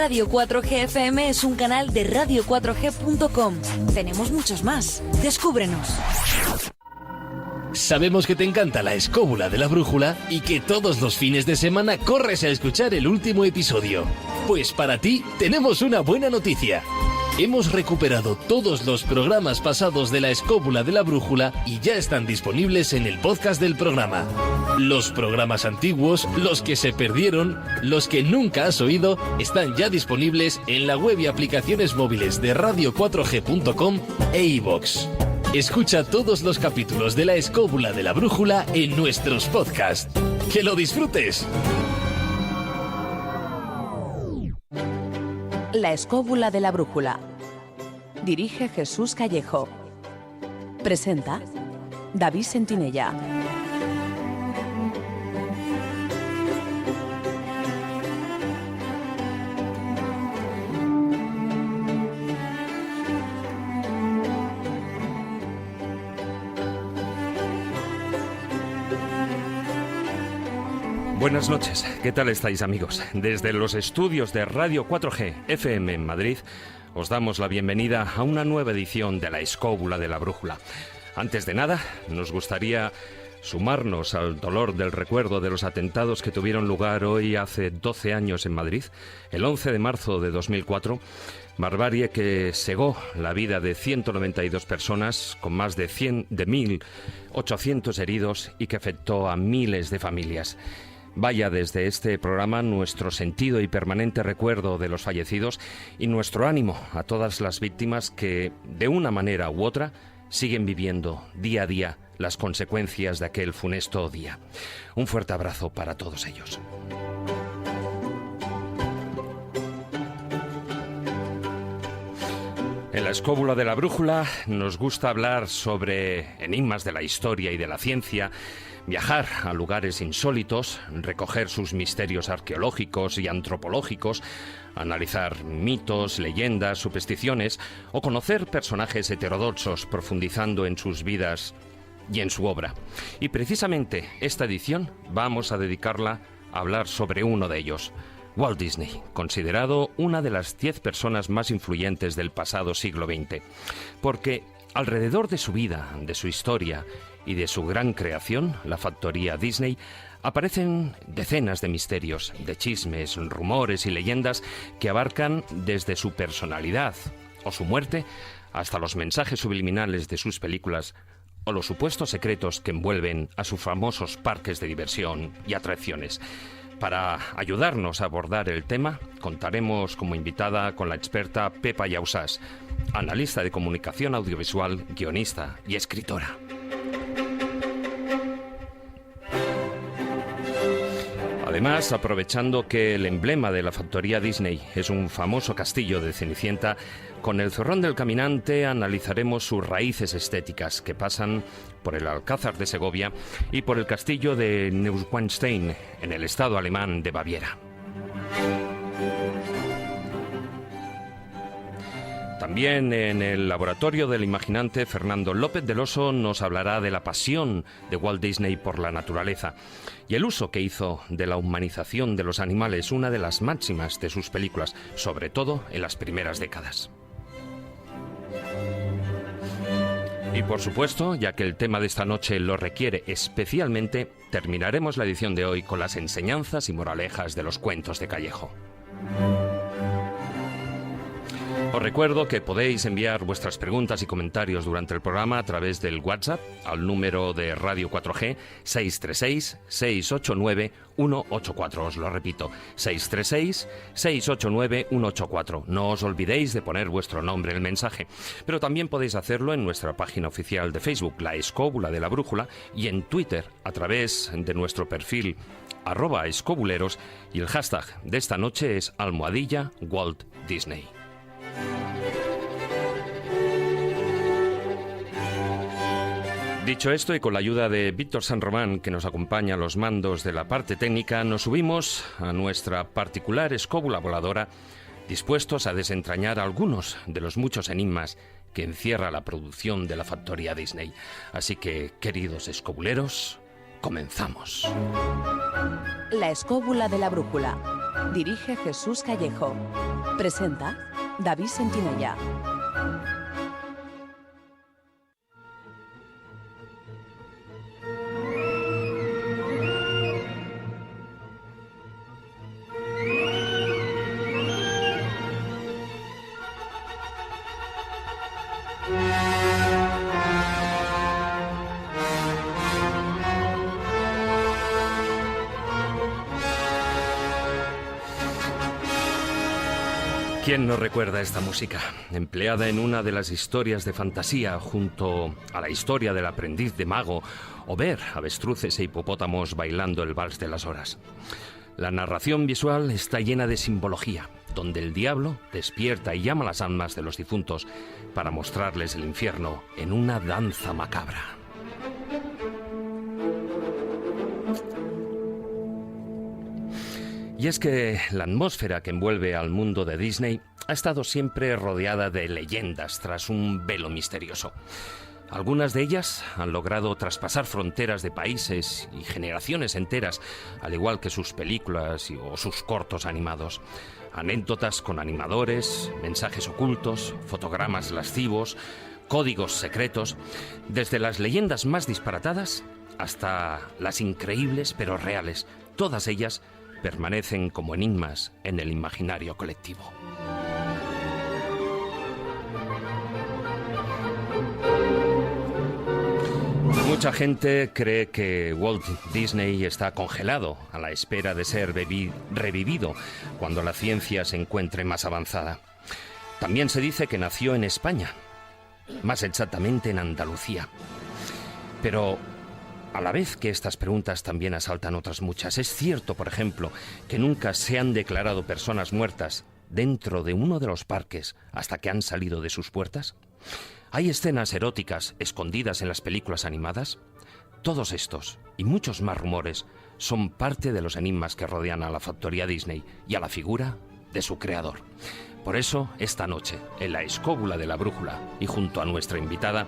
Radio 4G FM es un canal de radio4g.com. Tenemos muchos más. Descúbrenos. Sabemos que te encanta la escóbula de la brújula y que todos los fines de semana corres a escuchar el último episodio. Pues para ti tenemos una buena noticia. Hemos recuperado todos los programas pasados de la escóbula de la brújula y ya están disponibles en el podcast del programa. Los programas antiguos, los que se perdieron, los que nunca has oído, están ya disponibles en la web y aplicaciones móviles de radio4g.com e iVoox. Escucha todos los capítulos de la escóbula de la brújula en nuestros podcasts. ¡Que lo disfrutes! La escóbula de la brújula. Dirige Jesús Callejo. Presenta David Sentinella. Buenas noches, ¿qué tal estáis, amigos? Desde los estudios de Radio 4G FM en Madrid os damos la bienvenida a una nueva edición de la escóbula de la brújula. Antes de nada, nos gustaría sumarnos al dolor del recuerdo de los atentados que tuvieron lugar hoy hace 12 años en Madrid, el 11 de marzo de 2004, barbarie que cegó la vida de 192 personas, con más de 1.800 heridos y que afectó a miles de familias. Vaya desde este programa nuestro sentido y permanente recuerdo de los fallecidos y nuestro ánimo a todas las víctimas que, de una manera u otra, siguen viviendo día a día las consecuencias de aquel funesto día. Un fuerte abrazo para todos ellos. En la escóbula de la brújula nos gusta hablar sobre enigmas de la historia y de la ciencia, viajar a lugares insólitos, recoger sus misterios arqueológicos y antropológicos, analizar mitos, leyendas, supersticiones o conocer personajes heterodoxos profundizando en sus vidas y en su obra. Y precisamente esta edición vamos a dedicarla a hablar sobre uno de ellos, Walt Disney, considerado una de las 10 personas más influyentes del pasado siglo XX, porque alrededor de su vida, de su historia y de su gran creación, la factoría Disney, aparecen decenas de misterios, de chismes, rumores y leyendas que abarcan desde su personalidad o su muerte hasta los mensajes subliminales de sus películas o los supuestos secretos que envuelven a sus famosos parques de diversión y atracciones. Para ayudarnos a abordar el tema, contaremos como invitada con la experta Pepa Yausás, analista de comunicación audiovisual, guionista y escritora. Además, aprovechando que el emblema de la factoría Disney es un famoso castillo de Cenicienta, con el Zorrón del Caminante analizaremos sus raíces estéticas que pasan por el Alcázar de Segovia y por el castillo de Neuschwanstein en el estado alemán de Baviera. También en el laboratorio del imaginante, Fernando López del Oso nos hablará de la pasión de Walt Disney por la naturaleza y el uso que hizo de la humanización de los animales, una de las máximas de sus películas, sobre todo en las primeras décadas. Y por supuesto, ya que el tema de esta noche lo requiere especialmente, terminaremos la edición de hoy con las enseñanzas y moralejas de los cuentos de Callejo. Os recuerdo que podéis enviar vuestras preguntas y comentarios durante el programa a través del WhatsApp al número de Radio 4G 636-689-184. Os lo repito, 636-689-184. No os olvidéis de poner vuestro nombre en el mensaje, pero también podéis hacerlo en nuestra página oficial de Facebook, La Escóbula de la Brújula, y en Twitter a través de nuestro perfil @escobuleros, y el hashtag de esta noche es #Walt Disney. Dicho esto, y con la ayuda de Víctor San Román, que nos acompaña a los mandos de la parte técnica, nos subimos a nuestra particular escóbula voladora, dispuestos a desentrañar algunos de los muchos enigmas que encierra la producción de la factoría Disney. Así que, queridos escobuleros, comenzamos. La escóbula de la brújula. Dirige Jesús Callejo. Presenta David Sentinella. ¿Quién no recuerda esta música? Empleada en una de las historias de fantasía junto a la historia del aprendiz de mago o ver avestruces e hipopótamos bailando el vals de las horas. La narración visual está llena de simbología, donde el diablo despierta y llama a las almas de los difuntos para mostrarles el infierno en una danza macabra. Y es que la atmósfera que envuelve al mundo de Disney ha estado siempre rodeada de leyendas tras un velo misterioso. Algunas de ellas han logrado traspasar fronteras de países y generaciones enteras, al igual que sus películas o sus cortos animados. Anécdotas con animadores, mensajes ocultos, fotogramas lascivos, códigos secretos, desde las leyendas más disparatadas hasta las increíbles pero reales, todas ellas permanecen como enigmas en el imaginario colectivo. Mucha gente cree que Walt Disney está congelado a la espera de ser revivido cuando la ciencia se encuentre más avanzada. También se dice que nació en España, más exactamente en Andalucía. Pero a la vez que estas preguntas también asaltan otras muchas. Es cierto, por ejemplo, que nunca se han declarado personas muertas dentro de uno de los parques hasta que han salido de sus puertas. ¿Hay escenas eróticas escondidas en las películas animadas? Todos estos y muchos más rumores son parte de los enigmas que rodean a la factoría Disney y a la figura de su creador. Por eso, esta noche, en la escóbula de la brújula y junto a nuestra invitada,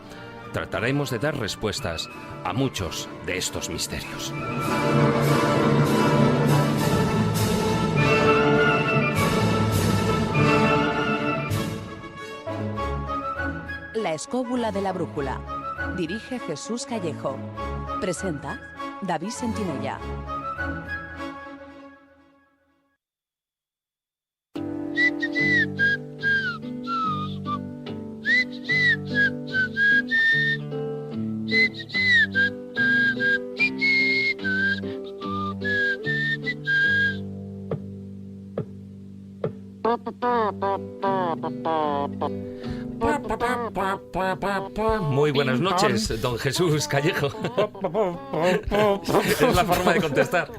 trataremos de dar respuestas a muchos de estos misterios. La escóbula de la brújula. Dirige Jesús Callejo. Presenta David Sentinella. Muy buenas noches, don Jesús Callejo. Es la forma de contestar.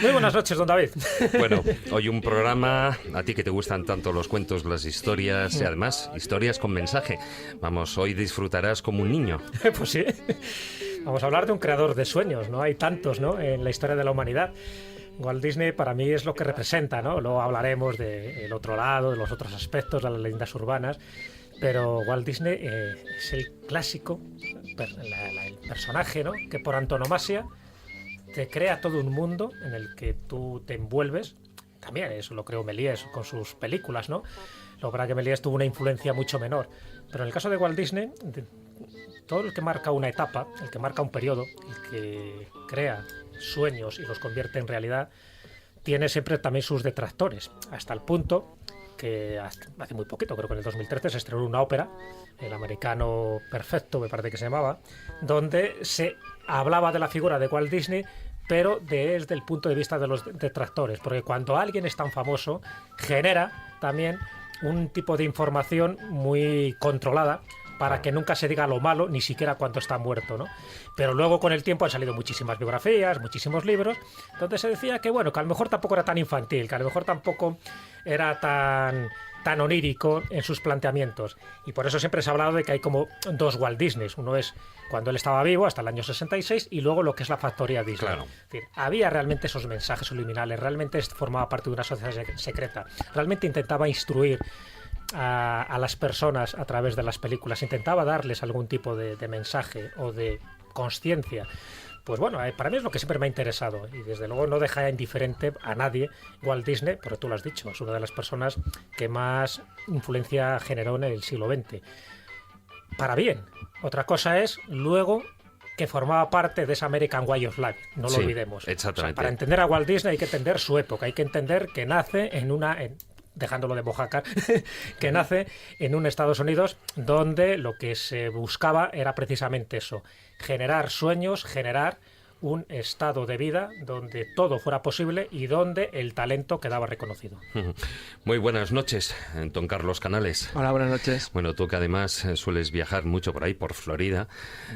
Muy buenas noches, don David. Bueno, hoy un programa, a ti que te gustan tanto los cuentos, las historias y además historias con mensaje. Vamos, hoy disfrutarás como un niño. Pues sí. Vamos a hablar de un creador de sueños, ¿no? Hay tantos, ¿no?, en la historia de la humanidad. Walt Disney para mí es lo que representa, ¿no? Luego hablaremos del otro lado, de los otros aspectos, de las leyendas urbanas, pero Walt Disney es el clásico, el personaje, ¿no?, que por antonomasia te crea todo un mundo en el que tú te envuelves. También eso lo creó Méliès con sus películas, ¿no? Lo que pasa que Méliès tuvo una influencia mucho menor, pero en el caso de Walt Disney, todo el que marca una etapa, el que marca un periodo, el que crea sueños y los convierte en realidad, tiene siempre también sus detractores, hasta el punto que hace muy poquito, creo que en el 2013 se estrenó una ópera, El Americano Perfecto me parece que se llamaba, donde se hablaba de la figura de Walt Disney, pero desde el punto de vista de los detractores, porque cuando alguien es tan famoso genera también un tipo de información muy controlada para que nunca se diga lo malo, ni siquiera cuando está muerto, ¿no? Pero luego con el tiempo han salido muchísimas biografías, muchísimos libros, donde se decía que, bueno, que a lo mejor tampoco era tan infantil, que a lo mejor tampoco era tan onírico en sus planteamientos. Y por eso siempre se ha hablado de que hay como dos Walt Disneys. Uno es cuando él estaba vivo, hasta el año 66, y luego lo que es la factoría Disney. Claro. Es decir, había realmente esos mensajes subliminales, realmente formaba parte de una sociedad secreta, realmente intentaba instruir a las personas a través de las películas, intentaba darles algún tipo de mensaje o de consciencia, Pues bueno, para mí es lo que siempre me ha interesado y desde luego no deja indiferente a nadie. Walt Disney, porque tú lo has dicho, es una de las personas que más influencia generó en el siglo XX. Para bien. Otra cosa es luego que formaba parte de esa American Way of Life, no lo olvidemos. Exactamente. O sea, para entender a Walt Disney hay que entender su época, hay que entender que nace dejándolo de mojácar, que nace en un Estados Unidos donde lo que se buscaba era precisamente eso, generar sueños, generar un estado de vida donde todo fuera posible y donde el talento quedaba reconocido. Muy buenas noches, don Carlos Canales. Hola, buenas noches. Bueno, tú que además sueles viajar mucho por ahí, por Florida,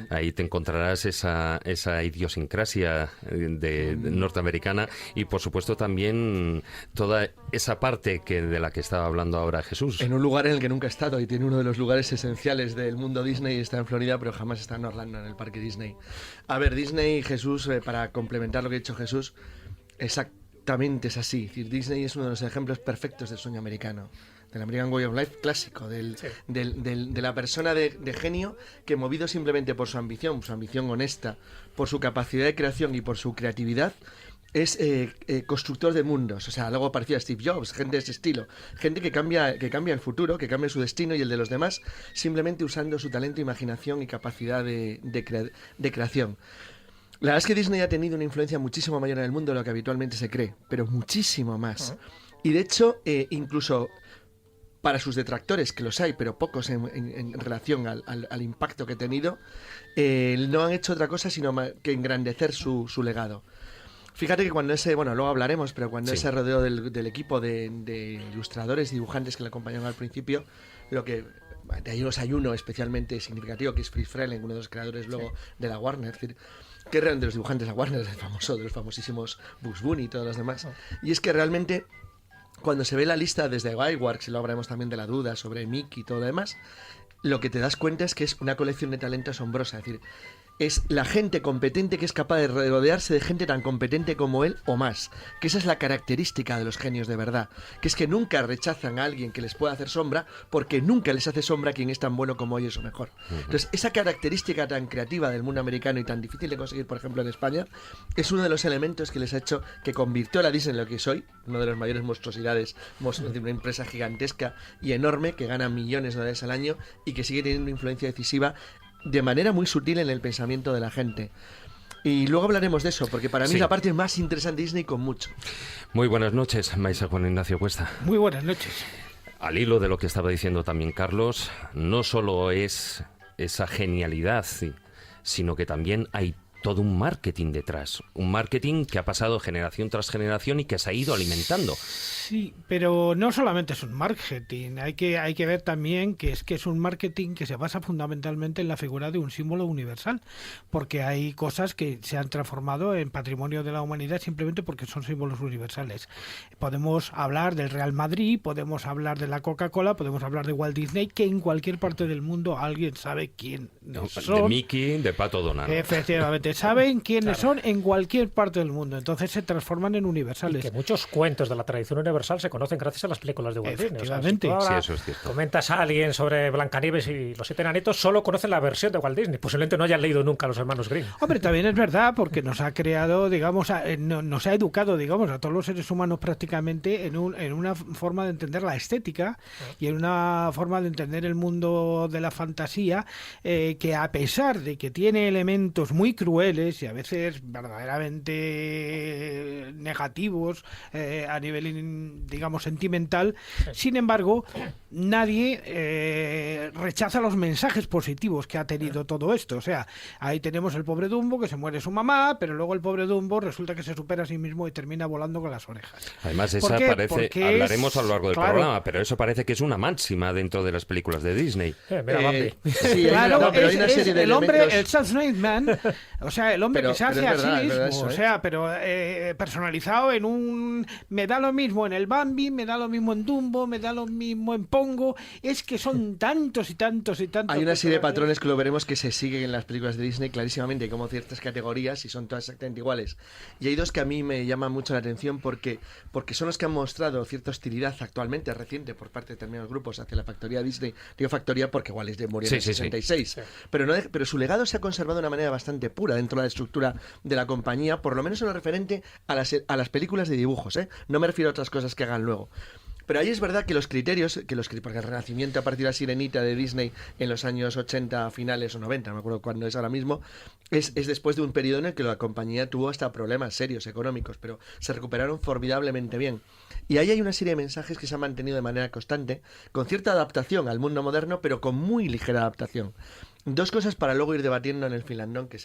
ahí te encontrarás esa idiosincrasia de norteamericana y por supuesto también toda esa parte de la que estaba hablando ahora Jesús. En un lugar en el que nunca he estado y tiene uno de los lugares esenciales del mundo Disney, está en Florida, pero jamás está en Orlando, en el parque Disney. A ver, Disney, Jesús, para complementar lo que ha dicho Jesús, exactamente es así. Es decir, Disney es uno de los ejemplos perfectos del sueño americano, del American Way of Life clásico, de la persona de genio que, movido simplemente por su ambición honesta, por su capacidad de creación y por su creatividad, es constructor de mundos, o sea, algo parecido a Steve Jobs, gente de ese estilo, gente que cambia el futuro, que cambia su destino y el de los demás, simplemente usando su talento, imaginación y capacidad de creación. La verdad es que Disney ha tenido una influencia muchísimo mayor en el mundo de lo que habitualmente se cree, pero muchísimo más. Y de hecho, incluso para sus detractores, que los hay, pero pocos en relación al impacto que ha tenido, no han hecho otra cosa sino que engrandecer su legado. Fíjate que cuando luego hablaremos, pero cuando ese rodeo del equipo de ilustradores y dibujantes que le acompañaron al principio, hay uno especialmente significativo que es Fritz Freleng, uno de los creadores luego de la Warner, es decir, que realmente de los dibujantes de la Warner, de los famosísimos Bugs Bunny y todos los demás. Y es que realmente, cuando se ve la lista desde Iwerks, y luego hablaremos también de la duda sobre Mickey y todo lo demás, lo que te das cuenta es que es una colección de talento asombrosa. Es decir, es la gente competente que es capaz de rodearse de gente tan competente como él o más. Que esa es la característica de los genios de verdad. Que es que nunca rechazan a alguien que les pueda hacer sombra, porque nunca les hace sombra quien es tan bueno como ellos o mejor. Entonces, esa característica tan creativa del mundo americano y tan difícil de conseguir, por ejemplo, en España, es uno de los elementos que les ha hecho que convirtió a la Disney en lo que es hoy, una de las mayores monstruosidades de una empresa gigantesca y enorme que gana millones de dólares al año y que sigue teniendo una influencia decisiva de manera muy sutil en el pensamiento de la gente. Y luego hablaremos de eso, porque para mí es la parte más interesante de Disney con mucho. Muy buenas noches, maestro Juan Ignacio Cuesta. Muy buenas noches. Al hilo de lo que estaba diciendo también Carlos, no solo es esa genialidad, sino que también hay todo un marketing detrás, un marketing que ha pasado generación tras generación y que se ha ido alimentando. Sí, pero no solamente es un marketing, hay que ver también que es un marketing que se basa fundamentalmente en la figura de un símbolo universal, porque hay cosas que se han transformado en patrimonio de la humanidad simplemente porque son símbolos universales. Podemos hablar del Real Madrid, podemos hablar de la Coca-Cola, podemos hablar de Walt Disney, que en cualquier parte del mundo alguien sabe quién son. De Mickey, de Pato Donald. Efectivamente, saben quiénes son en cualquier parte del mundo, entonces se transforman en universales. Y que muchos cuentos de la tradición universal se conocen gracias a las películas de Walt Disney. Efectivamente. O sea, si sí, eso es cierto. Comentas a alguien sobre Blancanieves y los 7 enanitos, solo conocen la versión de Walt Disney. Posiblemente no hayan leído nunca a los hermanos Grimm. Hombre, también es verdad, porque nos ha creado, digamos, nos ha educado, digamos, a todos los seres humanos prácticamente en una forma de entender la estética y en una forma de entender el mundo de la fantasía, que a pesar de que tiene elementos muy crueles y a veces verdaderamente negativos a nivel, digamos, sentimental, sin embargo, nadie rechaza los mensajes positivos que ha tenido todo esto. O sea, ahí tenemos el pobre Dumbo, que se muere su mamá, pero luego el pobre Dumbo resulta que se supera a sí mismo y termina volando con las orejas. Además, esa parece, hablaremos a lo largo del programa, pero eso parece que es una máxima dentro de las películas de Disney. Sí, claro, pero hay una serie de hombre, el self-made man, o sea, el hombre que se hace a sí mismo, eso, o sea, pero personalizado en un... Me da lo mismo en el Bambi, me da lo mismo en Dumbo, me da lo mismo en Pongo. Es que son tantos y tantos y tantos. Hay una serie de patrones que lo veremos que se siguen en las películas de Disney clarísimamente, hay como ciertas categorías y son todas exactamente iguales. Y hay dos que a mí me llaman mucho la atención porque son los que han mostrado cierta hostilidad actualmente reciente por parte de determinados grupos hacia la factoría Disney. Digo factoría porque igual es de murió en el 66. Sí. Pero su legado se ha conservado de una manera bastante pura. dentro de la estructura de la compañía, por lo menos en lo referente a las películas de dibujos, ¿eh? No me refiero a otras cosas que hagan luego. Pero ahí es verdad que los criterios, porque el renacimiento a partir de la Sirenita de Disney en los años 80 finales o 90, no me acuerdo cuándo es ahora mismo, es después de un periodo en el que la compañía tuvo hasta problemas serios económicos, pero se recuperaron formidablemente bien. Y ahí hay una serie de mensajes que se han mantenido de manera constante, con cierta adaptación al mundo moderno, pero con muy ligera adaptación. Dos cosas para luego ir debatiendo en el Finlandón que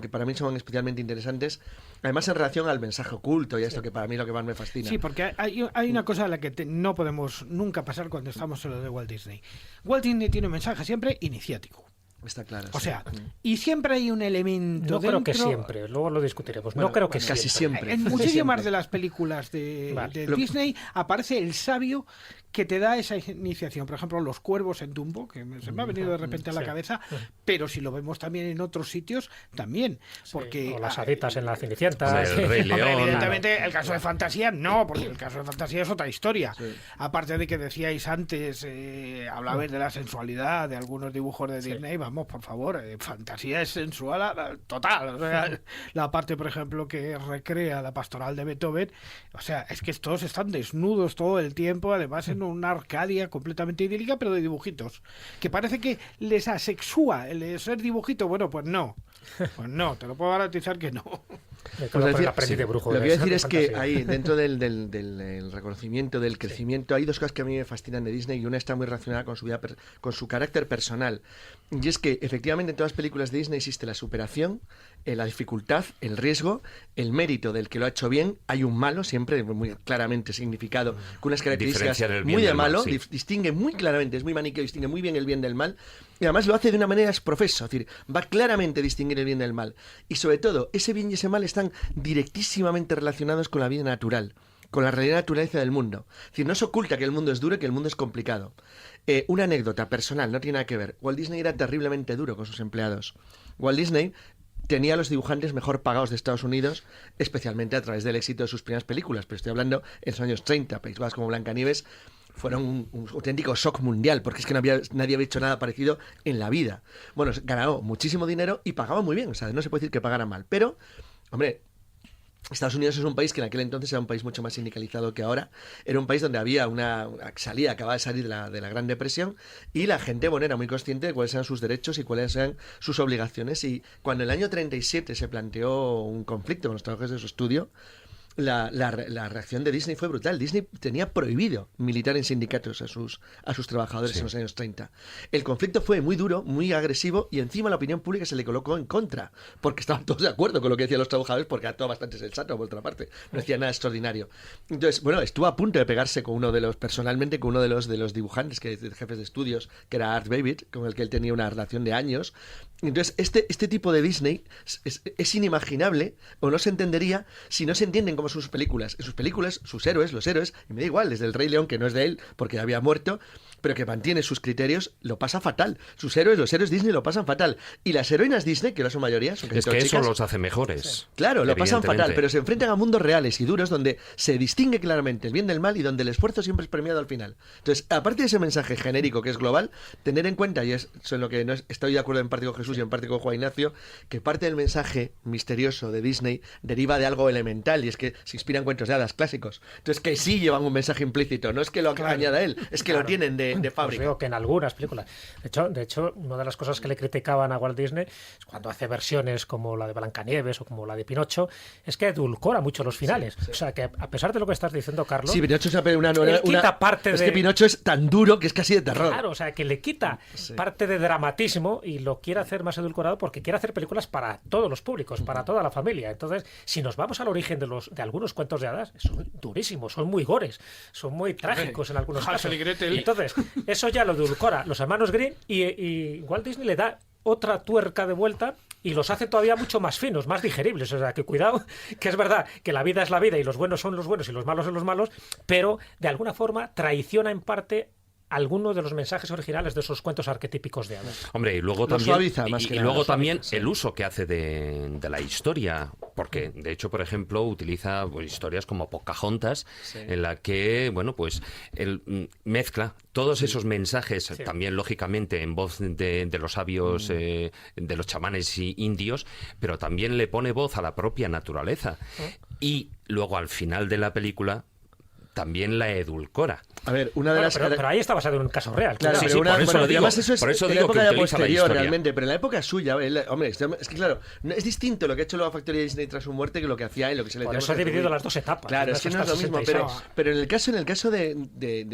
para mí son especialmente interesantes, además en relación al mensaje oculto y a esto que para mí lo que más me fascina. Sí, porque hay una cosa a la que no podemos nunca pasar cuando estamos en lo de Walt Disney. Walt Disney tiene un mensaje siempre iniciático. Está claro. O sea, y siempre hay un elemento No dentro... creo que siempre, luego lo discutiremos. Bueno, no creo que casi siempre. siempre. En muchísimas de las películas de Disney aparece el sabio que te da esa iniciación. Por ejemplo, los cuervos en Dumbo, que se me ha venido de repente a la cabeza, pero si lo vemos también en otros sitios, también. Porque, o las haditas en la Cenicienta. El Rey León. Hombre, evidentemente, el caso de fantasía no, porque el caso de fantasía es otra historia. Sí. Aparte de que decíais antes, hablabais de la sensualidad de algunos dibujos de Disney, vamos, por favor, fantasía es sensual total. O sea, la parte, por ejemplo, que recrea la pastoral de Beethoven, o sea, es que todos están desnudos todo el tiempo, además en una Arcadia completamente idílica, pero de dibujitos, que parece que les asexúa el ser dibujito. Bueno, pues no, te lo puedo garantizar que no. Pues decir, sí, lo que voy a decir es que ahí, dentro del reconocimiento, del crecimiento, hay dos cosas que a mí me fascinan de Disney, y una está muy relacionada con su carácter personal. Y es que, efectivamente, en todas las películas de Disney existe la superación, la dificultad, el riesgo, el mérito del que lo ha hecho bien. Hay un malo, siempre muy claramente significado, con unas características muy de malo, sí. Distingue muy claramente, es muy maniqueo, distingue muy bien el bien del mal, y además lo hace de una manera exprofeso, es decir, va claramente a distinguir el bien del mal. Y sobre todo, ese bien y ese mal están directísimamente relacionados con la vida natural, con la realidad naturaleza del mundo. Es decir, no se oculta que el mundo es duro y que el mundo es complicado. Una anécdota personal, no tiene nada que ver. Walt Disney era terriblemente duro con sus empleados. Walt Disney tenía a los dibujantes mejor pagados de Estados Unidos, especialmente a través del éxito de sus primeras películas, pero estoy hablando en los años 30, películas como Blancanieves fueron un auténtico shock mundial, porque es que nadie había hecho nada parecido en la vida. Bueno, ganó muchísimo dinero y pagaba muy bien, o sea, no se puede decir que pagara mal, pero, hombre, Estados Unidos es un país que en aquel entonces era un país mucho más sindicalizado que ahora. Era un país donde había acababa de salir de la Gran Depresión, y la gente, bueno, era muy consciente de cuáles eran sus derechos y cuáles eran sus obligaciones. Y cuando en el año 37 se planteó un conflicto con los trabajadores de su estudio, la reacción de Disney fue brutal. Disney tenía prohibido militar en sindicatos a sus trabajadores en los años 30. El conflicto fue muy duro, muy agresivo, y encima la opinión pública se le colocó en contra, porque estaban todos de acuerdo con lo que decían los trabajadores, porque era todo bastante sensato, por otra parte. No decía nada extraordinario. Entonces, bueno, estuvo a punto de pegarse con uno de los dibujantes, jefes de estudios, que era Art Babbitt, con el que él tenía una relación de años. Entonces, este tipo de Disney es inimaginable, o no se entendería si no se entienden como sus películas. En sus películas, los héroes, y me da igual, desde el Rey León, que no es de él porque había muerto, pero que mantiene sus criterios, lo pasa fatal. Los héroes Disney lo pasan fatal. Y las heroínas Disney, que no son mayoría, son es que eso chicas, los hace mejores. Sí. Claro, lo pasan fatal, pero se enfrentan a mundos reales y duros donde se distingue claramente el bien del mal y donde el esfuerzo siempre es premiado al final. Entonces, aparte de ese mensaje genérico que es global, tener en cuenta, y es en lo que no estoy de acuerdo en parte con Jesús y en parte con Juan Ignacio, que parte del mensaje misterioso de Disney deriva de algo elemental, y es que se inspiran cuentos de hadas clásicos. Entonces, que sí llevan un mensaje implícito, no es que lo añada él, es que lo tienen de fábrica. Pues veo que en algunas películas. De hecho, una de las cosas que le criticaban a Walt Disney es cuando hace versiones como la de Blancanieves o como la de Pinocho, es que edulcora mucho los finales. Sí. O sea, que a pesar de lo que estás diciendo, Carlos, sí, Pinocho quita parte es que Pinocho es tan duro que es casi de terror. Claro, o sea, que le quita parte de dramatismo y lo quiere hacer más edulcorado porque quiere hacer películas para todos los públicos, para toda la familia. Entonces, si nos vamos al origen de algunos cuentos de hadas, son durísimos, son muy gores, son muy trágicos en algunos casos. Entonces, eso ya lo edulcora los hermanos Grimm, y Walt Disney le da otra tuerca de vuelta y los hace todavía mucho más finos, más digeribles. O sea, que cuidado, que es verdad que la vida es la vida y los buenos son los buenos y los malos son los malos, pero de alguna forma traiciona en parte alguno de los mensajes originales de esos cuentos arquetípicos de hadas. Hombre, y luego Lo también, suaviza, más que y nada, luego lo también suaviza, sí. el uso que hace de la historia, porque de hecho, por ejemplo, utiliza pues, historias como Pocahontas, en la que, bueno, pues él mezcla todos esos mensajes, también lógicamente en voz de los sabios, de los chamanes indios, pero también le pone voz a la propia naturaleza. Y luego al final de la película también la edulcora. A ver, una de las... Pero ahí está basado en un caso real. Claro, Sí, pero sí, una, por eso bueno, digo, además eso es por eso en la digo que época ya utiliza la posterior historia. realmente, pero en la época suya, hombre, es que claro, es distinto lo que ha hecho la factoría Disney tras su muerte que lo que hacía él, lo que se le Por tenemos eso ha que dividido atribuir. las dos etapas. Claro, es que no es lo mismo, 66. pero en el caso de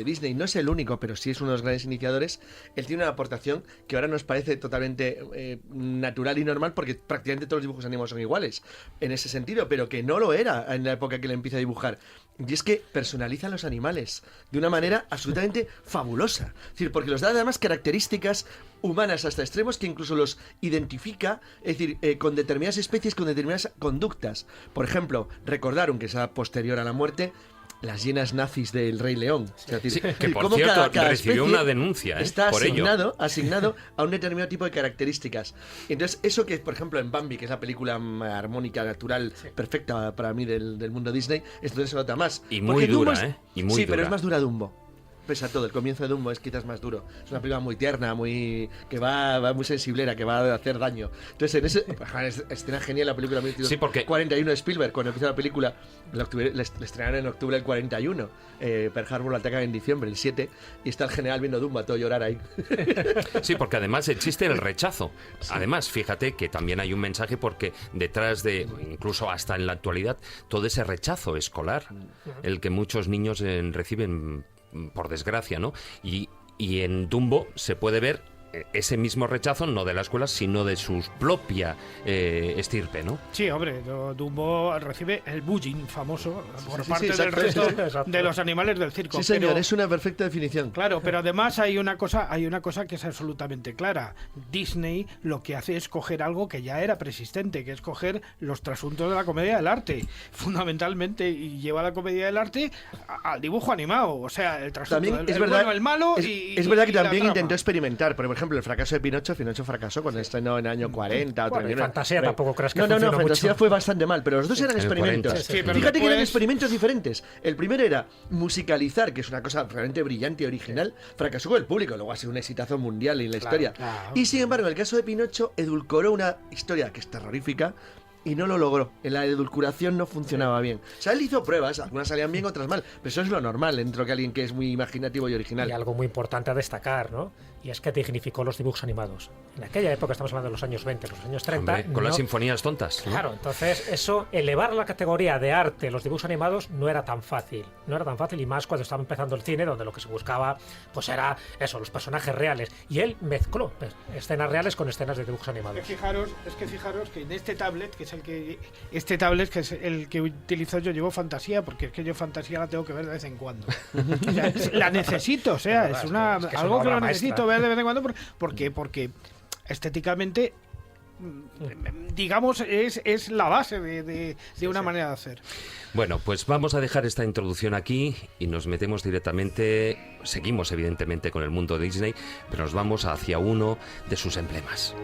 Disney no es el único, pero sí es uno de los grandes iniciadores. Él tiene una aportación que ahora nos parece totalmente natural y normal porque prácticamente todos los dibujos animados son iguales en ese sentido, pero que no lo era en la época que le empieza a dibujar. Y es que personaliza a los animales de una manera absolutamente fabulosa. Es decir, porque los da además características humanas hasta extremos que incluso los identifica, es decir, con determinadas especies, con determinadas conductas. Por ejemplo, recordar, aunque sea posterior a la muerte, las hienas nazis del Rey León. Es decir, Sí, que por cómo cierto cada recibió especie una denuncia está por ello. asignado a un determinado tipo de características. Y entonces, eso que, por ejemplo, en Bambi, que es la película armónica, natural, perfecta para mí del mundo Disney, esto se nota más. Y muy Porque Dumbo dura, Y muy sí, dura. pero es más dura Dumbo. Pese a todo, el comienzo de Dumbo es quizás más duro. Es una película muy tierna, que va muy sensiblera, que va a hacer daño. Entonces, en ese escena genial la película Sí, porque 41 de Spielberg, cuando empieza la película, le estrenaron en octubre del 41. Pearl Harbor la atacan en diciembre, el 7, y está el general viendo Dumbo a todo llorar ahí. Sí, porque además existe el rechazo. Además, fíjate que también hay un mensaje porque detrás de, incluso hasta en la actualidad, todo ese rechazo escolar, el que muchos niños reciben por desgracia, ¿no? Y en Dumbo se puede ver ese mismo rechazo, no de la escuela, sino de su propia estirpe, ¿no? Sí, hombre, Dumbo recibe el bullying famoso por parte del exacto, resto de los animales del circo. Sí, señor, pero, es una perfecta definición. claro, pero además hay una cosa que es absolutamente clara. Disney lo que hace es coger algo que ya era preexistente, que es coger los trasuntos de la comedia del arte, fundamentalmente, y lleva la comedia del arte al dibujo animado. O sea, el trasunto También del es el verdad, bueno, el malo es verdad que y la también trama. intentó experimentar. Por ejemplo, el fracaso de Pinocho fracasó cuando estrenó en el año 40 o Bueno, y 39. Fantasía tampoco creas que No, funcionó Fantasía mucho. fue bastante mal, pero los dos eran en el experimentos. 40. Sí, pero Fíjate que eran después- experimentos diferentes. El primero era musicalizar, que es una cosa realmente brillante y original. Fracasó con el público, luego ha sido un exitazo mundial en la historia. claro. Y sin embargo, en el caso de Pinocho, edulcoró una historia que es terrorífica. Y no lo logró. En la edulcuración no funcionaba bien. O sea, él hizo pruebas, algunas salían bien, otras mal. Pero eso es lo normal dentro de alguien que es muy imaginativo y original. Y algo muy importante a destacar, ¿no? Y es que dignificó los dibujos animados. En aquella época, estamos hablando de los años 20, los años 30... Hombre, con las no- sinfonías tontas, ¿no? Claro, entonces eso, elevar la categoría de arte los dibujos animados no era tan fácil. No era tan fácil, y más cuando estaba empezando el cine, donde lo que se buscaba pues era eso, los personajes reales. Y él mezcló escenas reales con escenas de dibujos animados. Es que fijaros que en este tablet, que es el que utilizo yo, llevo Fantasía, porque es que yo Fantasía la tengo que ver de vez en cuando. O sea, la necesito, o sea, Es es verdad, es que es algo una que lo obra necesito maestra. ver de vez en cuando porque estéticamente, digamos, es la base de una manera de hacer. Bueno, pues vamos a dejar esta introducción aquí y nos metemos directamente, seguimos evidentemente con el mundo de Disney, pero nos vamos hacia uno de sus emblemas.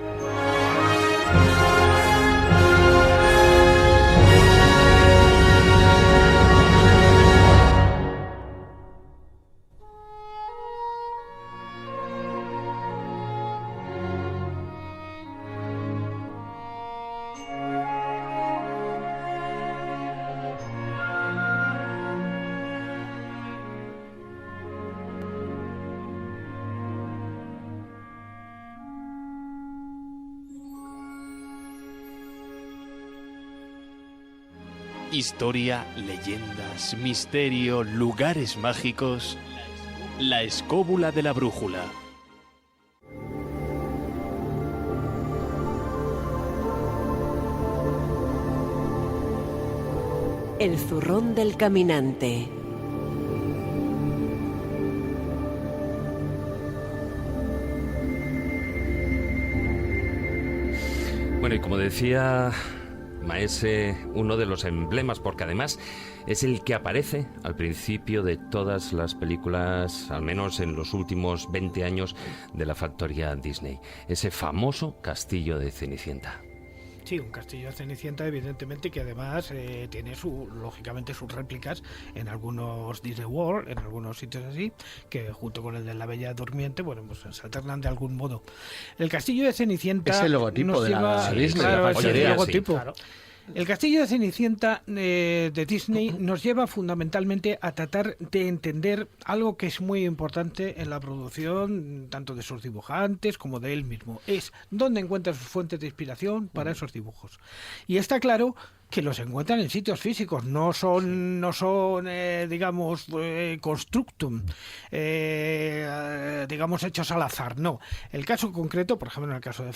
Historia, leyendas, misterio, lugares mágicos. La escóbula de la brújula. El zurrón del caminante. Bueno, y como decía Es uno de los emblemas, porque además es el que aparece al principio de todas las películas, al menos en los últimos 20 años de la factoría Disney. Ese famoso castillo de Cenicienta. Sí, un castillo de Cenicienta, evidentemente, que además tiene lógicamente sus réplicas en algunos Disney World, en algunos sitios así, que junto con el de la Bella Durmiente, bueno, pues se alternan de algún modo. El castillo de Cenicienta... Es el logotipo de la Disney. Claro, la es el logotipo. Sí, claro. El castillo de Cenicienta de Disney nos lleva fundamentalmente a tratar de entender algo que es muy importante en la producción tanto de sus dibujantes como de él mismo. Es dónde encuentra sus fuentes de inspiración para esos dibujos. Y está claro que los encuentran en sitios físicos, no son digamos, constructum, digamos, hechos al azar, no. El caso concreto, por ejemplo, en el caso de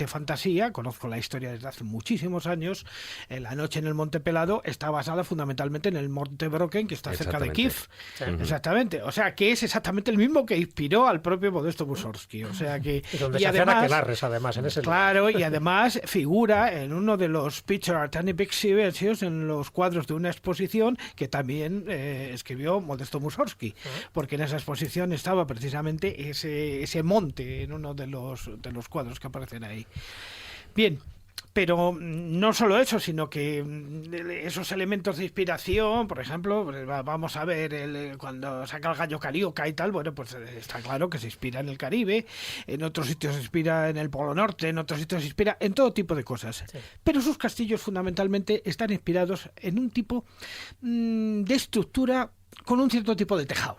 Fantasía, conozco la historia desde hace muchísimos años. La noche en el Monte Pelado está basada fundamentalmente en el Monte Brocken, que está cerca de Kiev. Sí. Exactamente. O sea, que es exactamente el mismo que inspiró al propio Modesto Mussorgsky. O sea que... Y donde se hacían aquelarres, además, en ese claro, lugar. Y además figura en uno de los Picture Art and Exhibitions, en los cuadros de una exposición que también escribió Modesto Mussorgsky, porque en esa exposición estaba precisamente ese monte en uno de los cuadros que aparecen ahí. Bien. Pero no solo eso, sino que esos elementos de inspiración, por ejemplo, vamos a ver cuando saca el gallo carioca y tal, bueno, pues está claro que se inspira en el Caribe, en otros sitios se inspira en el Polo Norte, en otros sitios se inspira en todo tipo de cosas. Sí. Pero sus castillos fundamentalmente están inspirados en un tipo de estructura con un cierto tipo de tejado.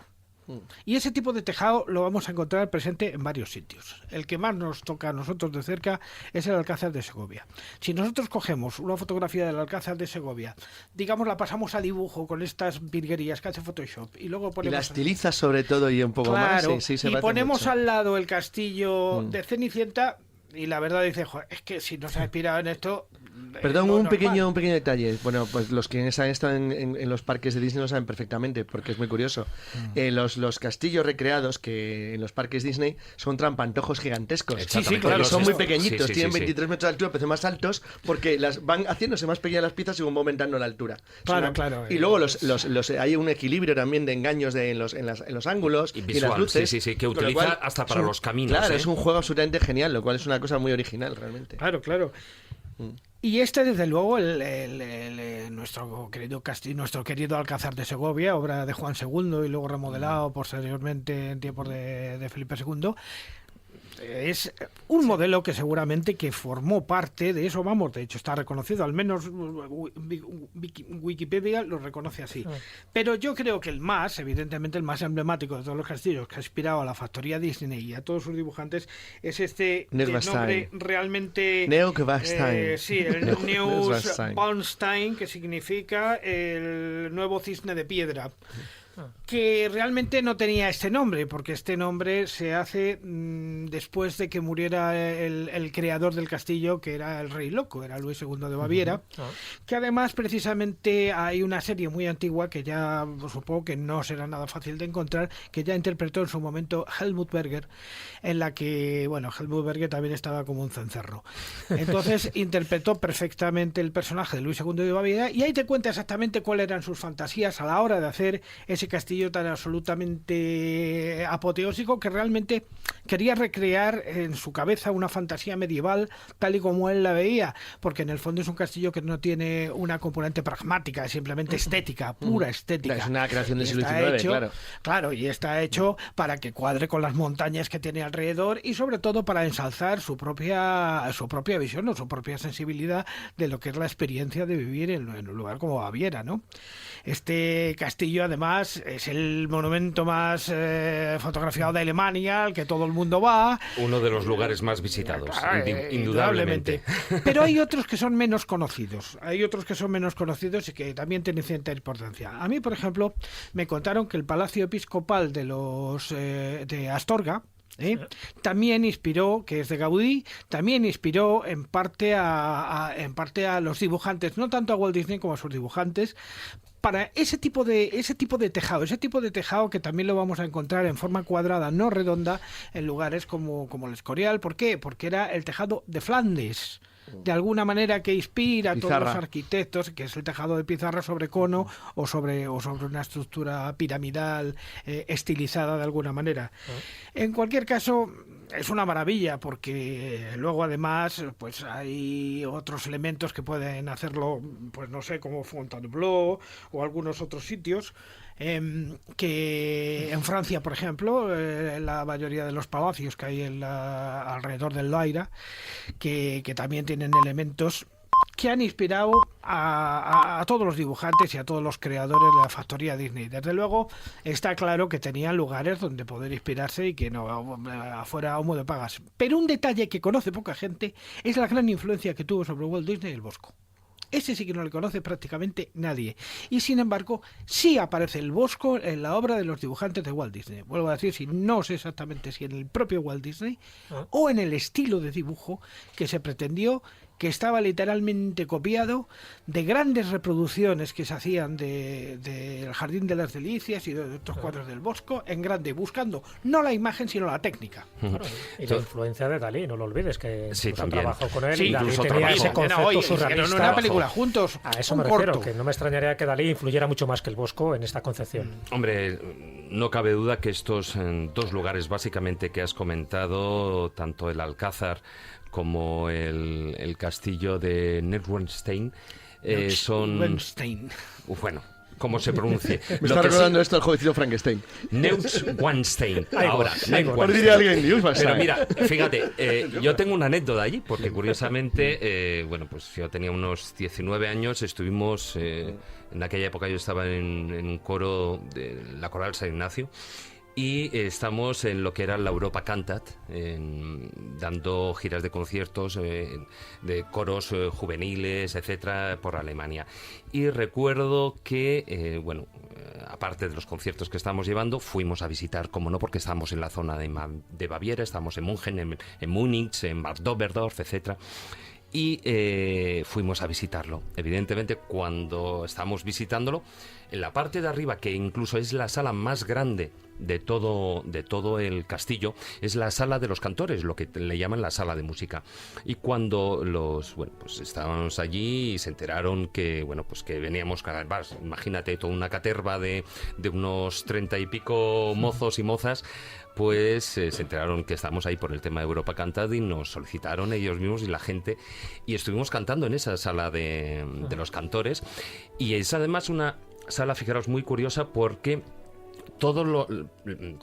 Y ese tipo de tejado lo vamos a encontrar presente en varios sitios. El que más nos toca a nosotros de cerca es el Alcázar de Segovia. Si nosotros cogemos una fotografía del Alcázar de Segovia, digamos, la pasamos a dibujo con estas virguerías que hace Photoshop y luego ponemos... Y la estilizas sobre todo y un poco más. Sí, y ponemos mucho al lado el castillo de Cenicienta y la verdad dice, es que si no se ha inspirado en esto... Perdón, un pequeño detalle. Bueno, pues los que han estado en los parques de Disney lo saben perfectamente, porque es muy curioso. Los castillos recreados que en los parques Disney son trampantojos gigantescos. Sí, claro. Son muy pequeñitos, tienen 23 metros de altura, pero más altos, porque las van haciéndose más pequeñas las piezas según va aumentando la altura. Claro. Y luego hay un equilibrio también de engaños en los ángulos y las luces. Sí, que utiliza hasta para los caminos. Claro, es un juego absolutamente genial, lo cual es una cosa muy original realmente. Claro. Y desde luego, nuestro querido Alcázar de Segovia, obra de Juan II y luego remodelado posteriormente en tiempos de Felipe II, es un modelo que seguramente que formó parte de eso, de hecho está reconocido, al menos Wikipedia lo reconoce así. Pero yo creo que evidentemente el más emblemático de todos los castillos que ha inspirado a la factoría Disney y a todos sus dibujantes es este nombre realmente... Neuschwanstein. Sí, el Neuschwanstein, que significa el nuevo cisne de piedra. Que realmente no tenía este nombre, porque este nombre se hace después de que muriera el creador del castillo, que era el Rey Loco, era Luis II de Baviera, que además precisamente hay una serie muy antigua que ya supongo que no será nada fácil de encontrar, que ya interpretó en su momento Helmut Berger, en la que, Helmut Berger también estaba como un cencerro. Entonces interpretó perfectamente el personaje de Luis II de Baviera y ahí te cuenta exactamente cuáles eran sus fantasías a la hora de hacer ese castillo tan absolutamente apoteósico, que realmente quería recrear en su cabeza una fantasía medieval tal y como él la veía, porque en el fondo es un castillo que no tiene una componente pragmática, es simplemente estética, pura estética. Es una creación del siglo XIX, claro. Claro, y está hecho para que cuadre con las montañas que tiene alrededor y sobre todo para ensalzar su propia visión o su propia sensibilidad de lo que es la experiencia de vivir en un lugar como Baviera, ¿no? Este castillo además es el monumento más fotografiado de Alemania, al que todo el mundo va. Uno de los lugares más visitados, indudablemente. Pero hay otros que son menos conocidos. Y que también tienen cierta importancia. A mí, por ejemplo, me contaron que el Palacio Episcopal de Astorga, también inspiró, que es de Gaudí, también inspiró en parte a los dibujantes, no tanto a Walt Disney como a sus dibujantes, para ese tipo de tejado que también lo vamos a encontrar en forma cuadrada, no redonda, en lugares como el Escorial. ¿Por qué? Porque era el tejado de Flandes. de alguna manera que inspira a todos Pizarra. los arquitectos, que es el tejado de pizarra sobre cono o sobre una estructura piramidal estilizada de alguna manera. En cualquier caso, es una maravilla porque luego además pues hay otros elementos que pueden hacerlo, pues no sé, como Fontainebleau o algunos otros sitios. Que en Francia, por ejemplo, la mayoría de los palacios que hay alrededor del Loira, que también tienen elementos que han inspirado a todos los dibujantes y a todos los creadores de la factoría Disney. Desde luego, está claro que tenían lugares donde poder inspirarse y que no afuera humo de pagas. Pero un detalle que conoce poca gente es la gran influencia que tuvo sobre Walt Disney el Bosco. Ese sí que no le conoce prácticamente nadie. Y sin embargo, sí aparece el Bosco en la obra de los dibujantes de Walt Disney. Vuelvo a decir, no sé exactamente si en el propio Walt Disney o en el estilo de dibujo que se pretendió, que estaba literalmente copiado de grandes reproducciones que se hacían del Jardín de las Delicias y de otros cuadros del Bosco en grande, buscando no la imagen sino la técnica. Claro, y la influencia de Dalí, no lo olvides, que sí, también trabajó con él, sí, y Dalí incluso tenía ese concepto surrealista. Una película juntos. A eso me refiero, que no me extrañaría que Dalí influyera mucho más que el Bosco en esta concepción. Hombre, no cabe duda que estos dos lugares básicamente que has comentado, tanto el Alcázar como el castillo de Neuschwanstein, son... Neuschwanstein. Bueno, ¿cómo se pronuncie? Me está recordando esto el jovencito Frankenstein. Neuschwanstein. Ahora, Por diría alguien, pero mira, fíjate, yo tengo una anécdota allí, porque curiosamente, bueno, pues yo tenía unos 19 años, estuvimos, en aquella época yo estaba en un coro de la Coral San Ignacio, y estamos en lo que era la Europa Cantat, dando giras de conciertos de coros juveniles, etcétera, por Alemania. Y recuerdo que, bueno, aparte de los conciertos que estábamos llevando, fuimos a visitar, como no, porque estábamos en la zona de Baviera, estábamos en München, en Múnich, en Bad Doberdorf, etcétera. Y fuimos a visitarlo. Evidentemente, cuando estábamos visitándolo, en la parte de arriba, que incluso es la sala más grande de todo el castillo, es la sala de los cantores, lo que le llaman la sala de música. Y cuando pues estábamos allí y se enteraron que, bueno, pues que veníamos, imagínate, toda una caterva de unos 30 y pico mozos y mozas, pues se enteraron que estábamos ahí por el tema de Europa Cantat y nos solicitaron ellos mismos y la gente, y estuvimos cantando en esa sala de los cantores. Y es además una sala, fijaros, muy curiosa, porque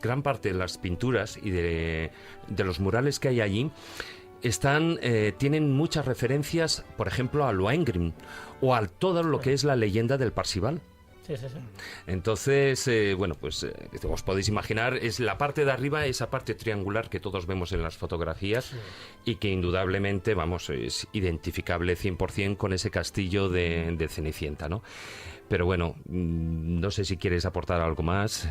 gran parte de las pinturas y de los murales que hay allí tienen muchas referencias, por ejemplo, a Lohengrin o a todo lo que es la leyenda del Parzival. Sí, sí, sí. Entonces, bueno, pues os podéis imaginar, es la parte de arriba, esa parte triangular que todos vemos en las fotografías, y que indudablemente, vamos, es identificable 100% con ese castillo de Cenicienta, ¿no? Pero bueno, no sé si quieres aportar algo más,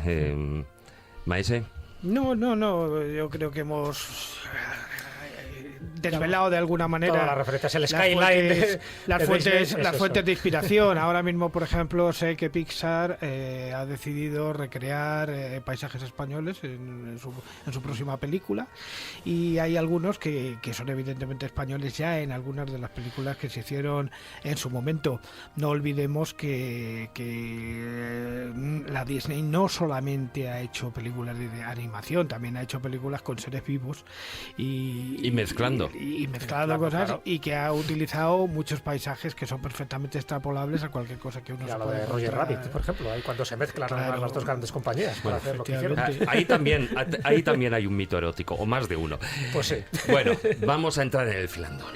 Maese. No, yo creo que hemos desvelado de alguna manera todas las referencias, el skyline, las fuentes de inspiración. Ahora mismo, por ejemplo, sé que Pixar ha decidido recrear paisajes españoles en su próxima película, y hay algunos que son evidentemente españoles ya en algunas de las películas que se hicieron en su momento. No olvidemos que la Disney no solamente ha hecho películas de animación, también ha hecho películas con seres vivos y mezclando cosas, claro. Y que ha utilizado muchos paisajes que son perfectamente extrapolables a cualquier cosa que uno se lo pueda de Roger Rabbit, por ejemplo, ahí cuando se mezclan las dos grandes compañías para hacer lo que hicieron. Ahí también hay un mito erótico, o más de uno. Pues sí. Bueno, vamos a entrar en el filandón.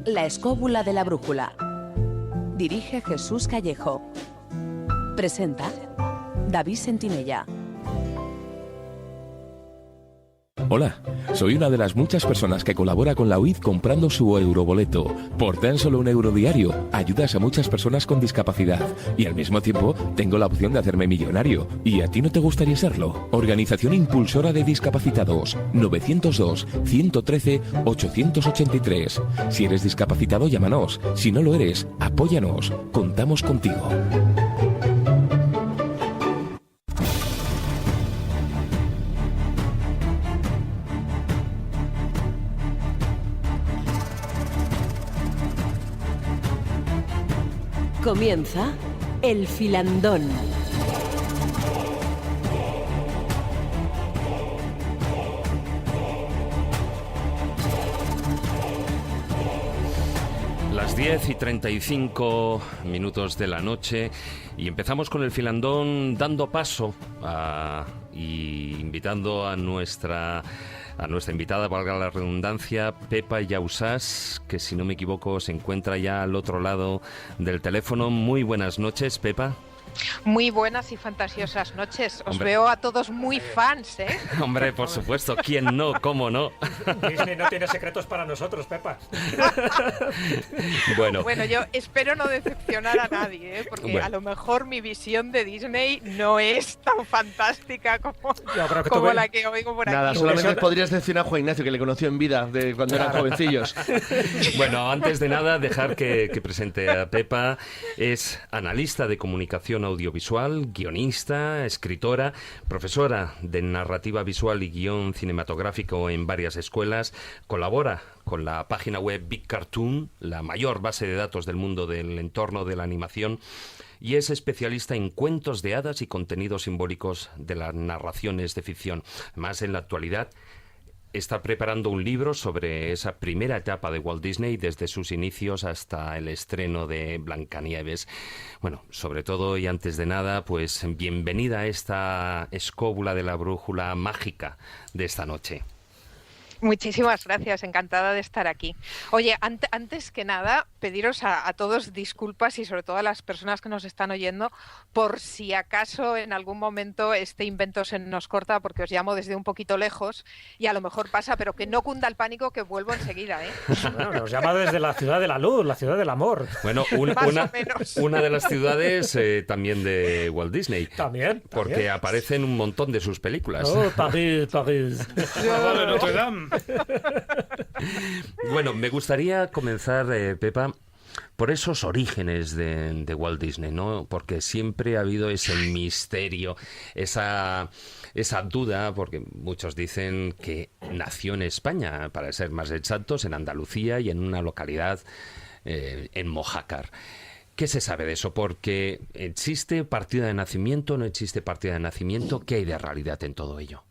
La escóbula de la brújula. Dirige Jesús Callejo. Presenta David Sentinella. Hola, soy una de las muchas personas que colabora con la UID comprando su euroboleto. Por tan solo €1 diario, ayudas a muchas personas con discapacidad y al mismo tiempo tengo la opción de hacerme millonario. ¿Y a ti no te gustaría serlo? Organización Impulsora de Discapacitados, 902-113-883. Si eres discapacitado, llámanos. Si no lo eres, apóyanos. Contamos contigo. Comienza El Filandón. Las 10:35 de la noche y empezamos con el filandón dando paso y invitando a nuestra invitada, valga la redundancia, Pepa Yausás, que si no me equivoco se encuentra ya al otro lado del teléfono. Muy buenas noches, Pepa. Muy buenas y fantasiosas noches. Os Hombre. veo a todos muy fans, ¿eh? Hombre, por supuesto, ¿quién no? ¿Cómo no? Disney no tiene secretos para nosotros, Pepa. Bueno, Yo espero no decepcionar a nadie, ¿eh? Porque Bueno. a lo mejor mi visión de Disney no es tan fantástica como, Yo creo que como tuve- la que oigo por Nada, aquí. solamente podrías decir a Juan Ignacio, que le conoció en vida de cuando eran jovencillos. Bueno, antes de nada, dejar que presente a Pepa. Es analista de comunicación audiovisual, guionista, escritora, profesora de narrativa visual y guión cinematográfico en varias escuelas. Colabora con la página web Big Cartoon, la mayor base de datos del mundo del entorno de la animación, y es especialista en cuentos de hadas y contenidos simbólicos de las narraciones de ficción. Además, en la actualidad está preparando un libro sobre esa primera etapa de Walt Disney, desde sus inicios hasta el estreno de Blancanieves. Bueno, sobre todo y antes de nada, pues bienvenida a esta escóbula de la brújula mágica de esta noche. Muchísimas gracias, encantada de estar aquí. Oye, antes que nada, pediros a todos disculpas y sobre todo a las personas que nos están oyendo por si acaso en algún momento este invento se nos corta, porque os llamo desde un poquito lejos y a lo mejor pasa, pero que no cunda el pánico, que vuelvo enseguida, ¿eh? Bueno, nos llama desde la ciudad de la luz, la ciudad del amor. Bueno, Más o menos. una de las ciudades también de Walt Disney. También. Porque aparecen un montón de sus películas. Oh, París, París. de Notre Dame. Bueno, me gustaría comenzar, Pepa, por esos orígenes de Walt Disney, ¿no? Porque siempre ha habido ese misterio, esa duda, porque muchos dicen que nació en España, para ser más exactos, en Andalucía y en una localidad en Mojácar. ¿Qué se sabe de eso? Porque ¿existe partida de nacimiento? ¿No existe partida de nacimiento? ¿Qué hay de realidad en todo ello?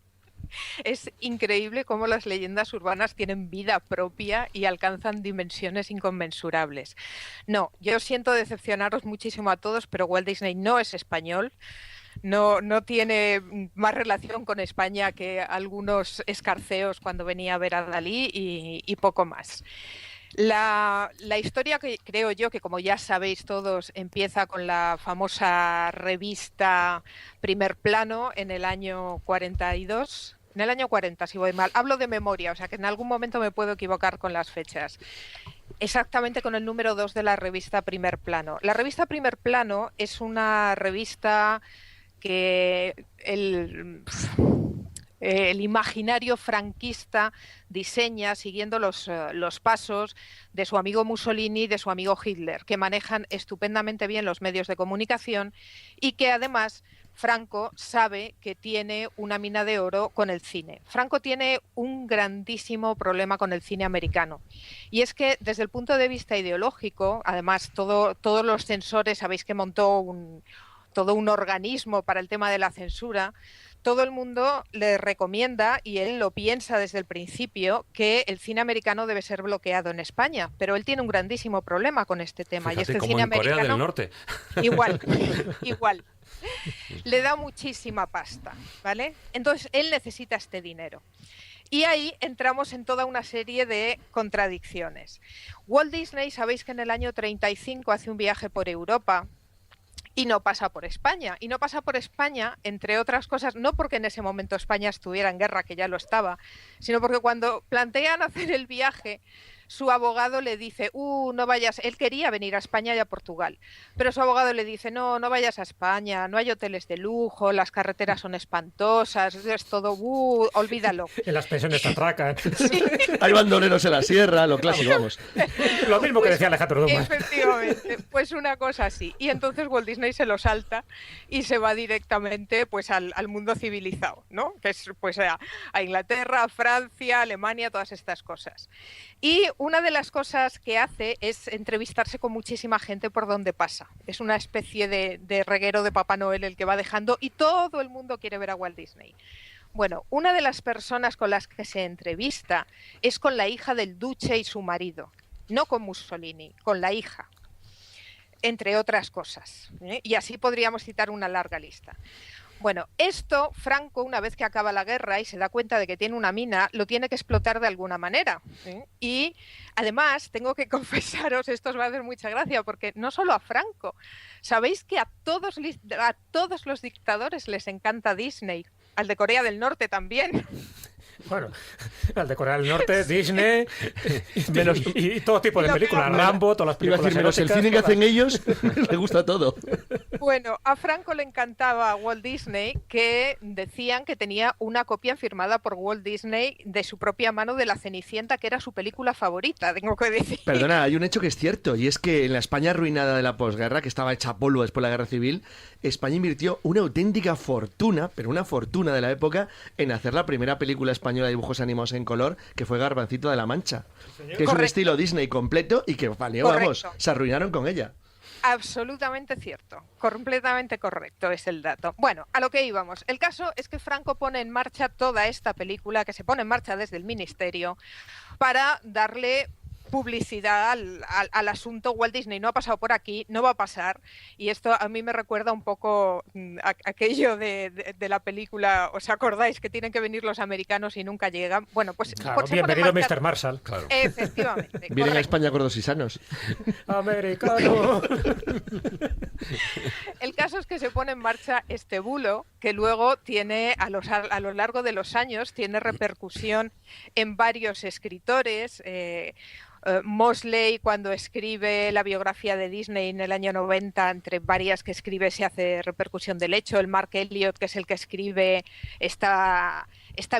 Es increíble cómo las leyendas urbanas tienen vida propia y alcanzan dimensiones inconmensurables. No, yo siento decepcionaros muchísimo a todos, pero Walt Disney no es español. No tiene más relación con España que algunos escarceos cuando venía a ver a Dalí y poco más. La historia, que creo yo que, como ya sabéis todos, empieza con la famosa revista Primer Plano en el año 42. En el año 40, si voy mal. Hablo de memoria, o sea que en algún momento me puedo equivocar con las fechas. Exactamente con el número 2 de la revista Primer Plano. La revista Primer Plano es una revista que el imaginario franquista diseña siguiendo los pasos de su amigo Mussolini y de su amigo Hitler, que manejan estupendamente bien los medios de comunicación y que además Franco sabe que tiene una mina de oro con el cine. Franco tiene un grandísimo problema con el cine americano, y es que desde el punto de vista ideológico, además todos los censores, sabéis que montó todo un organismo para el tema de la censura. Todo el mundo le recomienda, y él lo piensa desde el principio, que el cine americano debe ser bloqueado en España, pero él tiene un grandísimo problema con este tema. Fíjate, y es que el como cine en Corea americano, del Norte. Igual. Le da muchísima pasta, ¿vale? Entonces él necesita este dinero. Y ahí entramos en toda una serie de contradicciones. Walt Disney, sabéis que en el año 35 hace un viaje por Europa Y no pasa por España. Y no pasa por España, entre otras cosas, no porque en ese momento España estuviera en guerra, que ya lo estaba, sino porque cuando plantean hacer el viaje, su abogado le dice, no vayas, él quería venir a España y a Portugal, pero su abogado le dice, no vayas a España, no hay hoteles de lujo, las carreteras son espantosas, es todo, olvídalo. En las pensiones te atracan. Sí. Hay bandoleros en la sierra, lo clásico, vamos. Lo mismo que decía Alejandro Dumas. Efectivamente, pues una cosa así. Y entonces Walt Disney se lo salta y se va directamente pues al mundo civilizado, ¿no? Que es pues a Inglaterra, a Francia, Alemania, todas estas cosas. Y una de las cosas que hace es entrevistarse con muchísima gente por donde pasa. Es una especie de reguero de Papá Noel el que va dejando y todo el mundo quiere ver a Walt Disney. Bueno, una de las personas con las que se entrevista es con la hija del duque y su marido, no con Mussolini, con la hija, entre otras cosas, ¿eh? Y así podríamos citar una larga lista. Bueno, esto Franco, una vez que acaba la guerra y se da cuenta de que tiene una mina, lo tiene que explotar de alguna manera, ¿eh? Y además, tengo que confesaros, esto os va a hacer mucha gracia, porque no solo a Franco, sabéis que a todos los dictadores les encanta Disney, al de Corea del Norte también. Bueno, al de Corea del Norte, Disney y todo tipo de películas, Rambo, todas las películas. Iba a decir, menos el cine que hacen ellos, le gusta todo. Bueno, a Franco le encantaba Walt Disney, que decían que tenía una copia firmada por Walt Disney de su propia mano de La Cenicienta, que era su película favorita, tengo que decir. Perdona, hay un hecho que es cierto, y es que en la España arruinada de la posguerra, que estaba hecha polvo después de la Guerra Civil, España invirtió una auténtica fortuna, pero una fortuna de la época, en hacer la primera película española de dibujos animados en color, que fue Garbancito de la Mancha, que es un estilo Disney completo y que valió, vamos, se arruinaron con ella. Absolutamente cierto, completamente correcto es el dato. Bueno, a lo que íbamos. El caso es que Franco pone en marcha toda esta película, que se pone en marcha desde el Ministerio, para darle publicidad al asunto. Walt Disney no ha pasado por aquí, no va a pasar, y esto a mí me recuerda un poco aquello de la película, ¿os acordáis que tienen que venir los americanos y nunca llegan? Bueno, pues... Claro, bienvenido Mr. Marshall. Claro. Efectivamente. Vienen a España gordos y sanos. ¡Americano! El caso es que se pone en marcha este bulo, que luego tiene, a lo largo de los años, tiene repercusión en varios escritores. Mosley, cuando escribe la biografía de Disney en el año 90, entre varias que escribe se hace repercusión del hecho. El Mark Elliott, que es el que escribe esta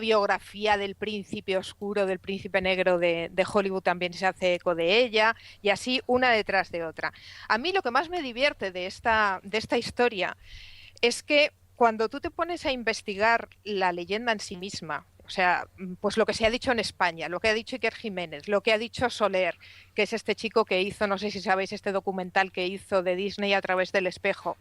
biografía del príncipe oscuro, del príncipe negro de Hollywood, también se hace eco de ella, y así una detrás de otra. A mí lo que más me divierte de esta historia es que cuando tú te pones a investigar la leyenda en sí misma, o sea, pues lo que se ha dicho en España, lo que ha dicho Iker Jiménez, lo que ha dicho Soler, que es este chico que hizo, no sé si sabéis, este documental que hizo de Disney a través del espejo,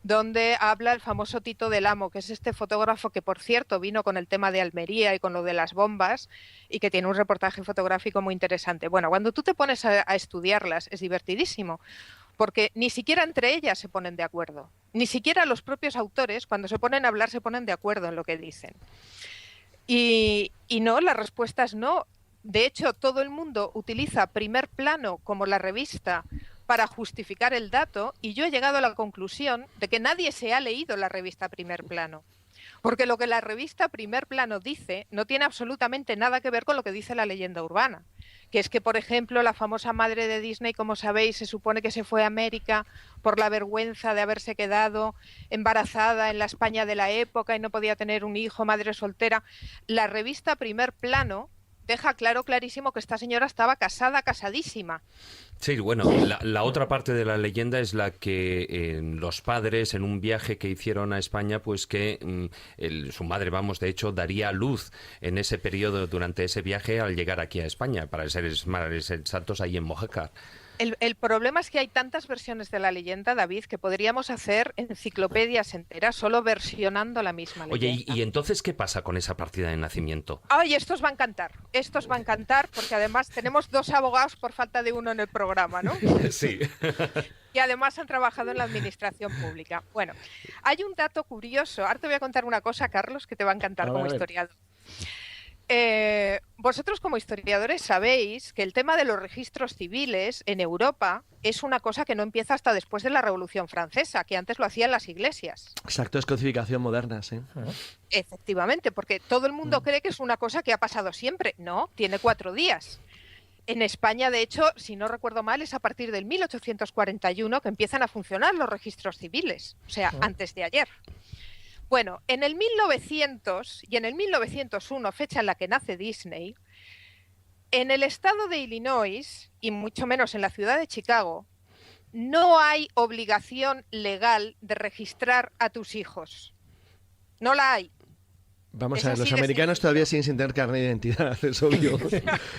donde habla el famoso Tito del Amo, que es este fotógrafo que, por cierto, vino con el tema de Almería y con lo de las bombas y que tiene un reportaje fotográfico muy interesante. Bueno, cuando tú te pones a estudiarlas es divertidísimo, porque ni siquiera entre ellas se ponen de acuerdo, ni siquiera los propios autores, cuando se ponen a hablar, se ponen de acuerdo en lo que dicen. Y no, la respuesta es no. De hecho, todo el mundo utiliza Primer Plano como la revista para justificar el dato, y yo he llegado a la conclusión de que nadie se ha leído la revista Primer Plano. Porque lo que la revista Primer Plano dice no tiene absolutamente nada que ver con lo que dice la leyenda urbana. Que es que, por ejemplo, la famosa madre de Disney, como sabéis, se supone que se fue a América por la vergüenza de haberse quedado embarazada en la España de la época y no podía tener un hijo, madre soltera. La revista Primer Plano deja clarísimo que esta señora estaba casadísima. Sí, bueno, la otra parte de la leyenda es la que los padres, en un viaje que hicieron a España, pues que su madre, vamos, de hecho, daría a luz en ese periodo, durante ese viaje, al llegar aquí a España, para ser más exactos, ahí en Mojácar. El problema es que hay tantas versiones de la leyenda, David, que podríamos hacer enciclopedias enteras solo versionando la misma leyenda. Oye, ¿y entonces qué pasa con esa partida de nacimiento? Ay, esto os va a encantar, porque además tenemos 2 abogados por falta de uno en el programa, ¿no? Sí. Y además han trabajado en la administración pública. Bueno, hay un dato curioso. Ahora te voy a contar una cosa, Carlos, que te va a encantar como historiador. Vosotros como historiadores sabéis que el tema de los registros civiles en Europa es una cosa que no empieza hasta después de la Revolución Francesa, que antes lo hacían las iglesias. Exacto, es codificación moderna, sí. Efectivamente, porque todo el mundo cree que es una cosa que ha pasado siempre. No, tiene 4 días. En España, de hecho, si no recuerdo mal, es a partir del 1841 que empiezan a funcionar los registros civiles, o sea, antes de ayer. Bueno, en el 1900 y en el 1901, fecha en la que nace Disney, en el estado de Illinois, y mucho menos en la ciudad de Chicago, no hay obligación legal de registrar a tus hijos. No la hay. Vamos a ver, los americanos todavía siguen sin tener carnet de identidad, es obvio.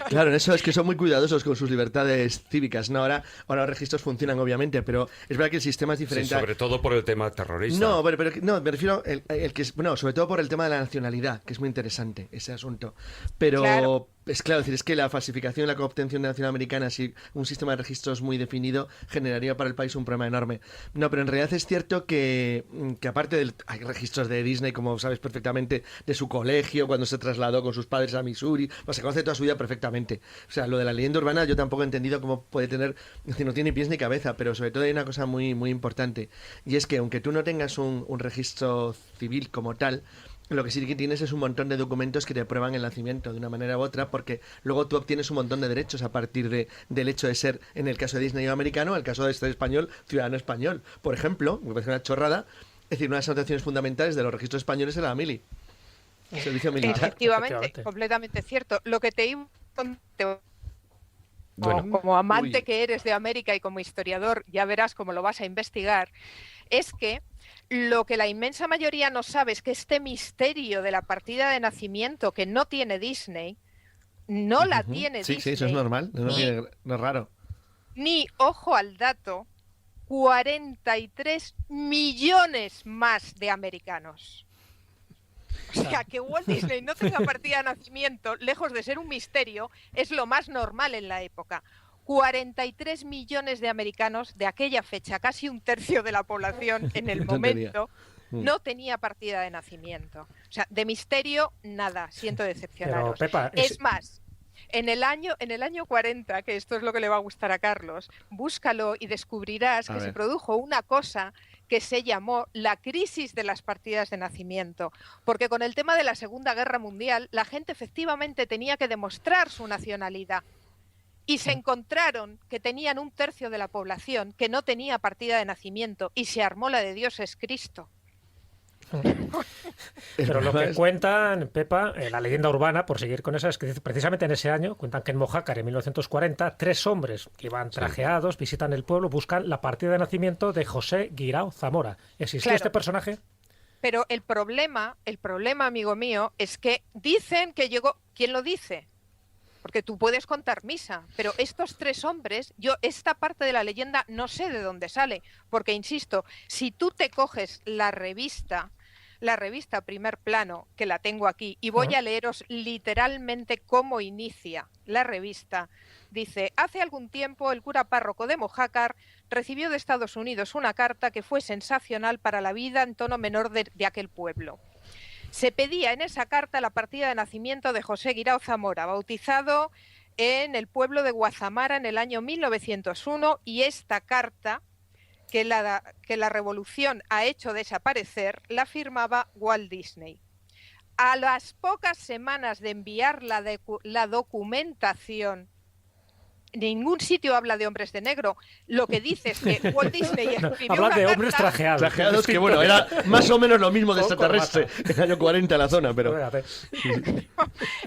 Claro, en eso es que son muy cuidadosos con sus libertades cívicas. No, ahora los registros funcionan, obviamente, pero es verdad que el sistema es diferente. Sí, sobre todo por el tema terrorista. No, pero no, me refiero el que es, bueno, sobre todo por el tema de la nacionalidad, que es muy interesante ese asunto. Pero claro. Es claro, es que la falsificación y la coobtención de nacionalidad americana, si un sistema de registros muy definido, generaría para el país un problema enorme. No, pero en realidad es cierto que aparte hay registros de Disney, como sabes perfectamente, de su colegio, cuando se trasladó con sus padres a Missouri, pues se conoce toda su vida perfectamente. O sea, lo de la leyenda urbana yo tampoco he entendido cómo puede tener, es decir, no tiene pies ni cabeza, pero sobre todo hay una cosa muy, muy importante, y es que aunque tú no tengas un registro civil como tal, lo que sí que tienes es un montón de documentos que te prueban el nacimiento de una manera u otra, porque luego tú obtienes un montón de derechos a partir del hecho de ser, en el caso de Disney americano, en el caso de este español, ciudadano español. Por ejemplo, me parece una chorrada, es decir, una de las anotaciones fundamentales de los registros españoles era la mili, el servicio militar. Efectivamente, completamente cierto. Lo que te iba como amante que eres de América y como historiador, ya verás cómo lo vas a investigar, es que lo que la inmensa mayoría no sabe es que este misterio de la partida de nacimiento que no tiene Disney, no la tiene Disney. Sí, eso es normal, no es raro. Ni, ojo al dato, 43 millones más de americanos. O sea, que Walt Disney no tenga partida de nacimiento, lejos de ser un misterio, es lo más normal en la época. 43 millones de americanos de aquella fecha, casi un tercio de la población en el momento, no tenía partida de nacimiento. O sea, de misterio, nada, siento decepcionaros. Pero, Pepa, es más, en el año 40, que esto es lo que le va a gustar a Carlos, búscalo y descubrirás que se produjo una cosa que se llamó la crisis de las partidas de nacimiento, porque con el tema de la Segunda Guerra Mundial, la gente efectivamente tenía que demostrar su nacionalidad. Y se encontraron que tenían un tercio de la población que no tenía partida de nacimiento y se armó la de Dios es Cristo. Pero lo que cuentan, Pepa, la leyenda urbana, por seguir con esa, es que precisamente en ese año, cuentan que en Mojácar, en 1940, 3 hombres que iban trajeados, visitan el pueblo, buscan la partida de nacimiento de José Guirao Zamora. ¿Existió este personaje? Pero el problema, amigo mío, es que dicen que llegó... ¿Quién lo dice? Porque tú puedes contar misa, pero estos 3 hombres, yo esta parte de la leyenda no sé de dónde sale, porque insisto, si tú te coges la revista Primer Plano, que la tengo aquí, y voy a leeros literalmente cómo inicia la revista, dice: hace algún tiempo el cura párroco de Mojácar recibió de Estados Unidos una carta que fue sensacional para la vida en tono menor de aquel pueblo. Se pedía en esa carta la partida de nacimiento de José Guirao Zamora, bautizado en el pueblo de Guazamara en el año 1901, y esta carta, que la revolución ha hecho desaparecer, la firmaba Walt Disney. A las pocas semanas de enviar la documentación, ningún sitio habla de hombres de negro. Lo que dice es que Walt Disney escribió habla una de carta... hombres trajeados. Trajeados, que bueno, era más o menos lo mismo de extraterrestre en el año 40 en la zona, pero...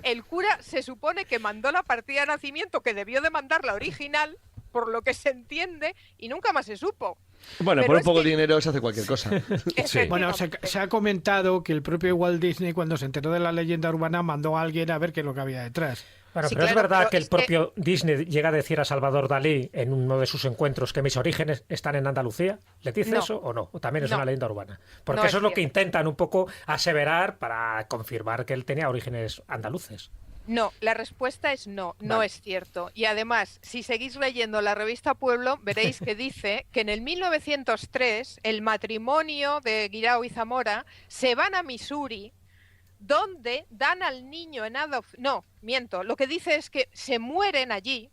El cura se supone que mandó la partida de nacimiento, que debió de mandar la original, por lo que se entiende, y nunca más se supo. Bueno, pero por un poco de dinero se hace cualquier cosa. Sí. Bueno, se ha comentado que el propio Walt Disney, cuando se enteró de la leyenda urbana, mandó a alguien a ver qué es lo que había detrás. Bueno, Sí, pero claro, es verdad pero que el es propio Disney llega a decir a Salvador Dalí en uno de sus encuentros que mis orígenes están en Andalucía. ¿Le dice No. eso o no? ¿O también es No. una leyenda urbana? Porque No eso es es lo que cierto. intentan un poco aseverar para confirmar que él tenía orígenes andaluces. No, la respuesta es no, no Vale. es cierto. Y además, si seguís leyendo la revista Pueblo, veréis que dice que en el 1903 el matrimonio de Guirao y Zamora se van a Missouri, donde dan al niño en adopción. No, miento, lo que dice es que se mueren allí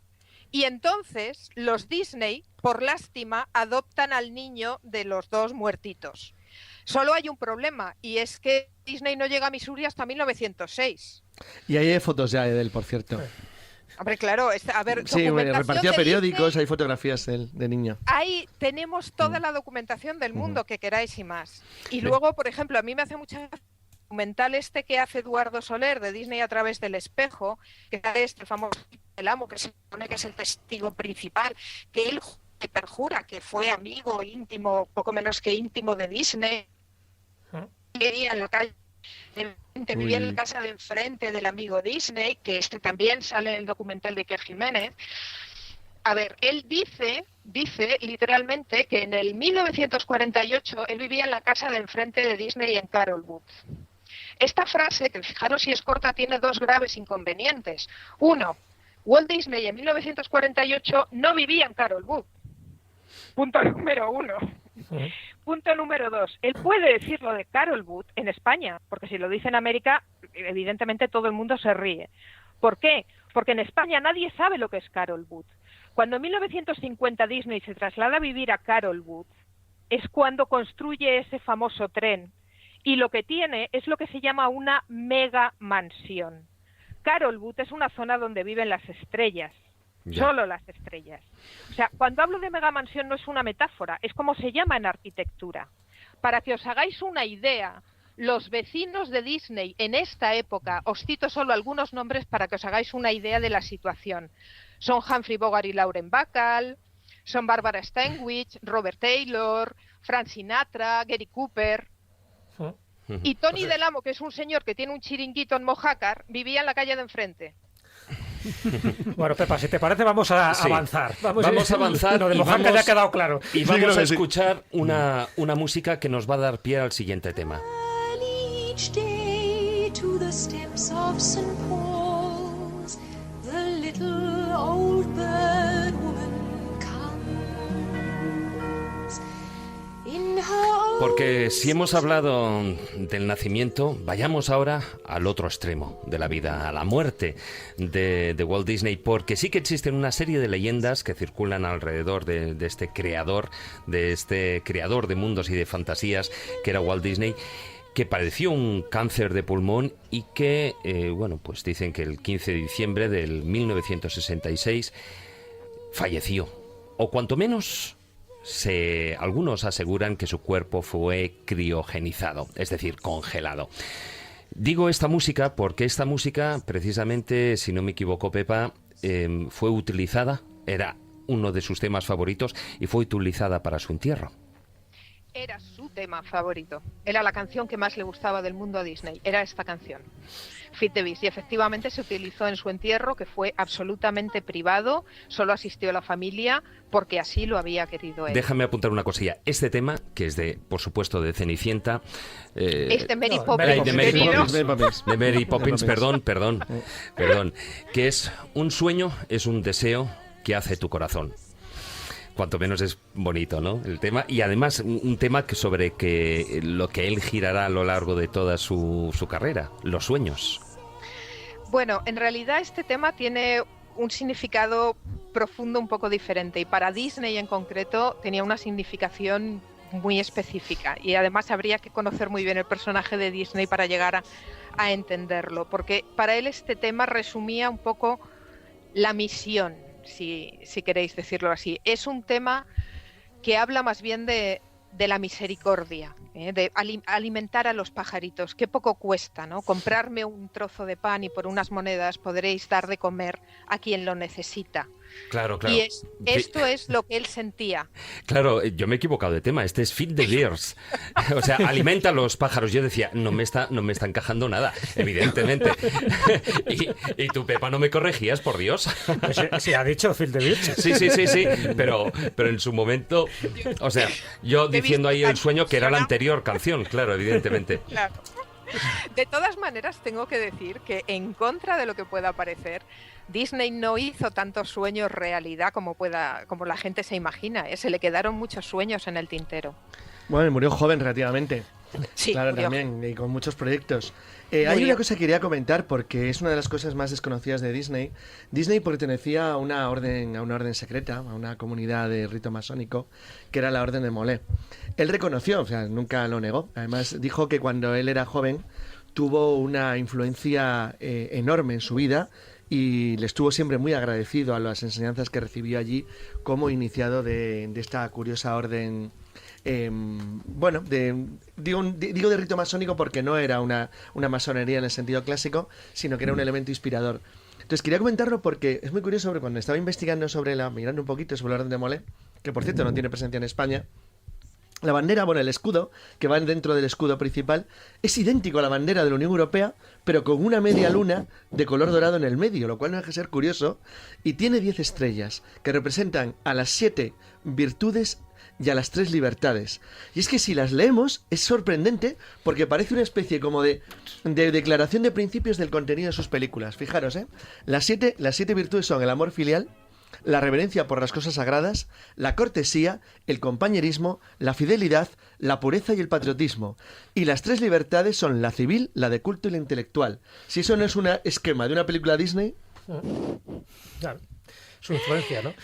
y entonces los Disney, por lástima, adoptan al niño de los dos muertitos. Solo hay un problema y es que Disney no llega a Missouri hasta 1906. Y ahí hay fotos ya de él, por cierto. Hombre, claro, a ver, sí, repartía de periódicos, Disney, hay fotografías de niño. ahí tenemos toda la documentación del mundo que queráis y más. Y luego, por ejemplo, a mí me hace mucha documental que hace Eduardo Soler de Disney a través del espejo, que es el famoso El Amo, que se supone que es el testigo principal, que él perjura que fue amigo íntimo, poco menos que íntimo de Disney, vivía en la calle, vivía en la casa de enfrente del amigo Disney, que también sale en el documental de Iker Jiménez. A ver, él dice literalmente que en el 1948 él vivía en la casa de enfrente de Disney en Carolwood. Esta frase, que fijaros si es corta, tiene dos graves inconvenientes. Uno, Walt Disney en 1948 no vivía en Carolwood. Punto número uno. Punto número dos, él puede decir lo de Carolwood en España, porque si lo dice en América, evidentemente todo el mundo se ríe. ¿Por qué? Porque en España nadie sabe lo que es Carolwood. Cuando en 1950 Disney se traslada a vivir a Carolwood, es cuando construye ese famoso tren, y lo que tiene es lo que se llama una mega mansión. Carolwood es una zona donde viven las estrellas. Ya. Solo las estrellas. O sea, cuando hablo de megamansión no es una metáfora, es como se llama en arquitectura. Para que os hagáis una idea, los vecinos de Disney en esta época, os cito solo algunos nombres para que os hagáis una idea de la situación. Son Humphrey Bogart y Lauren Bacall, son Barbara Stanwyck, Robert Taylor, Frank Sinatra, Gary Cooper. Y Tony Del Amo, que es un señor que tiene un chiringuito en Mojácar, vivía en la calle de enfrente. Bueno, Pepa, si te parece, vamos a avanzar. Vamos a avanzar. Lo de Mojácar ya ha quedado claro. Y vamos a escuchar una música que nos va a dar pie al siguiente tema. Porque si hemos hablado del nacimiento, vayamos ahora al otro extremo de la vida, a la muerte de Walt Disney, porque sí que existen una serie de leyendas que circulan alrededor de este creador de mundos y de fantasías que era Walt Disney, que padeció un cáncer de pulmón y que, pues dicen que el 15 de diciembre del 1966 falleció, o cuanto menos algunos aseguran que su cuerpo fue criogenizado, es decir, congelado. Digo esta música porque esta música, precisamente, si no me equivoco, Pepa, fue utilizada, era uno de sus temas favoritos y fue utilizada para su entierro. Era su tema favorito. Era la canción que más le gustaba del mundo a Disney. Era esta canción, Feed the Beast. Y efectivamente se utilizó en su entierro, que fue absolutamente privado. Solo asistió la familia porque así lo había querido él. Déjame apuntar una cosilla. Este tema, que es por supuesto, de Cenicienta. Es de Mary Poppins. De Mary Poppins, perdón. Que es un sueño, es un deseo que hace tu corazón. Cuanto menos es bonito, ¿no? El tema. Y además un tema sobre lo que él girará a lo largo de toda su carrera, los sueños. Bueno, en realidad este tema tiene un significado profundo un poco diferente y para Disney en concreto tenía una significación muy específica y además habría que conocer muy bien el personaje de Disney para llegar a entenderlo, porque para él este tema resumía un poco la misión. Si queréis decirlo así. Es un tema que habla más bien de la misericordia, de alimentar a los pajaritos. Qué poco cuesta, ¿no? Comprarme un trozo de pan y por unas monedas podréis dar de comer a quien lo necesita. Claro. Y esto es lo que él sentía. Claro, yo me he equivocado de tema. Este es Feed the Birds. O sea, alimenta a los pájaros. Yo decía, no me está encajando nada, evidentemente. Y tú, Pepa, no me corregías, por Dios. Sí, ha dicho Feed the Birds. Sí. Pero en su momento, o sea, yo diciendo ahí el sueño que era la anterior canción, claro, evidentemente. Claro. De todas maneras, tengo que decir que en contra de lo que pueda parecer, Disney no hizo tantos sueños realidad como la gente se imagina. Se le quedaron muchos sueños en el tintero. Bueno, murió joven relativamente. Sí, claro, murió. también, y con muchos proyectos. Hay una cosa que quería comentar porque es una de las cosas más desconocidas de Disney. Disney pertenecía a una orden secreta, a una comunidad de rito masónico, que era la Orden de Molé. Él reconoció, o sea, nunca lo negó. Además, dijo que cuando él era joven tuvo una influencia enorme en su vida y le estuvo siempre muy agradecido a las enseñanzas que recibió allí como iniciado de esta curiosa orden. Bueno, digo de rito masónico porque no era una masonería en el sentido clásico, sino que era un elemento inspirador. Entonces quería comentarlo porque es muy curioso, porque cuando estaba investigando mirando un poquito sobre la Orden de Molé, que por cierto no tiene presencia en España, la bandera, bueno, el escudo, que va dentro del escudo principal, es idéntico a la bandera de la Unión Europea, pero con una media luna de color dorado en el medio, lo cual no deja de ser curioso, y tiene 10 estrellas, que representan a las 7 virtudes y a las 3 libertades. Y es que si las leemos es sorprendente porque parece una especie como de declaración de principios del contenido de sus películas. Fijaros, las siete virtudes son el amor filial, la reverencia por las cosas sagradas, la cortesía, el compañerismo, la fidelidad, la pureza y el patriotismo. Y las 3 libertades son la civil, la de culto y la intelectual. Si eso no es un esquema de una película Disney... Claro, su influencia, ¿no?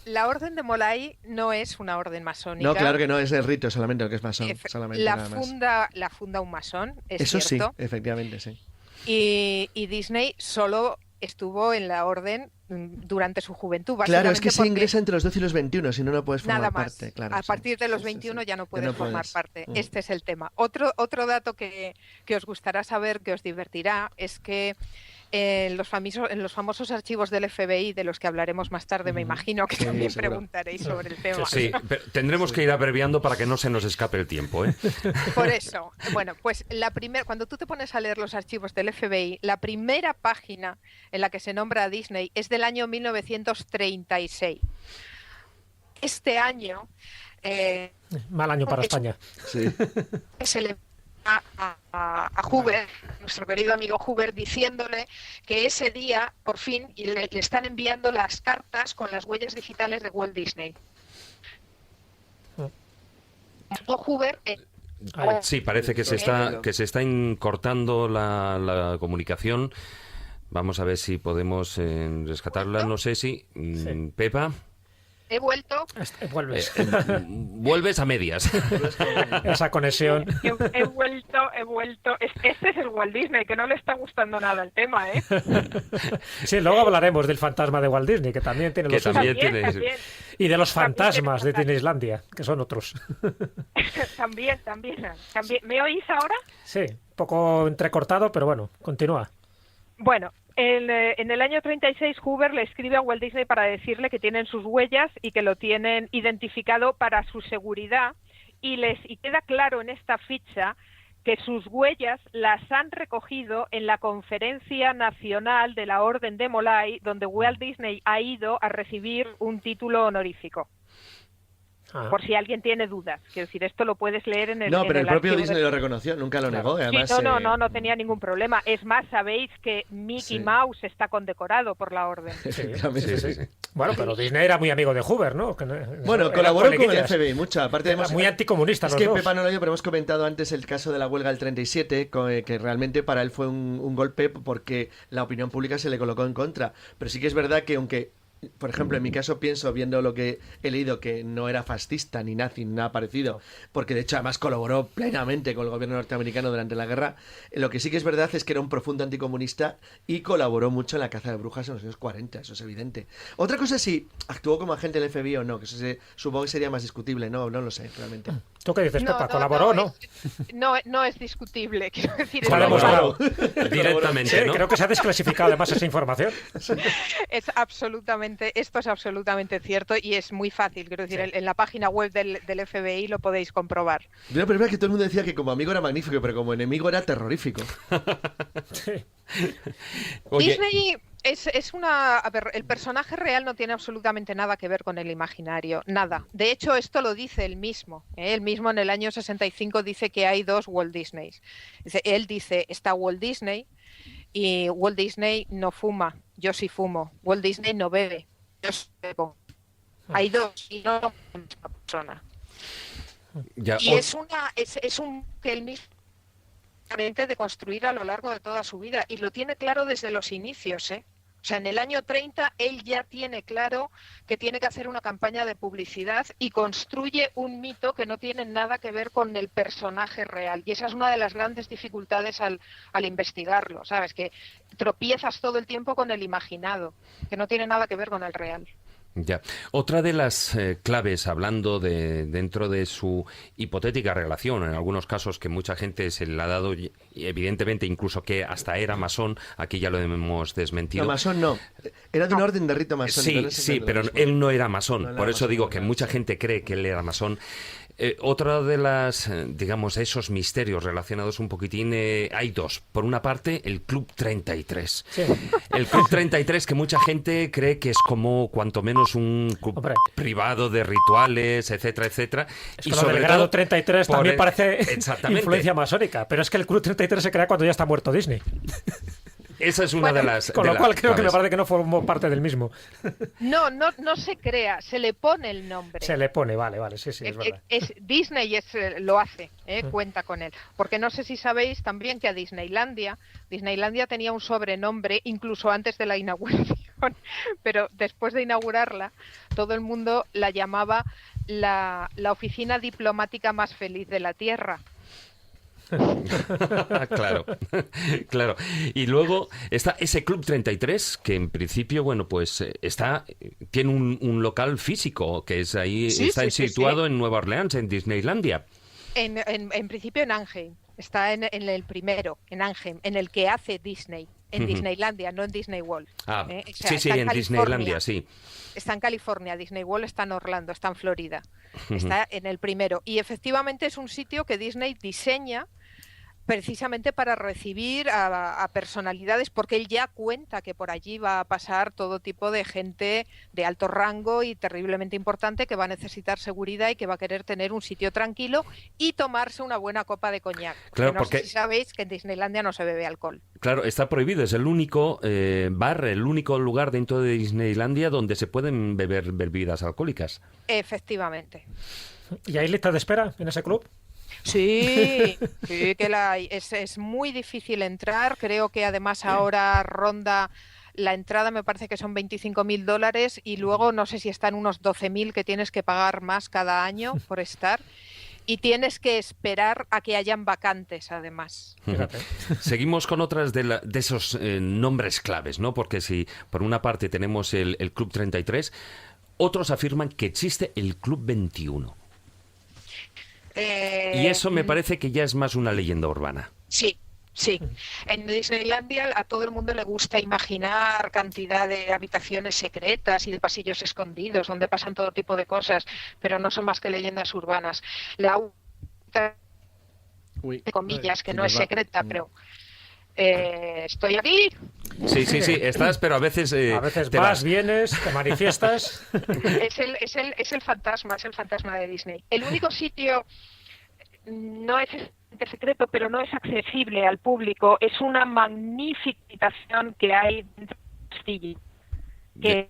La Orden de Molay no es una orden masónica. No, claro que no, es el rito solamente lo que es masón. La funda un masón, es eso cierto. Sí, efectivamente, sí. Y Disney solo estuvo en la orden durante su juventud. Claro, es que se ingresa entre los 12 y los 21, si no, no puedes formar parte. Claro, a partir de los 21 ya no puedes formar parte. Este es el tema. Otro dato que os gustará saber, que os divertirá, es que en los famosos archivos del FBI, de los que hablaremos más tarde, me imagino que también preguntaréis sobre el tema. Sí, pero tendremos que ir abreviando para que no se nos escape el tiempo, ¿eh? Por eso, bueno, pues cuando tú te pones a leer los archivos del FBI, la primera página en la que se nombra a Disney es del año 1936. Este año... mal año para España. Sí. Se le a Hoover, nuestro querido amigo Hoover, diciéndole que ese día, por fin, le están enviando las cartas con las huellas digitales de Walt Disney. Hoover... Sí, parece que se está cortando la comunicación. Vamos a ver si podemos rescatarla. No sé si... Pepa... He vuelto. Vuelves a medias. Esa conexión. He vuelto. Este es el Walt Disney, que no le está gustando nada el tema, ¿eh? Sí, luego hablaremos del fantasma de Walt Disney, que también tiene también. Y de los fantasmas de Disneylandia, que son otros. También. ¿Me oís ahora? Sí, un poco entrecortado, pero bueno, continúa. Bueno, en el año 36 Hoover le escribe a Walt Disney para decirle que tienen sus huellas y que lo tienen identificado para su seguridad y queda claro en esta ficha que sus huellas las han recogido en la Conferencia Nacional de la Orden de Molay, donde Walt Disney ha ido a recibir un título honorífico. Por si alguien tiene dudas. Quiero decir, esto lo puedes leer en el... No, pero el propio Disney lo reconoció, nunca lo negó. Además, sí, no tenía ningún problema. Es más, sabéis que Mickey Mouse está condecorado por la orden. Sí. Bueno, pero Disney era muy amigo de Hoover, ¿no? Bueno, colaboró con el FBI mucho. Aparte era muy anticomunista. Es que Pepa no lo dio, pero hemos comentado antes el caso de la huelga del 37, que realmente para él fue un golpe porque la opinión pública se le colocó en contra. Pero sí que es verdad que aunque... Por ejemplo, en mi caso pienso, viendo lo que he leído, que no era fascista ni nazi ni nada parecido, porque de hecho además colaboró plenamente con el gobierno norteamericano durante la guerra. Lo que sí que es verdad es que era un profundo anticomunista y colaboró mucho en la caza de brujas en los años 40, eso es evidente. Otra cosa es si actuó como agente del FBI o no, que eso supongo que sería más discutible, no lo sé realmente. ¿Tú qué dices, Pepa? ¿Colaboró o no? No es discutible, quiero decir. Colaboró directamente, sí, ¿no? Creo que se ha desclasificado además esa información. Esto es absolutamente cierto y es muy fácil, quiero decir, en la página web del FBI lo podéis comprobar. Pero es que todo el mundo decía que como amigo era magnífico, pero como enemigo era terrorífico. Disney es una... A ver, el personaje real no tiene absolutamente nada que ver con el imaginario, nada. De hecho, esto lo dice él mismo. Él mismo en el año 65 dice que hay 2 Walt Disneys. Él dice, está Walt Disney y Walt Disney no fuma, yo sí fumo. Walt Disney no bebe, yo sí bebo. Hay 2 y no la misma persona. Ya, Y es un que él mismo de construir a lo largo de toda su vida, y lo tiene claro desde los inicios, ¿eh? O sea, en el año 30 él ya tiene claro que tiene que hacer una campaña de publicidad y construye un mito que no tiene nada que ver con el personaje real. Y esa es una de las grandes dificultades al investigarlo, ¿sabes? Que tropiezas todo el tiempo con el imaginado, que no tiene nada que ver con el real. Ya. Otra de las claves, hablando dentro de su hipotética relación, en algunos casos que mucha gente se le ha dado, y evidentemente incluso que hasta era masón, aquí ya lo hemos desmentido. No, masón no, era de una orden de rito masónico. Sí, pero él no era masón, por eso digo que mucha gente cree que él era masón. Otra de las, digamos, esos misterios relacionados un poquitín, hay dos. Por una parte, el Club 33. Sí. El Club 33, que mucha gente cree que es como, cuanto menos, un club privado de rituales, etcétera, etcétera. Es que y sobre el grado 33 también parece influencia masónica, pero es que el Club 33 se crea cuando ya está muerto Disney. Esa es una de las... Con lo cual creo que me parece que no formó parte del mismo. No se crea, se le pone el nombre. Se le pone, vale, sí, es verdad. Disney lo hace, cuenta con él. Porque no sé si sabéis también que a Disneylandia tenía un sobrenombre incluso antes de la inauguración, pero después de inaugurarla, todo el mundo la llamaba la oficina diplomática más feliz de la Tierra. Claro. Y luego está ese Club 33, que en principio, bueno, pues tiene un local físico, que es ahí, está situado en Nueva Orleans, en Disneylandia. En principio en Anaheim, está en el primero, en Anaheim, en el que hace Disney, en Disneylandia, no en Disney World. Sí, en Disneylandia, sí. Está en California, Disney World está en Orlando, está en Florida, está en el primero. Y efectivamente es un sitio que Disney diseña precisamente para recibir a personalidades, porque él ya cuenta que por allí va a pasar todo tipo de gente de alto rango y terriblemente importante que va a necesitar seguridad y que va a querer tener un sitio tranquilo y tomarse una buena copa de coñac. Claro, porque no sé si sabéis que en Disneylandia no se bebe alcohol. Claro, está prohibido, es el único bar, el único lugar dentro de Disneylandia donde se pueden beber bebidas alcohólicas. Efectivamente. ¿Y hay lista de espera en ese club? Sí, que la hay. Es muy difícil entrar. Creo que además ahora ronda la entrada, me parece que son $25,000 y luego no sé si están unos 12,000 que tienes que pagar más cada año por estar. Y tienes que esperar a que hayan vacantes, además. Fíjate. Seguimos con otras de esos nombres claves, ¿no? Porque si por una parte tenemos el Club 33, otros afirman que existe el Club 21. Y eso me parece que ya es más una leyenda urbana. Sí. En Disneylandia a todo el mundo le gusta imaginar cantidad de habitaciones secretas y de pasillos escondidos donde pasan todo tipo de cosas, pero no son más que leyendas urbanas. La de comillas, que no es secreta, pero... ¿estoy aquí? Sí, estás, pero a veces vas, vienes, te manifiestas. Es el fantasma de Disney. El único sitio no es secreto, pero no es accesible al público. Es una magnífica habitación que hay dentro del castillo, que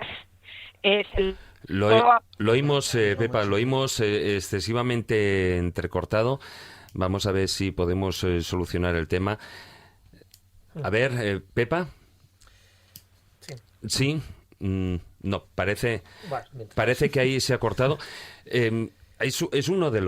es el... Lo oímos, Pepa, lo oímos excesivamente entrecortado. Vamos a ver si podemos solucionar el tema. A ver, Pepa. Sí. No, parece que ahí se ha cortado. Es uno de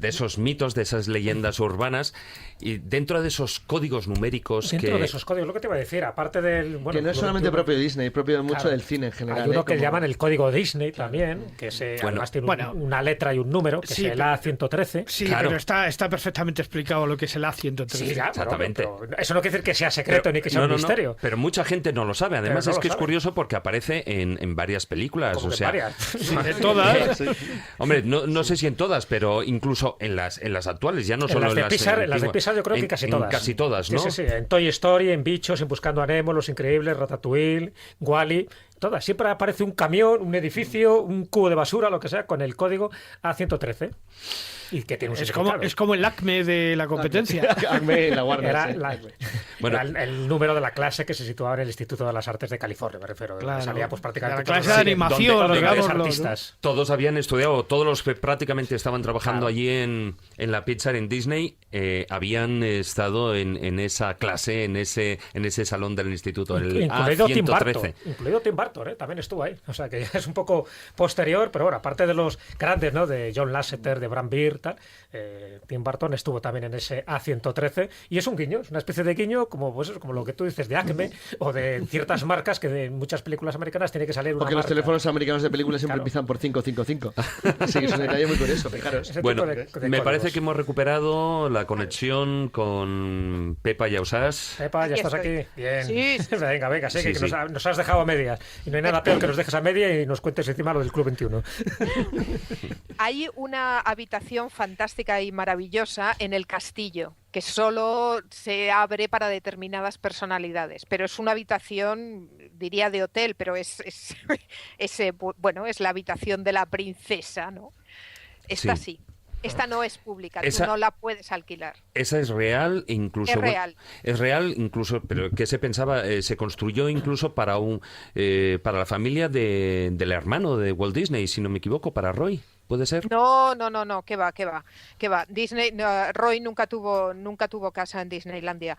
esos mitos, de esas leyendas urbanas, y dentro de esos códigos numéricos de esos códigos, lo que te iba a decir, aparte del... Bueno, que no es solamente propio de Disney, propio mucho del cine en general. Hay uno que llaman el código Disney también, que además tiene una letra y un número, que es el A113. Sí, claro. Pero está perfectamente explicado lo que es el A113. Sí, exactamente. Pero eso no quiere decir que sea secreto ni que sea un misterio. Pero mucha gente no lo sabe. Además es curioso porque aparece en varias películas. Como varias. Sí, de todas. Sí. Hombre, no sé si en todas, pero incluso en las actuales, ya no solo en las de Pixar yo creo que casi todas. Casi todas, ¿no? Sí. En Toy Story, en Bichos, en Buscando a Nemo, Los Increíbles, Ratatouille, Wall-E. todas. Siempre aparece un camión, un edificio, un cubo de basura, lo que sea, con el código A113. Y que tiene un significado. Es como el ACME de la competencia. ACME en la Warner. Era el número de la clase que se situaba en el Instituto de las Artes de California, me refiero. Claro. Salía pues prácticamente... La clase de animación, donde digamos, artistas. Todos habían estudiado, todos los que prácticamente estaban trabajando allí en la Pixar, en Disney, habían estado en esa clase, en ese salón del instituto, el A113. Incluido Tim Burton, también estuvo ahí. O sea, que ya es un poco posterior, pero bueno, aparte de los grandes, ¿no? De John Lasseter, de Bram Beer, Tim Burton estuvo también en ese A113 y es un guiño, es una especie de guiño como lo que tú dices de Acme o de ciertas marcas que de muchas películas americanas tiene que salir una Porque marca. Los teléfonos americanos de películas siempre empiezan por 555. Sí, es un detalle muy curioso, fijaros. Bueno, me parece que hemos recuperado la conexión con Pepa Yausás. Pepa, ya estás aquí. Bien. Sí. Venga, sé que nos has dejado a medias. Y no hay nada peor que nos dejes a media y nos cuentes encima lo del Club 21. Hay una habitación fantástica y maravillosa en el castillo, que solo se abre para determinadas personalidades, pero es una habitación, diría de hotel, pero es la habitación de la princesa, ¿no? Esta sí. Esta no es pública, tú no la puedes alquilar. Esa es real, incluso. Es real, incluso, pero que se pensaba, se construyó incluso para la familia del hermano de Walt Disney, si no me equivoco, para Roy. ¿Puede ser? No, qué va. Disney, Roy nunca tuvo casa en Disneylandia.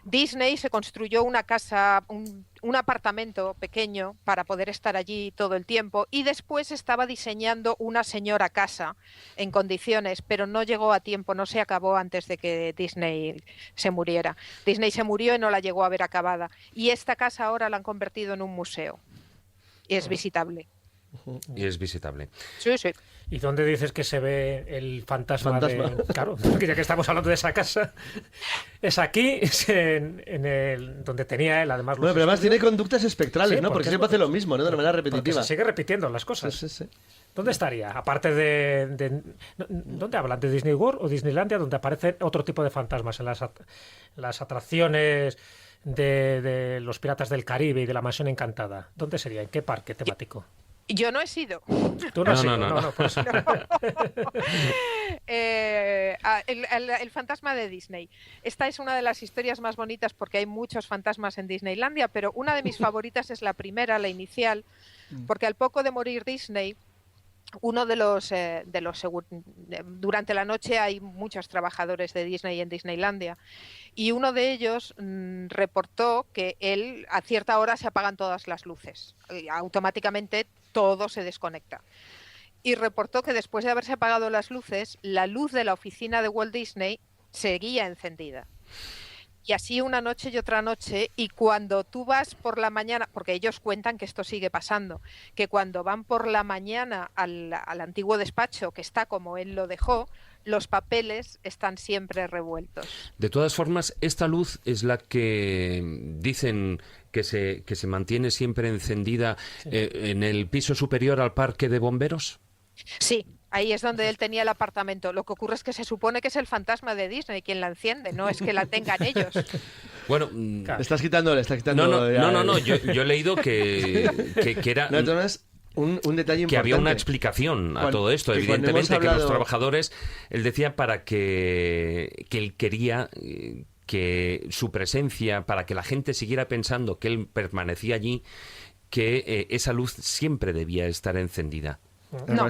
Disney se construyó una casa, un apartamento pequeño para poder estar allí todo el tiempo y después estaba diseñando una señora casa en condiciones, pero no llegó a tiempo, no se acabó antes de que Disney se muriera. Disney se murió y no la llegó a ver acabada. Y esta casa ahora la han convertido en un museo y es visitable. Y es visitable. Sí. ¿Y dónde dices que se ve el fantasma? Claro, porque ya que estamos hablando de esa casa, es aquí, es en el donde tenía él, además... Bueno, pero además tiene conductas espectrales, ¿no? Porque siempre hace lo mismo, ¿no? De una manera repetitiva. Se sigue repitiendo las cosas. Sí. ¿Dónde estaría? Aparte de ¿dónde hablan? ¿De Disney World o Disneylandia? Donde aparecen otro tipo de fantasmas en las atracciones de los Piratas del Caribe y de la Mansión Encantada. ¿Dónde sería? ¿En qué parque temático? Yo no he sido. Tú no has sido. No, pues... el fantasma de Disney. Esta es una de las historias más bonitas porque hay muchos fantasmas en Disneylandia, pero una de mis favoritas es la primera, la inicial, porque al poco de morir Disney, uno durante la noche hay muchos trabajadores de Disney en Disneylandia y uno de ellos reportó que él a cierta hora se apagan todas las luces, automáticamente todo se desconecta. Y reportó que después de haberse apagado las luces, la luz de la oficina de Walt Disney seguía encendida. Y así una noche y otra noche, y cuando tú vas por la mañana, porque ellos cuentan que esto sigue pasando, que cuando van por la mañana al antiguo despacho, que está como él lo dejó, los papeles están siempre revueltos. De todas formas, esta luz es la que dicen que se mantiene siempre encendida en el piso superior al parque de bomberos. Sí. Ahí es donde él tenía el apartamento. Lo que ocurre es que se supone que es el fantasma de Disney quien la enciende, no es que la tengan ellos. Bueno, le estás quitando. No. Yo he leído que era. No, entonces, un detalle importante. Que había una explicación a todo esto. Evidentemente, que los trabajadores, él decía que él quería que su presencia, para que la gente siguiera pensando que él permanecía allí, que esa luz siempre debía estar encendida. No,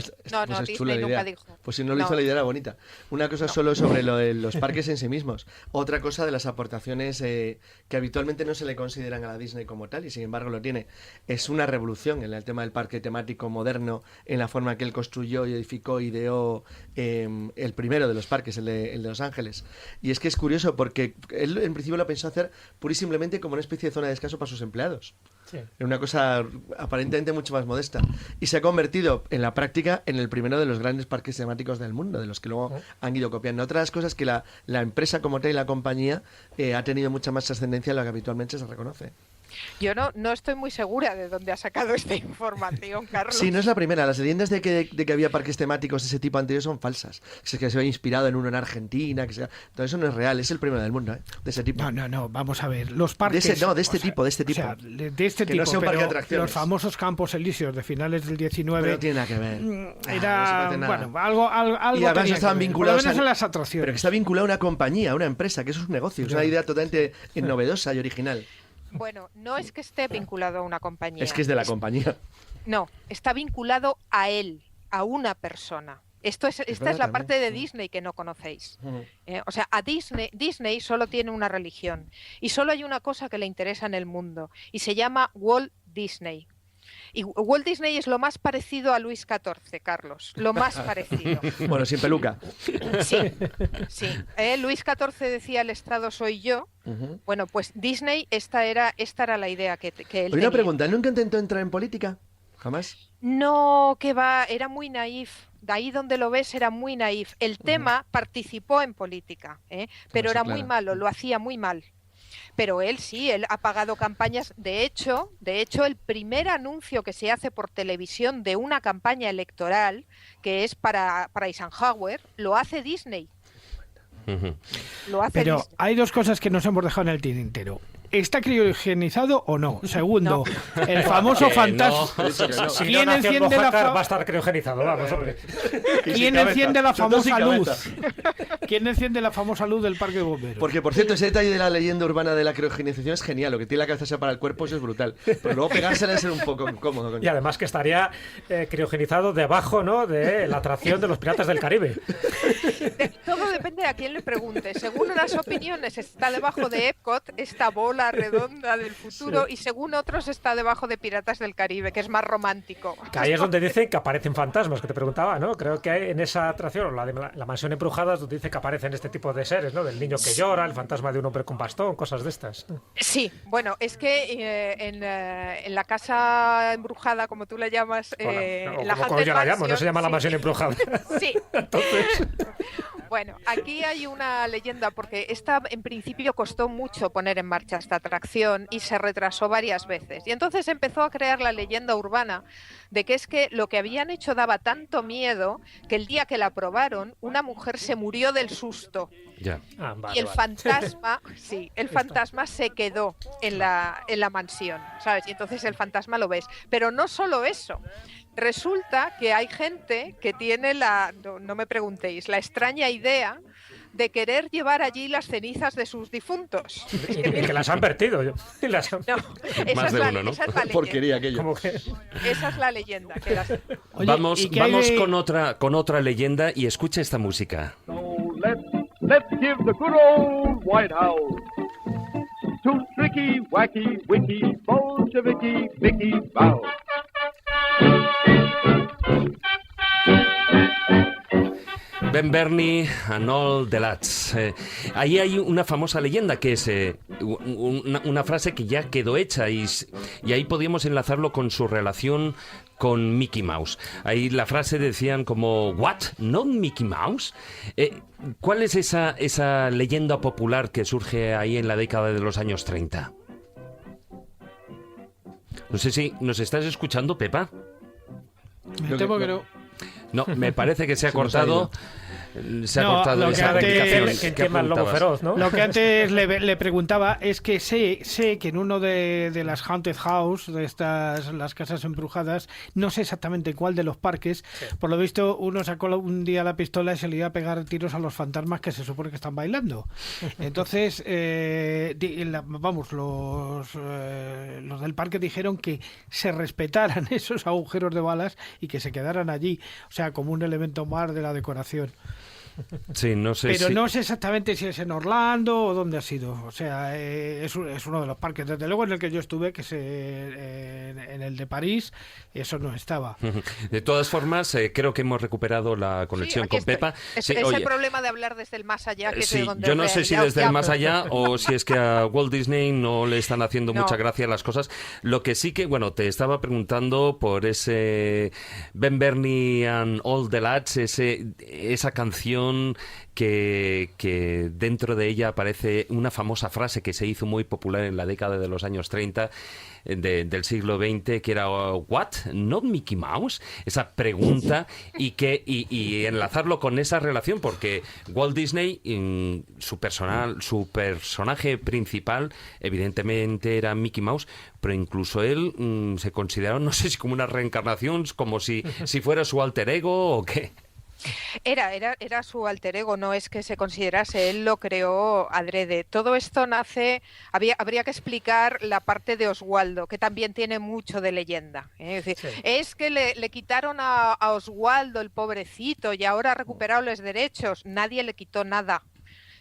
Disney nunca dijo. Pues si no lo hizo, la idea era bonita. Una cosa solo sobre lo de los parques en sí mismos. Otra cosa de las aportaciones que habitualmente no se le consideran a la Disney como tal, y sin embargo lo tiene. Es una revolución en el tema del parque temático moderno, en la forma que él construyó y edificó, ideó el primero de los parques, el de Los Ángeles. Y es que es curioso porque él en principio lo pensó hacer pura y simplemente como una especie de zona de descanso para sus empleados. Sí. En una cosa aparentemente mucho más modesta. Y se ha convertido en la práctica en el primero de los grandes parques temáticos del mundo, de los que luego han ido copiando. Otras cosas que la empresa como tal y la compañía ha tenido mucha más trascendencia de lo que habitualmente se reconoce. Yo no estoy muy segura de dónde ha sacado esta información, Carlos. Sí, no es la primera. Las leyendas de que había parques temáticos de ese tipo anteriores son falsas. Es que se había inspirado en uno en Argentina. Todo eso no es real. Es el primero del mundo, de ese tipo. No. Vamos a ver. Los parques... De este tipo. O sea, de este que tipo. No sea un parque de pero atracciones. los famosos campos elíseos de finales del 19... Pero no tiene nada que ver. Era... No bueno, algo y además estaban vinculados a las atracciones. Pero que está vinculado a una compañía, a una empresa, que eso es un negocio. Es una idea totalmente novedosa y original. Bueno, no es que esté vinculado a una compañía. Es que es de la compañía. No, está vinculado a él, a una persona. Esta es la parte de Disney que no conocéis. O sea, a Disney solo tiene una religión y solo hay una cosa que le interesa en el mundo y se llama Walt Disney. Y Walt Disney es lo más parecido a Luis XIV, Carlos, lo más parecido. Bueno, sin peluca. Sí. Luis XIV decía el Estado soy yo. Bueno, pues Disney, esta era la idea que él tenía. Una pregunta, ¿nunca intentó entrar en política? ¿Jamás? No, que va, era muy naif. De ahí donde lo ves era muy naif. El tema participó en política, pero era muy malo, lo hacía muy mal. Pero él ha pagado campañas. De hecho, el primer anuncio que se hace por televisión de una campaña electoral, que es para Eisenhower, lo hace Disney. Pero Disney. Hay dos cosas que nos hemos dejado en el tintero. ¿Está criogenizado o no? Segundo, el famoso fantasma. No. Si ¿quién enciende va a estar criogenizado? Vamos, hombre. ¿Quién enciende la famosa luz? ¿Quién enciende la famosa luz del parque de bomberos? Porque, por cierto, ese detalle de la leyenda urbana de la criogenización es genial. Lo que tiene la cabeza para el cuerpo, eso es brutal. Pero luego pegársela es ser un poco incómodo. Y además que estaría criogenizado debajo, ¿no?, de la atracción de los Piratas del Caribe. Todo depende de a quién le pregunte. Según unas opiniones está debajo de Epcot, esta bola redonda del futuro, y según otros está debajo de Piratas del Caribe, que es más romántico. Que ahí es donde dicen que aparecen fantasmas, que te preguntaba, ¿no? Creo que hay en esa atracción, la mansión embrujada, donde dice que aparecen este tipo de seres, ¿no? Del niño que llora, el fantasma de un hombre con bastón, cosas de estas. Sí, bueno, es que en la casa embrujada, como tú la llamas, como yo la llamo, no se llama la mansión embrujada. Sí. Entonces... Bueno, aquí hay una leyenda, porque esta en principio costó mucho poner en marcha esta atracción y se retrasó varias veces. Y entonces empezó a crear la leyenda urbana de que es que lo que habían hecho daba tanto miedo que el día que la probaron, una mujer se murió del susto. Ya. Y el fantasma, el fantasma se quedó en la mansión, ¿sabes? Y entonces el fantasma lo ves. Pero no solo eso. Resulta que hay gente que tiene no me preguntéis, la extraña idea de querer llevar allí las cenizas de sus difuntos. Y que las han vertido. No, más de uno, ¿no? Esa es la porquería aquello. Esa es la leyenda. Oye, vamos con otra leyenda y escucha esta música. So let's give the good old White House to tricky, wacky, witty, Bolsheviki, Vicky Bow. Ben Bernie and all the lads. Ahí hay una famosa leyenda que es una frase que ya quedó hecha y ahí podíamos enlazarlo con su relación con Mickey Mouse. Ahí la frase decían como ¿What? ¿Not Mickey Mouse? ¿Cuál es esa leyenda popular que surge ahí en la década de los años 30? No sé si nos estás escuchando, Pepa. Me temo que no. No, me parece que se ha cortado. Se ha cortado esa explicación que más lobo feroz, ¿no? Lo que antes le preguntaba es que sé que en uno de las Haunted House, de las casas embrujadas, no sé exactamente cuál de los parques, por lo visto uno sacó un día la pistola y se le iba a pegar tiros a los fantasmas que se supone que están bailando. Entonces, los del parque dijeron que se respetaran esos agujeros de balas y que se quedaran allí, o sea, como un elemento más de la decoración. Sí, no sé pero no sé exactamente si es en Orlando o dónde ha sido. O sea, es uno de los parques, desde luego en el que yo estuve, que es en el de París, eso no estaba. De todas formas, creo que hemos recuperado la conexión con Pepa. Es el problema de hablar desde el más allá. Que sí, yo no sé si desde el más allá o si es que a Walt Disney no le están haciendo mucha gracia las cosas. Lo que sí que, bueno, te estaba preguntando por ese Ben Bernie and All the Lads, esa canción relación que dentro de ella aparece una famosa frase que se hizo muy popular en la década de los años 30 del siglo XX, que era ¿What? ¿Not Mickey Mouse? Esa pregunta y enlazarlo con esa relación, porque Walt Disney, su personaje principal, evidentemente era Mickey Mouse, pero incluso él se consideraba, no sé si como una reencarnación, como si fuera su alter ego o qué. Era su alter ego, no es que se considerase, él lo creó adrede. Todo esto nace, habría que explicar la parte de Oswaldo, que también tiene mucho de leyenda. Es decir, es que le quitaron a Oswaldo, el pobrecito, y ahora ha recuperado los derechos. Nadie le quitó nada.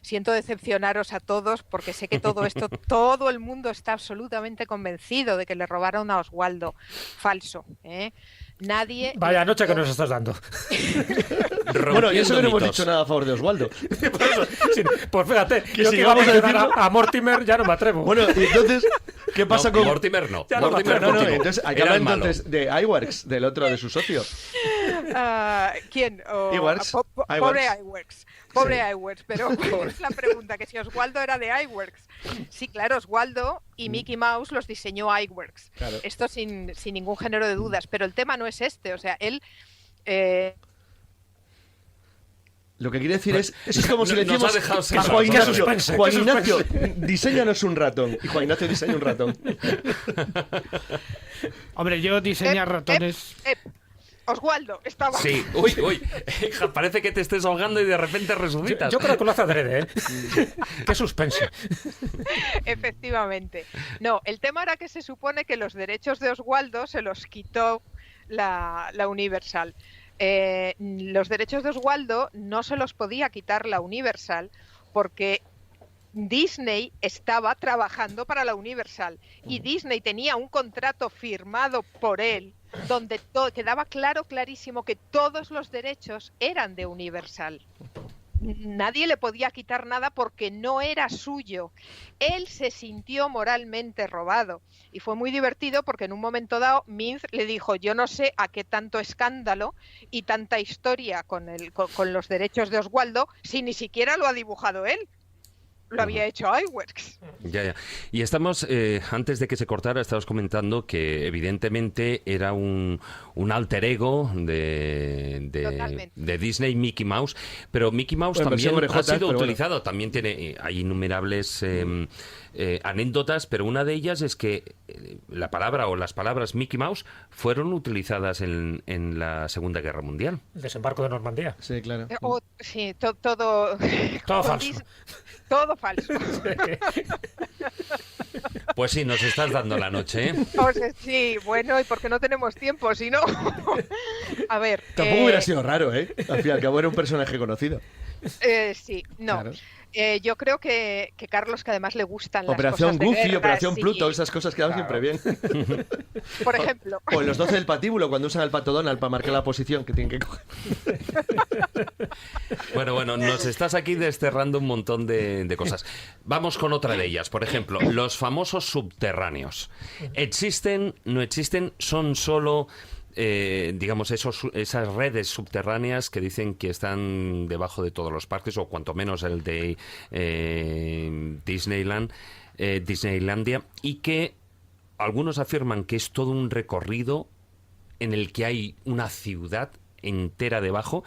Siento decepcionaros a todos porque sé que todo esto, todo el mundo está absolutamente convencido de que le robaron a Oswaldo. Falso, ¿eh? Nadie... Vaya noche que nos estás dando. Bueno, y eso que no hemos dicho nada a favor de Oswaldo. Pues fíjate, que yo si que iba a vamos a mencionar a Mortimer ya no me atrevo. Bueno, y entonces, ¿qué pasa con...? Mortimer no. Mortimer no, entonces, hay que hablar entonces de iWorks, del otro de su socio. ¿Quién? iWorks. Pobre iWorks. Pobre iWorks, pero es la pregunta, que si Oswaldo era de iWorks. Sí, claro, Oswaldo y Mickey Mouse los diseñó iWorks. Claro. Esto sin ningún género de dudas, pero el tema no es este, o sea, él... Lo que quiere decir es como si le nos decimos ha a Juan Ignacio, Juan Ignacio, diséñanos un ratón. Y Juan Ignacio diseña un ratón. Hombre, yo diseñar ratones... Oswaldo, estaba... Sí, uy, parece que te estés ahogando y de repente resucitas. Yo creo que lo hace adrede, ¿eh? Qué suspense. Efectivamente. No, el tema era que se supone que los derechos de Oswaldo se los quitó la Universal. Los derechos de Oswaldo no se los podía quitar la Universal porque Disney estaba trabajando para la Universal y Disney tenía un contrato firmado por él donde quedaba clarísimo que todos los derechos eran de Universal. Nadie le podía quitar nada porque no era suyo. Él se sintió moralmente robado y fue muy divertido porque en un momento dado Mintz le dijo: yo no sé a qué tanto escándalo y tanta historia con los derechos de Oswaldo si ni siquiera lo ha dibujado él. Lo había hecho iWorks. Ya. Y estamos, antes de que se cortara, estabas comentando que evidentemente era un alter ego de Disney, Mickey Mouse, pero Mickey Mouse también ha sido utilizado. Bueno. También hay innumerables anécdotas, pero una de ellas es que la palabra o las palabras Mickey Mouse fueron utilizadas en la Segunda Guerra Mundial. El desembarco de Normandía. Sí, claro. Sí, todo falso. Todo falso. Pues sí, nos estás dando la noche, ¿eh? O sea, sí, bueno, y porque no tenemos tiempo, si no... A ver... Tampoco hubiera sido raro, ¿eh? Al fin y al cabo era un personaje conocido. Sí, no. Claro. Yo creo que Carlos, que además le gustan Operación las cosas Goofy, de guerra, Operación Pluto, esas cosas quedan siempre bien. Por ejemplo. O en los 12 del patíbulo, cuando usan el Pato Donald para marcar la posición que tienen que coger. Bueno, nos estás aquí desterrando un montón de cosas. Vamos con otra de ellas. Por ejemplo, los famosos subterráneos. ¿Existen? ¿No existen? ¿Son solo... digamos, esas redes subterráneas que dicen que están debajo de todos los parques, o cuanto menos el de Disneylandia, y que algunos afirman que es todo un recorrido en el que hay una ciudad entera debajo,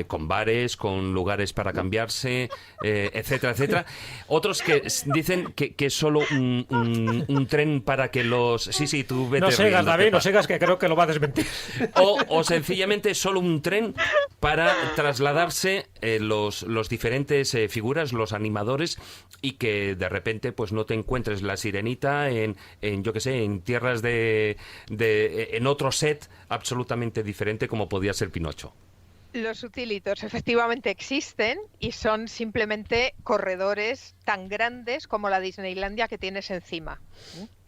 con bares, con lugares para cambiarse, etcétera, etcétera. Otros que dicen que es solo un tren para que los... Sí, tú vete. No sigas, David, no sigas, que creo que lo va a desmentir. O sencillamente solo un tren para trasladarse los diferentes figuras, los animadores, y que de repente pues no te encuentres la sirenita en yo qué sé, en tierras en otro set absolutamente diferente como podía ser Pinocho. Los utilitos efectivamente existen y son simplemente corredores tan grandes como la Disneylandia que tienes encima,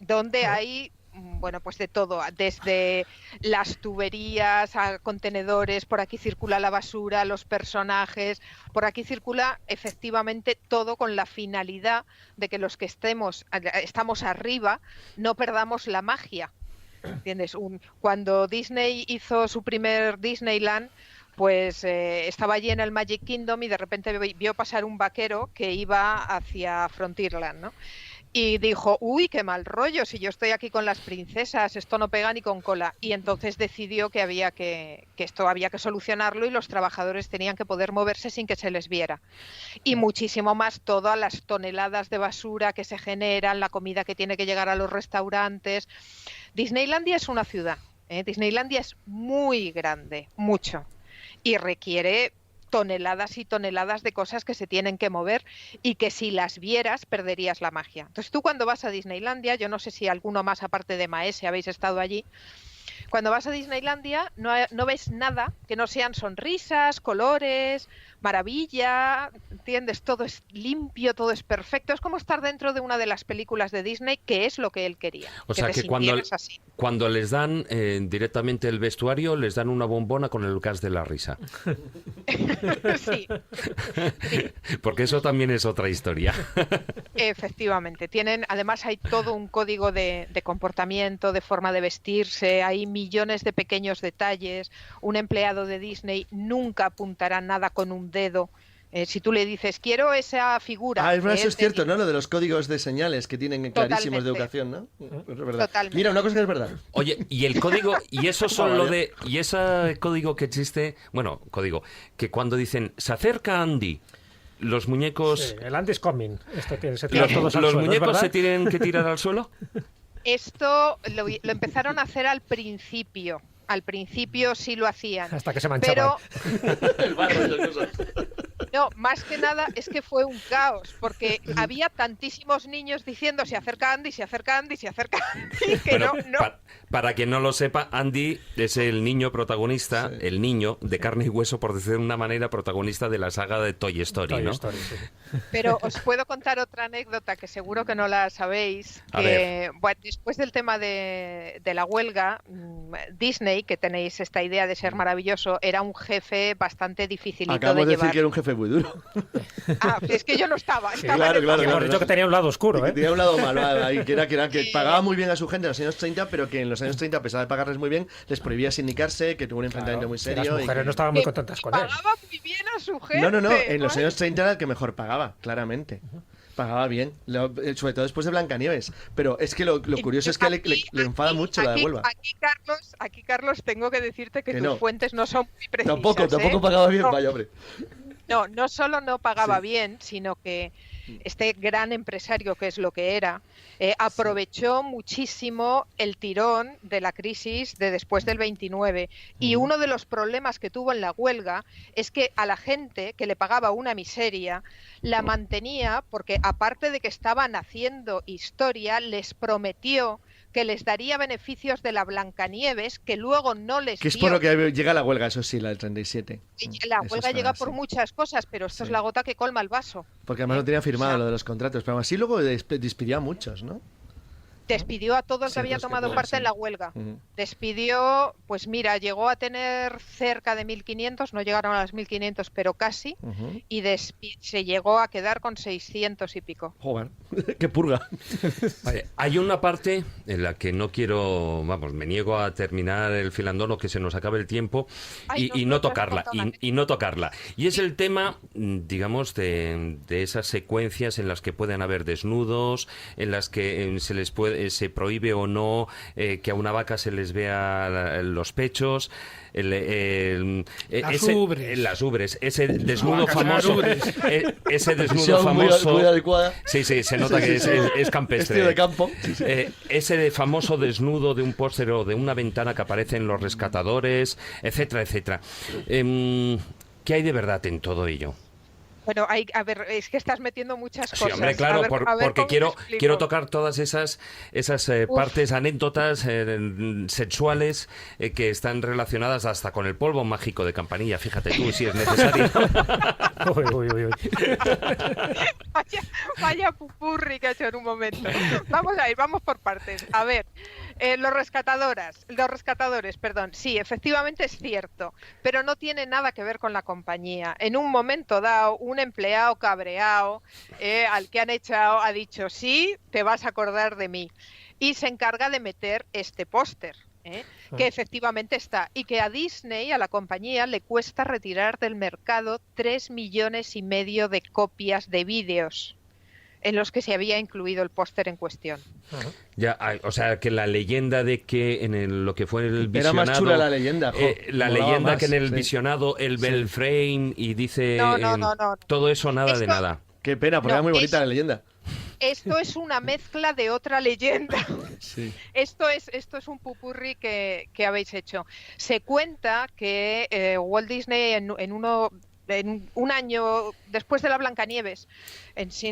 donde hay, bueno, pues de todo, desde las tuberías a contenedores, por aquí circula la basura, los personajes, por aquí circula efectivamente todo con la finalidad de que los que estamos arriba no perdamos la magia. ¿Entiendes? Cuando Disney hizo su primer Disneyland, pues estaba allí en el Magic Kingdom y de repente vio pasar un vaquero que iba hacia Frontierland, ¿no? Y dijo, uy, qué mal rollo, si yo estoy aquí con las princesas, esto no pega ni con cola. Y entonces decidió que esto había que solucionarlo y los trabajadores tenían que poder moverse sin que se les viera. Y muchísimo más todas las toneladas de basura que se generan, la comida que tiene que llegar a los restaurantes. Disneylandia es una ciudad, Disneylandia es muy grande, mucho, y requiere toneladas y toneladas de cosas que se tienen que mover y que si las vieras perderías la magia. Entonces tú cuando vas a Disneylandia, yo no sé si alguno más aparte de Maese habéis estado allí, cuando vas a Disneylandia no ves nada que no sean sonrisas, colores, maravilla, ¿entiendes? Todo es limpio, todo es perfecto. Es como estar dentro de una de las películas de Disney, que es lo que él quería. O sea que cuando les dan directamente el vestuario, les dan una bombona con el gas de la risa. Sí. Porque eso también es otra historia. Efectivamente. Además hay todo un código de comportamiento, de forma de vestirse, hay millones de pequeños detalles. Un empleado de Disney nunca apuntará nada con un dedo. Si tú le dices, quiero esa figura... Es verdad, eso es cierto, ¿no? Lo de los códigos de señales que tienen clarísimos de educación, ¿no? Es verdad. Totalmente. Mira, una cosa que es verdad. Oye, y el código, y eso son lo de... Y ese código que existe... Bueno, código, que cuando dicen, se acerca Andy... Los muñecos... Sí, el Andy's coming. Esto que se tiran todos al ¿Los suelo, muñecos se tienen que tirar al suelo? Esto lo empezaron a hacer al principio. Al principio sí lo hacían. Hasta que se manchaban. Pero... el barro y las cosas. No, más que nada es que fue un caos, porque había tantísimos niños diciendo se acerca Andy, se acerca Andy, se acerca Andy, que bueno, no. Para quien no lo sepa, Andy es el niño protagonista, sí. El niño de carne y hueso, por decir de una manera, protagonista de la saga de Toy Story, ¿no? Story, sí. Pero os puedo contar otra anécdota que seguro que no la sabéis, que bueno, después del tema de la huelga, Disney, que tenéis esta idea de ser maravilloso, era un jefe bastante dificilito Acabamos de decir llevar. Que era un jefe muy duro. Es que yo no estaba. Sí, claro. Hemos dicho que tenía un lado oscuro, Que tenía un lado malo, que pagaba muy bien a su gente en los años 30, pero que en los años 30, a pesar de pagarles muy bien, les prohibía sindicarse, que tuvo un enfrentamiento muy serio. Las mujeres no estaban muy contentas con él. Pagaba muy bien a su gente. No, en los años 30 era el que mejor pagaba, claramente. Pagaba bien, sobre todo después de Blancanieves. Pero es que lo curioso es que le enfada mucho la de Huelva. Aquí, Carlos, tengo que decirte que tus fuentes no son muy precisas. Tampoco pagaba bien, vaya hombre. No solo no pagaba bien, sino que este gran empresario, que es lo que era, aprovechó muchísimo el tirón de la crisis de después del 29. Y uno de los problemas que tuvo en la huelga es que a la gente que le pagaba una miseria, la mantenía porque, aparte de que estaban haciendo historia, les prometió que les daría beneficios de la Blancanieves que luego no les dio. Que es por lo que llega la huelga, eso sí, la del 37. La huelga llega por muchas cosas, pero esto es la gota que colma el vaso. Porque además no tenía firmado lo de los contratos, pero así luego despidió a muchos, ¿no? Despidió a todos los que había tomado parte en la huelga. Despidió, pues mira, llegó a tener cerca de 1.500, no llegaron a los 1.500, pero casi, y se llegó a quedar con 600 y pico. Joder, qué purga. Vale, hay una parte en la que no quiero, me niego a terminar el filandón o que se nos acabe el tiempo y no tocarla. Y es el tema, digamos, de esas secuencias en las que pueden haber desnudos, en las que se prohíbe o no que a una vaca se les vea los pechos, las ubres, ese desnudo famoso, ese desnudo famoso, muy adecuada. Sí, se nota que es campestre. Estilo de campo. Sí. Ese famoso desnudo de un póster o de una ventana que aparece en Los Rescatadores, etcétera. ¿Qué hay de verdad en todo ello? Bueno, a ver, es que estás metiendo muchas cosas. Sí, hombre, claro, porque quiero tocar todas esas partes, anécdotas sexuales que están relacionadas hasta con el polvo mágico de Campanilla. Fíjate tú, si es necesario. Uy. Vaya pupurri que ha hecho en un momento. Vamos por partes. A ver, los rescatadores, sí, efectivamente es cierto, pero no tiene nada que ver con la compañía. En un momento dado, un empleado cabreado al que han echado ha dicho, sí, te vas a acordar de mí. Y se encarga de meter este póster. que efectivamente está, y que a Disney, a la compañía, le cuesta retirar del mercado 3,5 millones de copias de vídeos en los que se había incluido el póster en cuestión. Ya, o sea, que la leyenda de que en lo que fue el visionado... Era más chula la leyenda. La leyenda más, que en el visionado, el Bell Frame, y dice... No. Todo eso, nada de nada. Qué pena, porque era muy bonita la leyenda. Esto es una mezcla de otra leyenda. Sí. Esto es un popurrí que habéis hecho. Se cuenta que Walt Disney en un año después de la Blancanieves,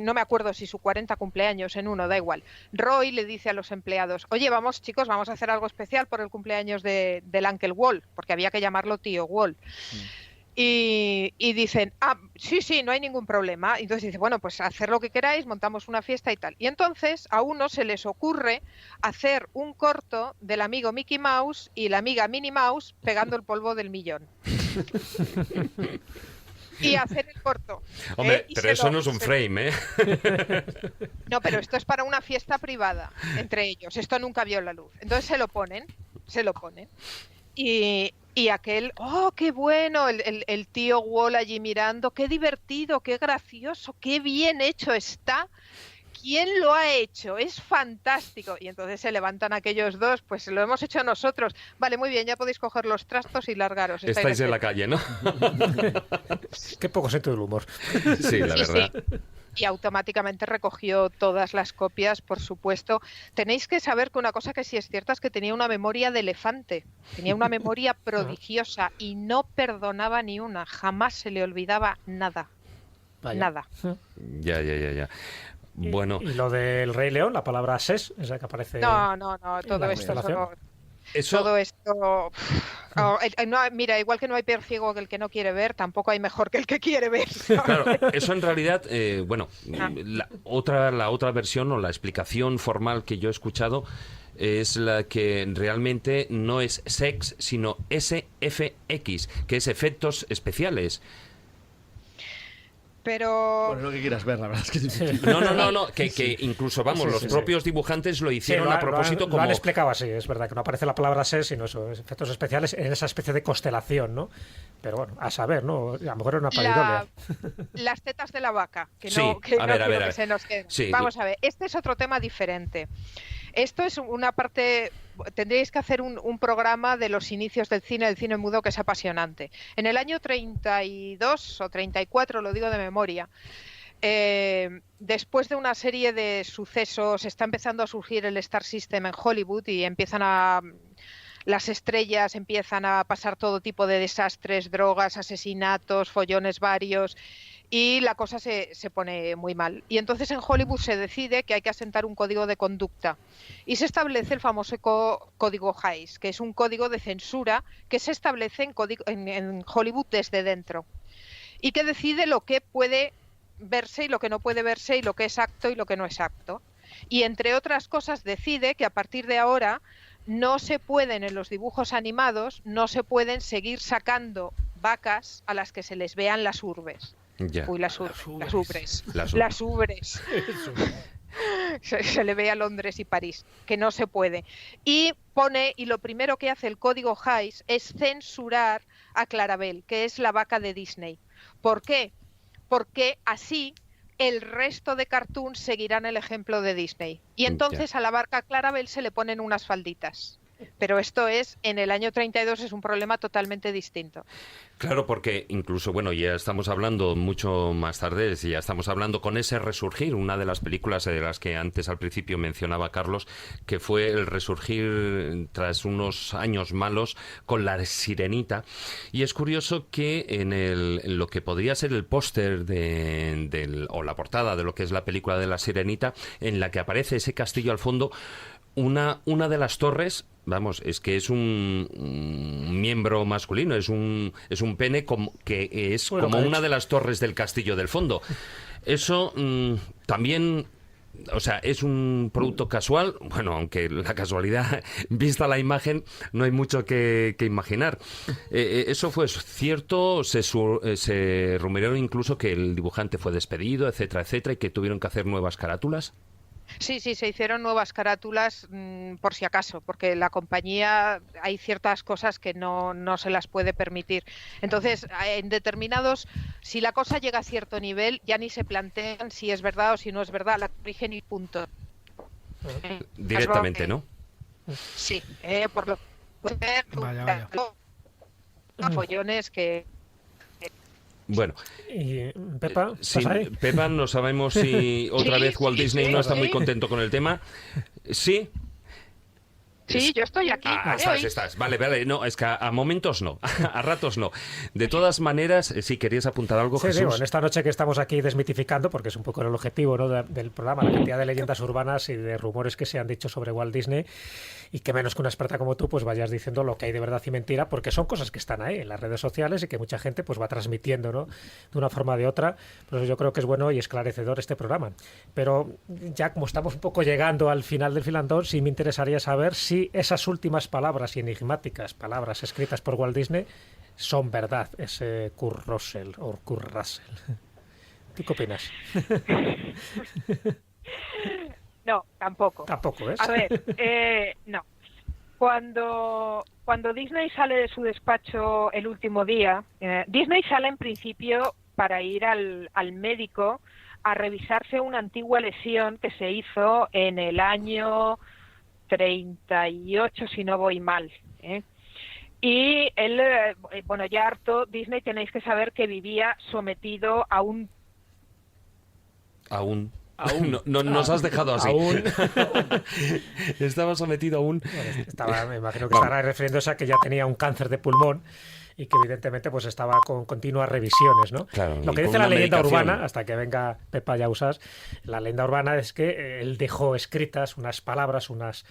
no me acuerdo si su 40 cumpleaños, da igual, Roy le dice a los empleados: oye, vamos chicos, vamos a hacer algo especial por el cumpleaños del Uncle Walt, porque había que llamarlo tío Walt. Y dicen: sí, no hay ningún problema. Entonces dice: bueno, pues hacer lo que queráis, montamos una fiesta y tal. Y entonces a uno se les ocurre hacer un corto del amigo Mickey Mouse y la amiga Minnie Mouse pegando el polvo del millón. Y hacer el corto. Hombre, pero eso no es un frame, ¿eh? No, pero esto es para una fiesta privada entre ellos. Esto nunca vio la luz. Entonces se lo ponen. Y aquel, ¡oh, qué bueno! El tío Wall allí mirando, ¡qué divertido, qué gracioso, qué bien hecho está! ¿Quién lo ha hecho? Es fantástico. Y entonces se levantan aquellos dos: pues lo hemos hecho nosotros. Vale, muy bien, ya podéis coger los trastos y largaros. Estáis en la calle, ¿no? Qué poco sentido del humor. Sí, la verdad. Sí. Y automáticamente recogió todas las copias, por supuesto. Tenéis que saber que una cosa que sí es cierta es que tenía una memoria de elefante. Tenía una memoria prodigiosa y no perdonaba ni una. Jamás se le olvidaba nada. Vaya. Nada. Ya. Bueno. ¿Y lo del Rey León, la palabra ses, esa que aparece? No, todo esto... mira, igual que no hay peor ciego que el que no quiere ver, tampoco hay mejor que el que quiere ver. Claro, eso en realidad, la otra versión o la explicación formal que yo he escuchado es la que realmente no es sex, sino SFX, que es efectos especiales. Pero... Bueno, lo que quieras ver, la verdad es que... No, que incluso, los propios dibujantes lo hicieron a propósito lo han explicado así, es verdad, que no aparece la palabra ses, sino eso, efectos especiales en esa especie de constelación, ¿no? Pero bueno, a saber, ¿no? A lo mejor era una palidolia. Las tetas de la vaca, que a ver. Que se nos queden. Sí. Vamos a ver, este es otro tema diferente. Esto es una parte... Tendréis que hacer un programa de los inicios del cine mudo, que es apasionante. En el año 32 o 34, lo digo de memoria, después de una serie de sucesos, está empezando a surgir el Star System en Hollywood y las estrellas empiezan a pasar todo tipo de desastres, drogas, asesinatos, follones varios... Y la cosa se pone muy mal. Y entonces en Hollywood se decide que hay que asentar un código de conducta. Y se establece el famoso código Hays, que es un código de censura que se establece en Hollywood desde dentro. Y que decide lo que puede verse y lo que no puede verse, y lo que es apto y lo que no es apto. Y entre otras cosas decide que a partir de ahora no se pueden, en los dibujos animados, no se pueden seguir sacando vacas a las que se les vean las urbes. Ya. Uy, las ubres. Se le ve a Londres y París, que no se puede. Y lo primero que hace el código Hays es censurar a Clarabel, que es la vaca de Disney. ¿Por qué? Porque así el resto de cartoons seguirán el ejemplo de Disney. Y entonces a la vaca Clarabel se le ponen unas falditas. Pero esto en el año 32 es un problema totalmente distinto. Claro, porque incluso, ya estamos hablando mucho más tarde, ya estamos hablando con ese resurgir, una de las películas de las que antes al principio mencionaba Carlos, que fue el resurgir tras unos años malos con La Sirenita. Y es curioso que en lo que podría ser el póster o la portada de lo que es la película de La Sirenita, en la que aparece ese castillo al fondo, una de las torres, es que es un miembro masculino, es un pene que es como una de las torres del castillo del fondo. Eso también... O sea, es un producto casual, aunque la casualidad, vista la imagen, no hay mucho que imaginar. Eso fue cierto, se rumoreó incluso que el dibujante fue despedido, etcétera, y que tuvieron que hacer nuevas carátulas. Sí, se hicieron nuevas carátulas por si acaso, porque la compañía hay ciertas cosas que no se las puede permitir. Entonces, en determinados, si la cosa llega a cierto nivel, ya ni se plantean si es verdad o si no es verdad, la corrigen y punto. Directamente, ¿no? Sí, por lo que Vaya. follones que... Bueno, y Pepa, ¿estás ahí? Pepa, no sabemos si otra vez Walt Disney no está muy contento con el tema. ¿Sí? Sí, yo estoy aquí. Estás. Vale. No, es que a momentos no, a ratos no. De todas maneras, si querías apuntar algo, sí, Jesús. Digo, en esta noche que estamos aquí desmitificando, porque es un poco el objetivo, ¿no?, del programa, la cantidad de leyendas urbanas y de rumores que se han dicho sobre Walt Disney, y que menos que una experta como tú pues vayas diciendo lo que hay de verdad y mentira, porque son cosas que están ahí en las redes sociales y que mucha gente pues va transmitiendo, ¿no?, de una forma o de otra. Por eso yo creo que es bueno y esclarecedor este programa. Pero ya como estamos un poco llegando al final del filandón, sí me interesaría saber si esas últimas palabras y enigmáticas palabras escritas por Walt Disney son verdad, ese Kurt Russell o Kurt Russell. ¿Tú qué opinas? No, tampoco. Tampoco, ¿ves? A ver, no. Cuando Disney sale de su despacho el último día, Disney sale en principio para ir al médico a revisarse una antigua lesión que se hizo en el año 38, si no voy mal, ¿eh? Y él, bueno, ya harto, Disney tenéis que saber que vivía sometido a un... Aún. No, nos has dejado así. Aún. Estaba sometido a un... Me imagino que estará refiriéndose a que ya tenía un cáncer de pulmón y que evidentemente pues estaba con continuas revisiones, ¿no? Claro, lo que dice la leyenda urbana, hasta que venga Pepa Yausas, la leyenda urbana es que él dejó escritas unas palabras, unas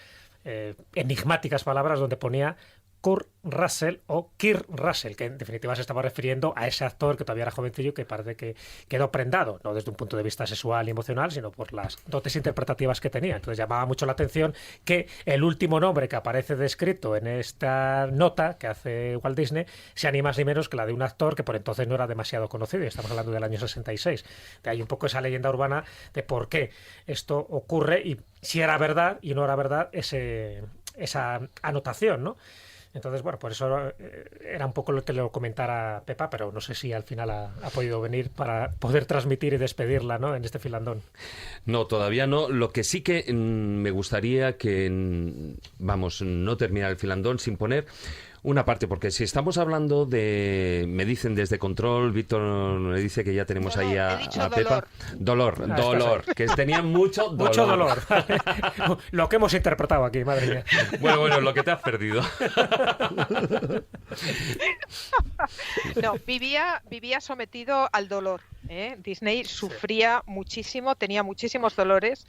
enigmáticas palabras donde ponía Kurt Russell o Kirk Russell, que en definitiva se estaba refiriendo a ese actor que todavía era jovencillo, que parece que quedó prendado, no desde un punto de vista sexual y emocional, sino por las dotes interpretativas que tenía. Entonces llamaba mucho la atención que el último nombre que aparece descrito en esta nota que hace Walt Disney sea ni más ni menos que la de un actor que por entonces no era demasiado conocido, y estamos hablando del año 66. De ahí un poco esa leyenda urbana de por qué esto ocurre y si era verdad y no era verdad esa anotación, ¿no? Entonces, bueno, por eso era un poco lo que le comentara Pepa, pero no sé si al final ha podido venir para poder transmitir y despedirla, ¿no?, en este filandón. No, todavía no. Lo que sí que me gustaría que, no terminar el filandón sin poner una parte, porque si estamos hablando de... Me dicen desde Control, Víctor me dice que ya tenemos ahí a Pepa. Dolor, que tenían mucho dolor. Mucho dolor. Lo que hemos interpretado aquí, madre mía. Bueno, lo que te has perdido. No, vivía sometido al dolor, ¿eh? Disney sufría muchísimo, tenía muchísimos dolores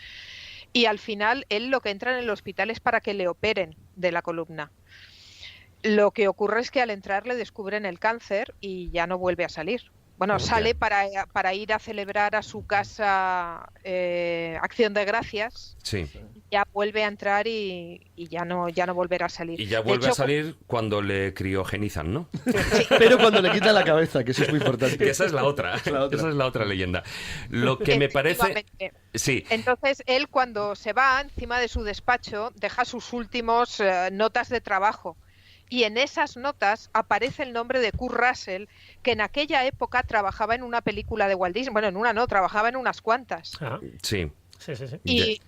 y al final él lo que entra en el hospital es para que le operen de la columna. Lo que ocurre es que al entrar le descubren el cáncer y ya no vuelve a salir. Bueno, sale para ir a celebrar a su casa Acción de Gracias. Sí. Ya vuelve a entrar y ya no volverá a salir. Y ya vuelve a salir cuando le criogenizan, ¿no? Sí. Pero cuando le quitan la cabeza, que eso es muy importante. Que esa es la otra. Esa es la otra leyenda. Lo que me parece... Sí. Entonces, él cuando se va encima de su despacho deja sus últimos notas de trabajo. Y en esas notas aparece el nombre de Kurt Russell, que en aquella época trabajaba en una película de Walt Disney. Bueno, en una no, trabajaba en unas cuantas. Sí. Y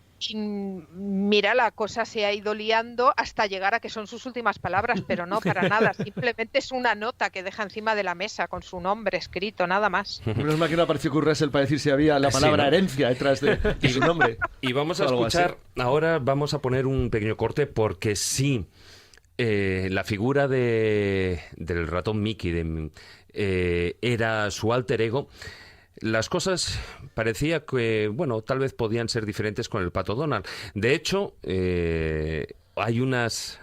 mira, la cosa se ha ido liando hasta llegar a que son sus últimas palabras, pero no, para nada. Simplemente es una nota que deja encima de la mesa con su nombre escrito, nada más. Menos mal que no apareció Kurt Russell para decir si había la palabra herencia detrás de su nombre. Y vamos a escuchar, ahora vamos a poner un pequeño corte porque sí... la figura del ratón Mickey era su alter ego. Las cosas parecía que, bueno, tal vez podían ser diferentes con el Pato Donald. De hecho, hay unas,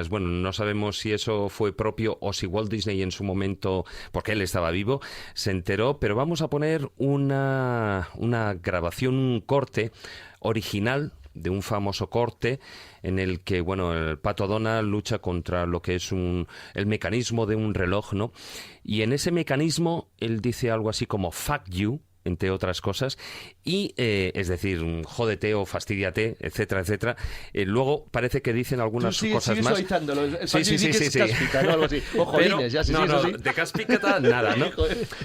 bueno, no sabemos si eso fue propio o si Walt Disney en su momento, porque él estaba vivo, se enteró, pero vamos a poner una grabación, un corte original de un famoso corte en el que, bueno, el Pato Donald lucha contra lo que es el mecanismo de un reloj, ¿no? Y en ese mecanismo él dice algo así como "fuck you", entre otras cosas, y es decir, jódete o fastídiate, etcétera, etcétera. Luego parece que dicen algunas cosas más. Suavizándolo. El Sí. es cáspica, ¿no? Algo así. O jolines, ya, de cáspica nada, ¿no?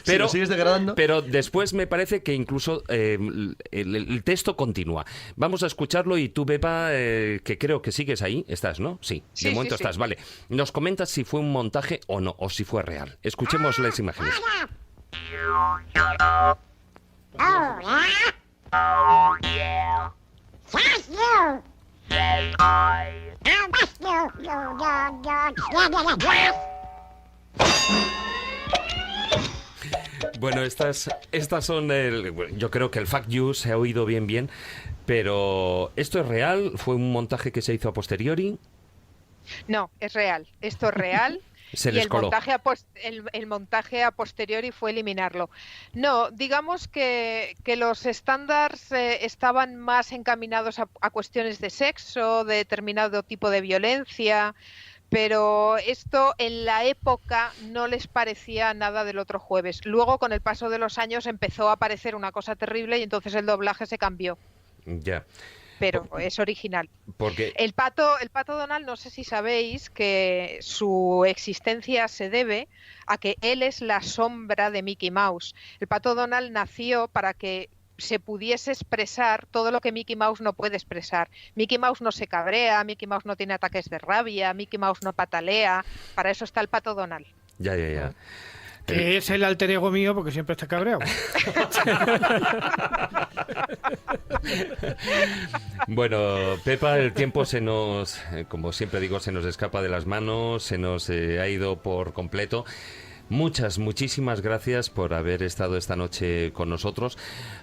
Pero, ¿lo sigues degradando? Pero después me parece que incluso el texto continúa. Vamos a escucharlo y tú, Pepa, que creo que sigues ahí, estás, ¿no? Sí, de momento estás, vale. Nos comentas si fue un montaje o no, o si fue real. Escuchemos las imágenes. Bueno, estas son yo creo que el fact you se ha oído bien, pero ¿esto es real? ¿Fue un montaje que se hizo a posteriori? No, es real. Esto es real. Se y les coló. El montaje a posteriori fue eliminarlo. No, digamos que los estándares estaban más encaminados a cuestiones de sexo, de determinado tipo de violencia, pero esto en la época no les parecía nada del Otro Jueves. Luego, con el paso de los años, empezó a aparecer una cosa terrible y entonces el doblaje se cambió. Ya. Pero es original. Porque El pato Donald, no sé si sabéis que su existencia se debe a que él es la sombra de Mickey Mouse. El pato Donald nació para que se pudiese expresar todo lo que Mickey Mouse no puede expresar. Mickey Mouse no se cabrea, Mickey Mouse no tiene ataques de rabia, Mickey Mouse no patalea. Para eso está el pato Donald. Ya. Que es el alter ego mío porque siempre está cabreado. Bueno, Pepa, el tiempo se nos, como siempre digo, se nos escapa de las manos, se nos ha ido por completo. Muchísimas gracias por haber estado esta noche con nosotros,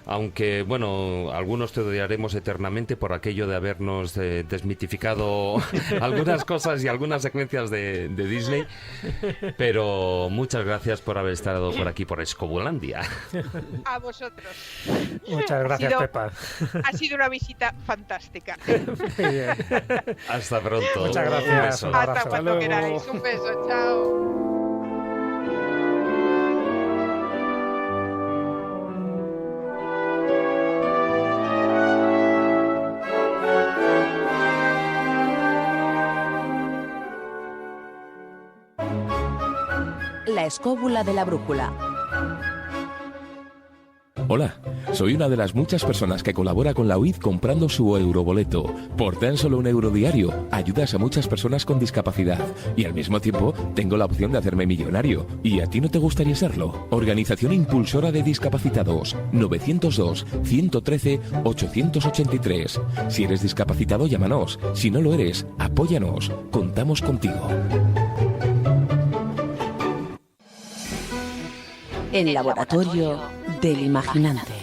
aunque, bueno, algunos te odiaremos eternamente por aquello de habernos desmitificado algunas cosas y algunas secuencias de Disney, pero muchas gracias por haber estado por aquí, por Escobulandia. A vosotros. Muchas gracias, Pepa. Ha sido una visita fantástica. Muy bien. Hasta pronto. Muchas gracias. Un beso. Un abrazo. Hasta cuando queráis. Un beso. Chao. La escóbula de la brújula. Hola, soy una de las muchas personas que colabora con la UID comprando su euroboleto. Por tan solo €1 diario, ayudas a muchas personas con discapacidad y al mismo tiempo tengo la opción de hacerme millonario. ¿Y a ti no te gustaría serlo? Organización Impulsora de Discapacitados, 902-113-883. Si eres discapacitado, llámanos. Si no lo eres, apóyanos. Contamos contigo. El laboratorio del imaginante.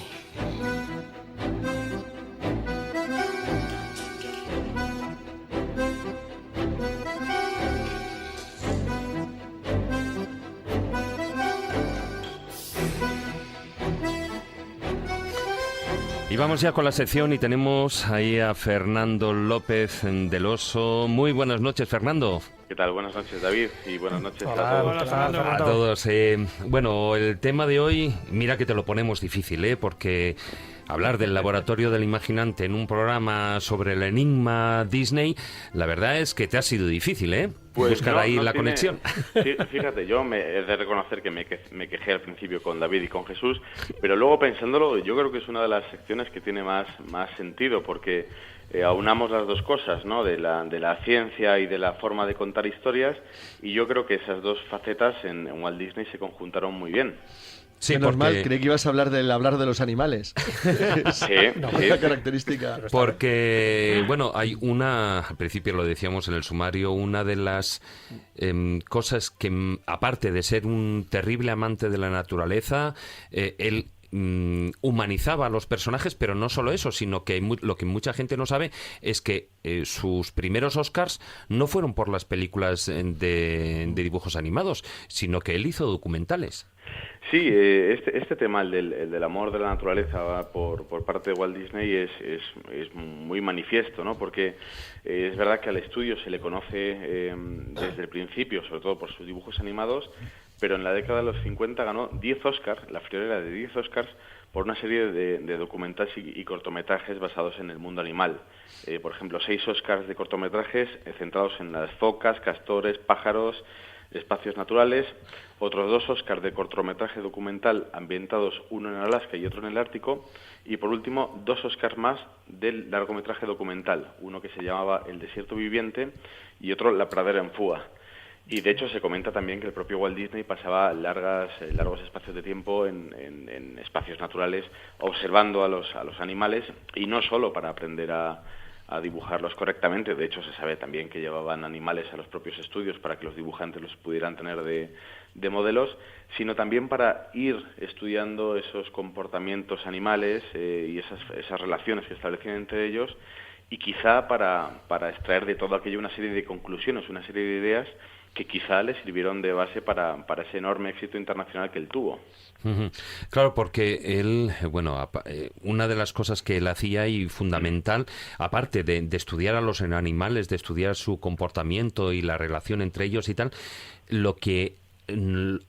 Y vamos ya con la sección y tenemos ahí a Fernando López del Oso. Muy buenas noches, Fernando. ¿Qué tal? Buenas noches, David, y buenas noches A todos. Bueno, el tema de hoy, mira que te lo ponemos difícil, porque hablar del laboratorio del imaginante en un programa sobre el enigma Disney, la verdad es que te ha sido difícil, Pues buscar ahí la conexión. Fíjate, yo he de reconocer que me quejé al principio con David y con Jesús, pero luego pensándolo, yo creo que es una de las secciones que tiene más sentido, porque aunamos las dos cosas, ¿no? De la ciencia y de la forma de contar historias, y yo creo que esas dos facetas en Walt Disney se conjuntaron muy bien. Sí, normal, creí que ibas a hablar de los animales. Sí, una característica. Porque, bueno, hay al principio lo decíamos en el sumario, una de las cosas que, aparte de ser un terrible amante de la naturaleza, él humanizaba a los personajes, pero no solo eso, sino que lo que mucha gente no sabe es que sus primeros Oscars no fueron por las películas de dibujos animados, sino que él hizo documentales. Sí, este tema, el del amor de la naturaleza por parte de Walt Disney es muy manifiesto, ¿no? Porque es verdad que al estudio se le conoce desde el principio, sobre todo por sus dibujos animados, pero en la década de los 50 ganó 10 Oscars, la friolera de 10 Oscars, por una serie de documentales y cortometrajes basados en el mundo animal. Por ejemplo, 6 Oscars de cortometrajes centrados en las focas, castores, pájaros, espacios naturales, otros 2 Oscars de cortometraje documental ambientados, uno en Alaska y otro en el Ártico, y por último 2 Oscars más del largometraje documental, uno que se llamaba El desierto viviente y otro La pradera en fuga. Y de hecho se comenta también que el propio Walt Disney pasaba largos espacios de tiempo en espacios naturales observando a los animales, y no solo para aprender a dibujarlos correctamente. De hecho se sabe también que llevaban animales a los propios estudios para que los dibujantes los pudieran tener de modelos, sino también para ir estudiando esos comportamientos animales y esas relaciones que establecían entre ellos, y quizá para extraer de todo aquello una serie de conclusiones, una serie de ideas que quizá le sirvieron de base para ese enorme éxito internacional que él tuvo. Claro, porque él, una de las cosas que él hacía y fundamental, aparte de estudiar a los animales, de estudiar su comportamiento y la relación entre ellos y tal, lo que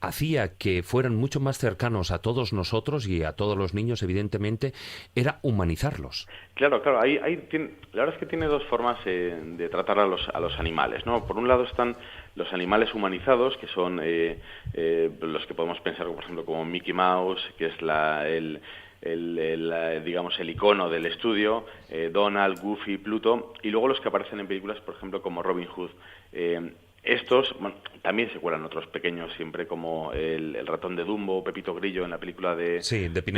hacía que fueran mucho más cercanos a todos nosotros y a todos los niños, evidentemente, era humanizarlos. Claro, la verdad es que tiene 2 formas de tratar a los animales, ¿no? Por un lado están los animales humanizados, que son los que podemos pensar, por ejemplo, como Mickey Mouse, que es digamos el icono del estudio, Donald, Goofy, Pluto, y luego los que aparecen en películas, por ejemplo, como Robin Hood. Estos también se cuelan otros pequeños siempre, como el ratón de Dumbo, Pepito Grillo en la película de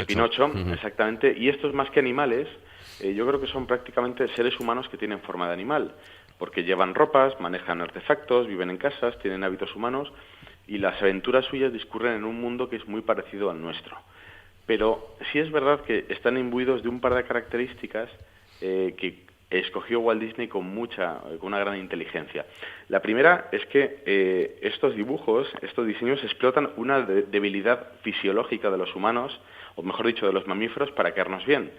Pinocho. Exactamente. Y estos, más que animales, yo creo que son prácticamente seres humanos que tienen forma de animal, porque llevan ropas, manejan artefactos, viven en casas, tienen hábitos humanos, y las aventuras suyas discurren en un mundo que es muy parecido al nuestro. Pero sí es verdad que están imbuidos de un par de características que escogió Walt Disney con una gran inteligencia. La primera es que estos dibujos, estos diseños explotan una debilidad fisiológica de los humanos, o mejor dicho, de los mamíferos, para caernos bien.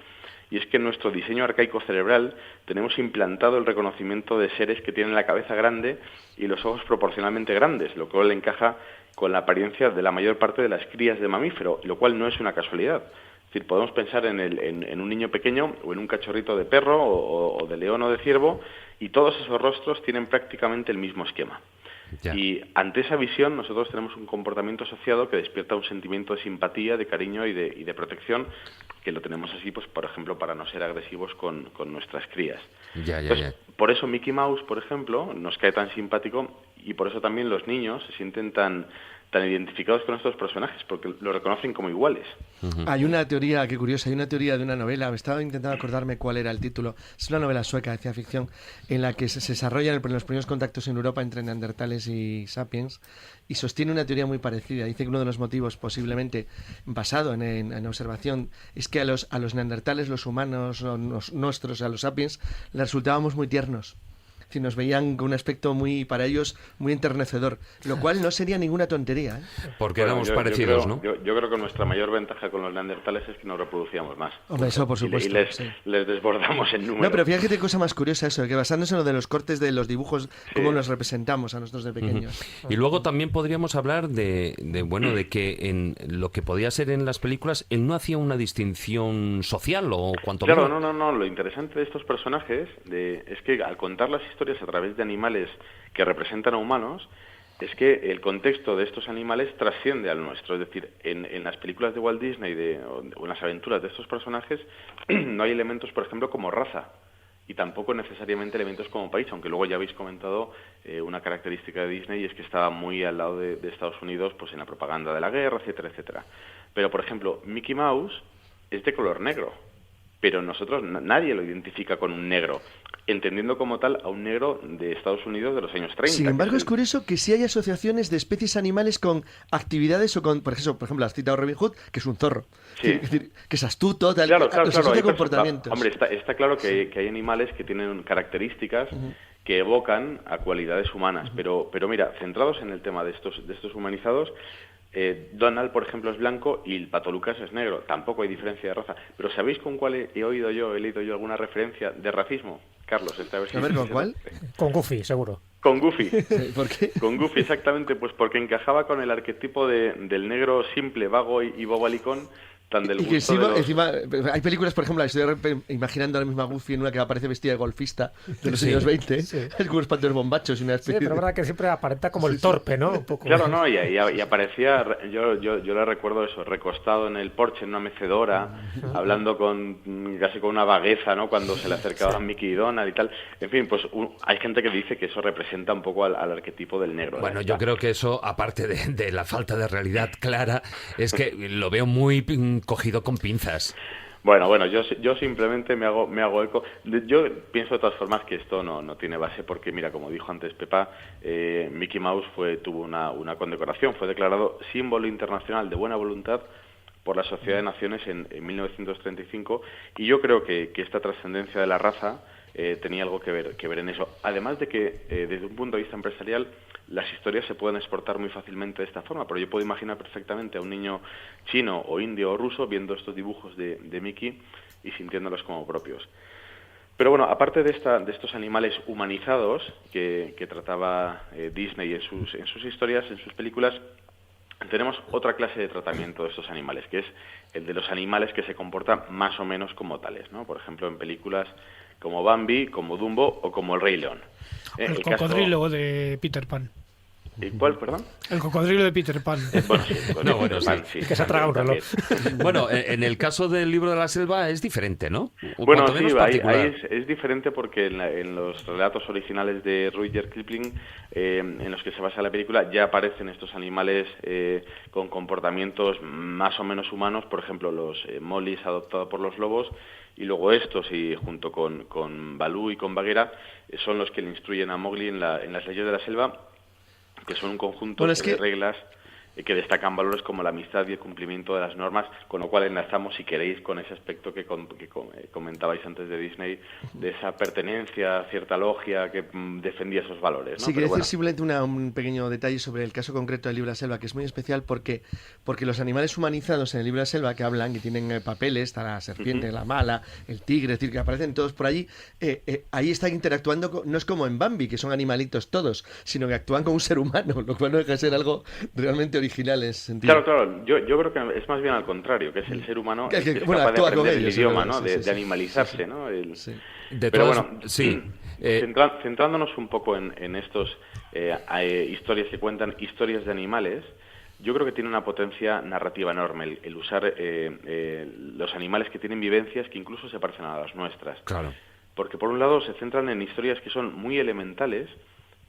Y es que en nuestro diseño arcaico cerebral tenemos implantado el reconocimiento de seres que tienen la cabeza grande y los ojos proporcionalmente grandes, lo cual encaja con la apariencia de la mayor parte de las crías de mamífero, lo cual no es una casualidad. Es decir, podemos pensar en un niño pequeño o en un cachorrito de perro o de león o de ciervo, y todos esos rostros tienen prácticamente el mismo esquema. Ya. Y ante esa visión nosotros tenemos un comportamiento asociado que despierta un sentimiento de simpatía, de cariño y de protección, que lo tenemos así, pues por ejemplo, para no ser agresivos con nuestras crías. Entonces, por eso Mickey Mouse, por ejemplo, nos cae tan simpático, y por eso también los niños se sienten tan identificados con estos personajes, porque lo reconocen como iguales. Hay una teoría, qué curiosa, hay una teoría de una novela, me estaba intentando acordarme cuál era el título, es una novela sueca de ciencia ficción, en la que se desarrollan los primeros contactos en Europa entre neandertales y sapiens, y sostiene una teoría muy parecida. Dice que uno de los motivos, posiblemente basado en observación, es que a los neandertales, los humanos, nuestros, a los sapiens, les resultábamos muy tiernos. Si nos veían con un aspecto para ellos muy enternecedor, lo cual no sería ninguna tontería, ¿eh? Porque éramos parecidos, ¿no? Yo creo que nuestra mayor ventaja con los neandertales es que nos reproducíamos más. Hombre, eso por supuesto. Y les desbordamos en número. No, pero fíjate qué cosa más curiosa eso, que basándose en lo de los cortes de los dibujos, cómo nos representamos a nosotros de pequeños. Y luego también podríamos hablar de que en lo que podía ser en las películas, él no hacía una distinción social o cuanto menos. Claro, no. Lo interesante de estos personajes es que al contar las historias a través de animales que representan a humanos, es que el contexto de estos animales trasciende al nuestro. Es decir, en las películas de Walt Disney o en las aventuras de estos personajes no hay elementos, por ejemplo, como raza, y tampoco necesariamente elementos como país, aunque luego ya habéis comentado una característica de Disney, y es que estaba muy al lado de Estados Unidos, pues en la propaganda de la guerra, etcétera, etcétera. Pero, por ejemplo, Mickey Mouse es de color negro, pero nosotros nadie lo identifica con un negro, entendiendo como tal a un negro de Estados Unidos de los años 30. Sin embargo, es curioso que sí hay asociaciones de especies animales con actividades o con, por ejemplo, has citado Robin Hood, que es un zorro, es decir, que es astuto, tal, claro, comportamientos. Hombre, está claro que hay animales que tienen características que evocan a cualidades humanas, pero mira, centrados en el tema de estos humanizados, Donald, por ejemplo, es blanco y el Pato Lucas es negro. Tampoco hay diferencia de raza. Pero ¿sabéis con cuál he leído yo alguna referencia de racismo? Carlos, esta vez. A ver, ¿con cuál? Con Goofy, seguro. Con Goofy. ¿Por qué? Con Goofy, exactamente, pues porque encajaba con el arquetipo del negro simple, vago y bobalicón, tan del Y que gusto de los... encima, hay películas, por ejemplo, estoy imaginando a la misma Goofy en una que aparece vestida de golfista de los años 20, es como unos pantos bombachos y una especie Sí, pero es verdad que siempre aparenta como el torpe, ¿no? Un poco. Claro, no, y aparecía, yo le recuerdo eso, recostado en el porche, en una mecedora, hablando casi con una vagueza, ¿no? Cuando se le acercaban Mickey y Donald y tal. En fin, pues hay gente que dice que eso representa un poco al arquetipo del negro. Bueno, yo creo que eso, aparte de la falta de realidad clara, es que lo veo muy cogido con pinzas. Bueno, yo simplemente me hago eco. Yo pienso de todas formas que esto no tiene base porque, mira, como dijo antes Pepa, Mickey Mouse tuvo una condecoración, fue declarado símbolo internacional de buena voluntad por la Sociedad de Naciones en 1935, y yo creo que esta trascendencia de la raza tenía algo que ver en eso. Además de que, desde un punto de vista empresarial, las historias se pueden exportar muy fácilmente de esta forma, pero yo puedo imaginar perfectamente a un niño chino o indio o ruso viendo estos dibujos de Mickey y sintiéndolos como propios. Pero bueno, aparte de estos animales humanizados que trataba Disney en sus historias, en sus películas, tenemos otra clase de tratamiento de estos animales, que es el de los animales que se comportan más o menos como tales, ¿no? Por ejemplo, en películas como Bambi, como Dumbo o como El Rey León. El cocodrilo de Peter Pan. ¿Y cuál, perdón? El cocodrilo de Peter Pan. Sí. Que se ha tragado un reloj. Bueno, en el caso del Libro de la Selva es diferente, ¿no? Bueno, sí, ahí es diferente porque en los relatos originales de Rudyard Kipling, en los que se basa la película, ya aparecen estos animales con comportamientos más o menos humanos, por ejemplo, los molis adoptados por los lobos, y luego estos, y junto con Balú y con Bagheera, son los que le instruyen a Mowgli en las leyes de la selva, que son un conjunto de reglas que destacan valores como la amistad y el cumplimiento de las normas, con lo cual enlazamos, si queréis, con ese aspecto que comentabais antes de Disney, de esa pertenencia, cierta logia que defendía esos valores, ¿no? Sí, quería decir simplemente un pequeño detalle sobre el caso concreto del Libro de la Selva, que es muy especial porque los animales humanizados en el Libro de la Selva que hablan, que tienen papeles, está la serpiente, la mala, el tigre, es decir, que aparecen todos por allí, ahí están interactuando, no es como en Bambi, que son animalitos todos, sino que actúan como un ser humano, lo cual no deja de ser algo realmente original en ese sentido. Claro, yo creo que es más bien al contrario, que es el ser humano que es capaz de aprender el ellos, idioma, ¿no? De animalizarse, ¿no? Centrándonos un poco en estos historias que cuentan historias de animales, yo creo que tiene una potencia narrativa enorme el usar los animales que tienen vivencias que incluso se parecen a las nuestras. Claro. Porque por un lado se centran en historias que son muy elementales,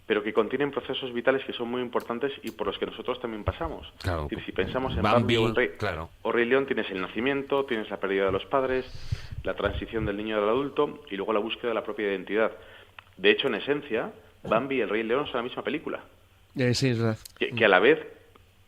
pero que contienen procesos vitales que son muy importantes y por los que nosotros también pasamos. Claro. Es decir, si pensamos en Bambi o Rey León, tienes el nacimiento, tienes la pérdida de los padres, la transición del niño al adulto y luego la búsqueda de la propia identidad. De hecho, en esencia, Bambi y el Rey León son la misma película. Sí, es verdad. Que a la vez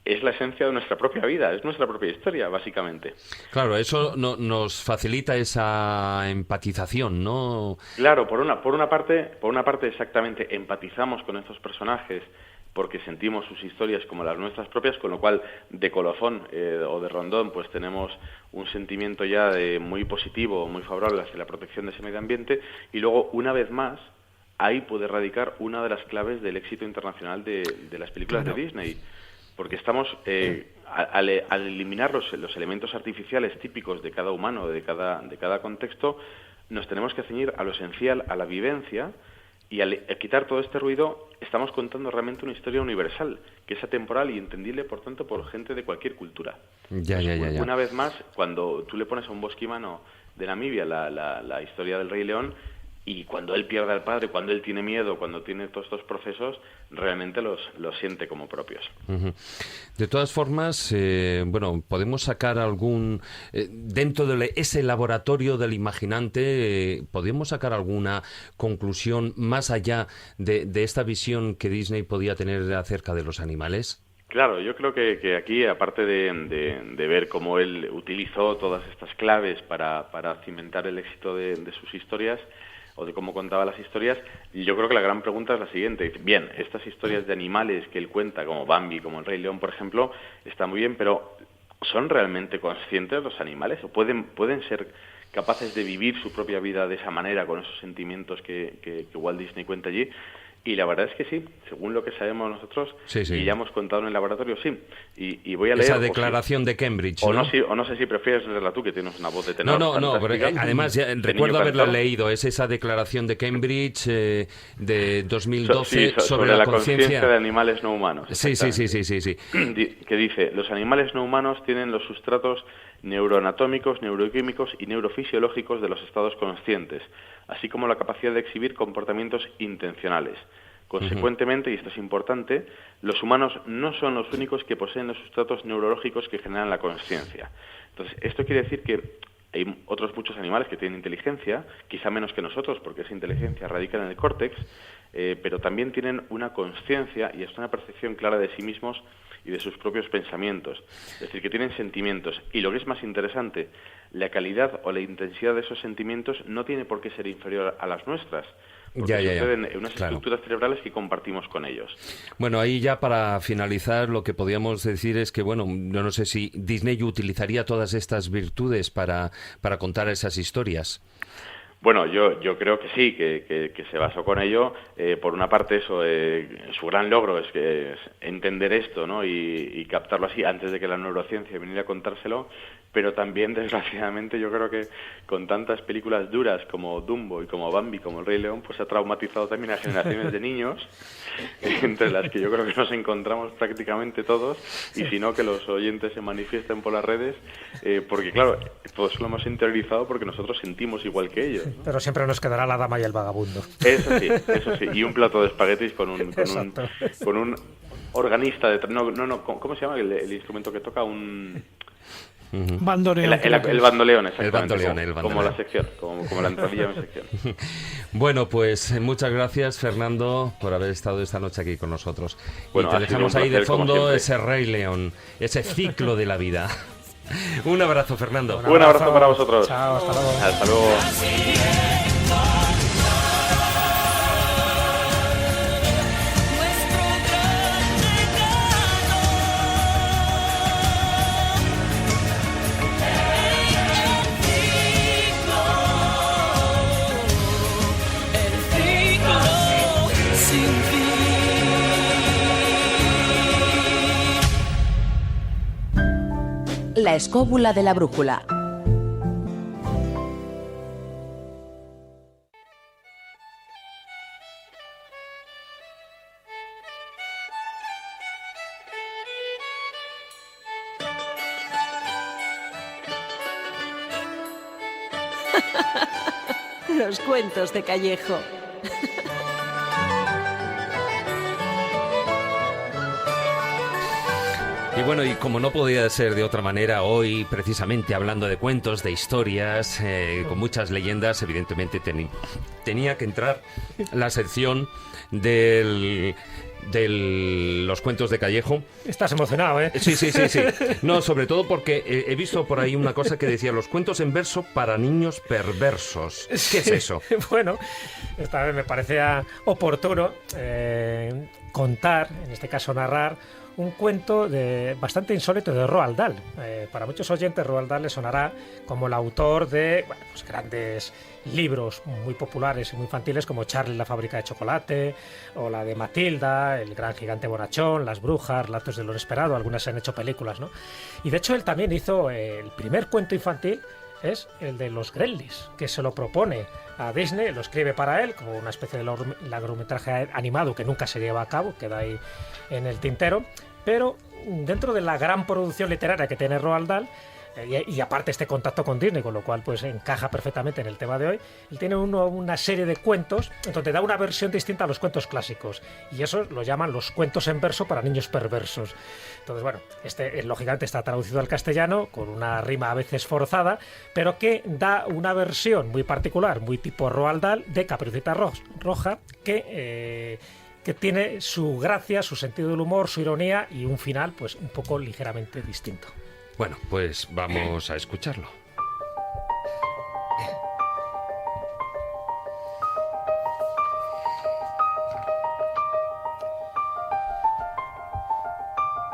es la esencia de nuestra propia vida, es nuestra propia historia, básicamente. Claro, eso nos facilita esa empatización, ¿no? Claro, por una parte exactamente empatizamos con estos personajes porque sentimos sus historias como las nuestras propias, con lo cual de colofón o de rondón pues tenemos un sentimiento ya muy positivo, muy favorable hacia la protección de ese medio ambiente, y luego una vez más ahí puede radicar una de las claves del éxito internacional de las películas de Disney. Porque estamos, al eliminar los elementos artificiales típicos de cada humano, de cada contexto, nos tenemos que ceñir a lo esencial, a la vivencia, y al quitar todo este ruido, estamos contando realmente una historia universal, que es atemporal y entendible, por tanto, por gente de cualquier cultura. Ya. Una vez más, cuando tú le pones a un bosquimano de Namibia la historia del Rey León, y cuando él pierde al padre, cuando él tiene miedo, cuando tiene todos estos procesos, realmente los siente como propios. Uh-huh. De todas formas, podemos sacar dentro de ese laboratorio del imaginante, podemos sacar alguna conclusión más allá de esta visión que Disney podía tener acerca de los animales. Claro, yo creo que aquí, aparte de ver cómo él utilizó todas estas claves para cimentar el éxito de sus historias, o de cómo contaba las historias, yo creo que la gran pregunta es la siguiente. Bien, estas historias de animales que él cuenta, como Bambi, como el Rey León, por ejemplo, están muy bien, pero ¿son realmente conscientes los animales? ¿O pueden ser capaces de vivir su propia vida de esa manera, con esos sentimientos que Walt Disney cuenta allí? Y la verdad es que sí, según lo que sabemos nosotros Sí. y ya hemos contado en el laboratorio, sí. Y voy a leer... Esa declaración de Cambridge, o ¿no? no sé si prefieres leerla tú, que tienes una voz de tenor. No, pero además recuerdo haberla cantor. leído. Es esa declaración de Cambridge de 2012 sobre la conciencia conciencia de animales no humanos. Sí. Que dice, los animales no humanos tienen los sustratos neuroanatómicos, neuroquímicos y neurofisiológicos de los estados conscientes, así como la capacidad de exhibir comportamientos intencionales. Consecuentemente, y esto es importante, los humanos no son los únicos que poseen los sustratos neurológicos que generan la consciencia. Entonces, esto quiere decir que hay otros muchos animales que tienen inteligencia, quizá menos que nosotros, porque esa inteligencia radica en el córtex, pero también tienen una consciencia y hasta una percepción clara de sí mismos y de sus propios pensamientos. Es decir, que tienen sentimientos. Y lo que es más interesante, la calidad o la intensidad de esos sentimientos no tiene por qué ser inferior a las nuestras. Porque suceden en unas estructuras cerebrales que compartimos con ellos. Bueno, ahí ya para finalizar lo que podríamos decir es que, bueno, yo no sé si Disney utilizaría todas estas virtudes para contar esas historias. Bueno, yo creo que sí, que se basó con ello. Por una parte, eso, su gran logro es entender esto, ¿no? Y captarlo así antes de que la neurociencia viniera a contárselo. Pero también, desgraciadamente, yo creo que con tantas películas duras como Dumbo y como Bambi, como El Rey León, pues ha traumatizado también a generaciones de niños, entre las que yo creo que nos encontramos prácticamente todos, y si no, que los oyentes se manifiesten por las redes, porque claro, todos lo hemos interiorizado porque nosotros sentimos igual que ellos, ¿no? Pero siempre nos quedará La Dama y el Vagabundo. Eso sí, y un plato de espaguetis con un organista de... ¿cómo se llama el instrumento que toca? Bandoneón. El bandoleón, exactamente. El bandoleón. Como la sección, como la entradilla de mi sección. Bueno, pues muchas gracias, Fernando, por haber estado esta noche aquí con nosotros. Bueno, y te dejamos ahí de fondo ese Rey León, ese ciclo de la vida. Un abrazo, Fernando. Un abrazo para vosotros. Chao, hasta luego. Hasta luego. La escóbula de la brújula. Los cuentos de Callejo. Y bueno, y como no podía ser de otra manera, hoy precisamente hablando de cuentos, de historias, con muchas leyendas, evidentemente tenía que entrar la sección de los cuentos de Callejo. Estás emocionado, ¿eh? Sí. No, sobre todo porque he visto por ahí una cosa que decía, los cuentos en verso para niños perversos. ¿Qué es eso? Bueno, esta vez me parecía oportuno contar, en este caso narrar, un cuento bastante insólito de Roald Dahl. Para muchos oyentes, Roald Dahl les sonará como el autor de grandes libros muy populares y muy infantiles como Charlie la fábrica de chocolate, o la de Matilda, El gran gigante bonachón, Las brujas, Relatos de lo inesperado. Algunas se han hecho películas, ¿no? Y de hecho él también hizo el primer cuento infantil, es el de los Gremlins, que se lo propone a Disney, lo escribe para él como una especie de largometraje animado que nunca se lleva a cabo, queda ahí en el tintero, pero dentro de la gran producción literaria que tiene Roald Dahl, y aparte este contacto con Disney, con lo cual pues encaja perfectamente en el tema de hoy, él tiene una serie de cuentos donde da una versión distinta a los cuentos clásicos, y eso lo llaman los cuentos en verso para niños perversos. Entonces, bueno, este lógicamente está traducido al castellano con una rima a veces forzada, pero que da una versión muy particular, muy tipo Roald Dahl, de Caperucita Roja, que tiene su gracia, su sentido del humor, su ironía y un final pues un poco ligeramente distinto. Bueno, pues vamos a escucharlo.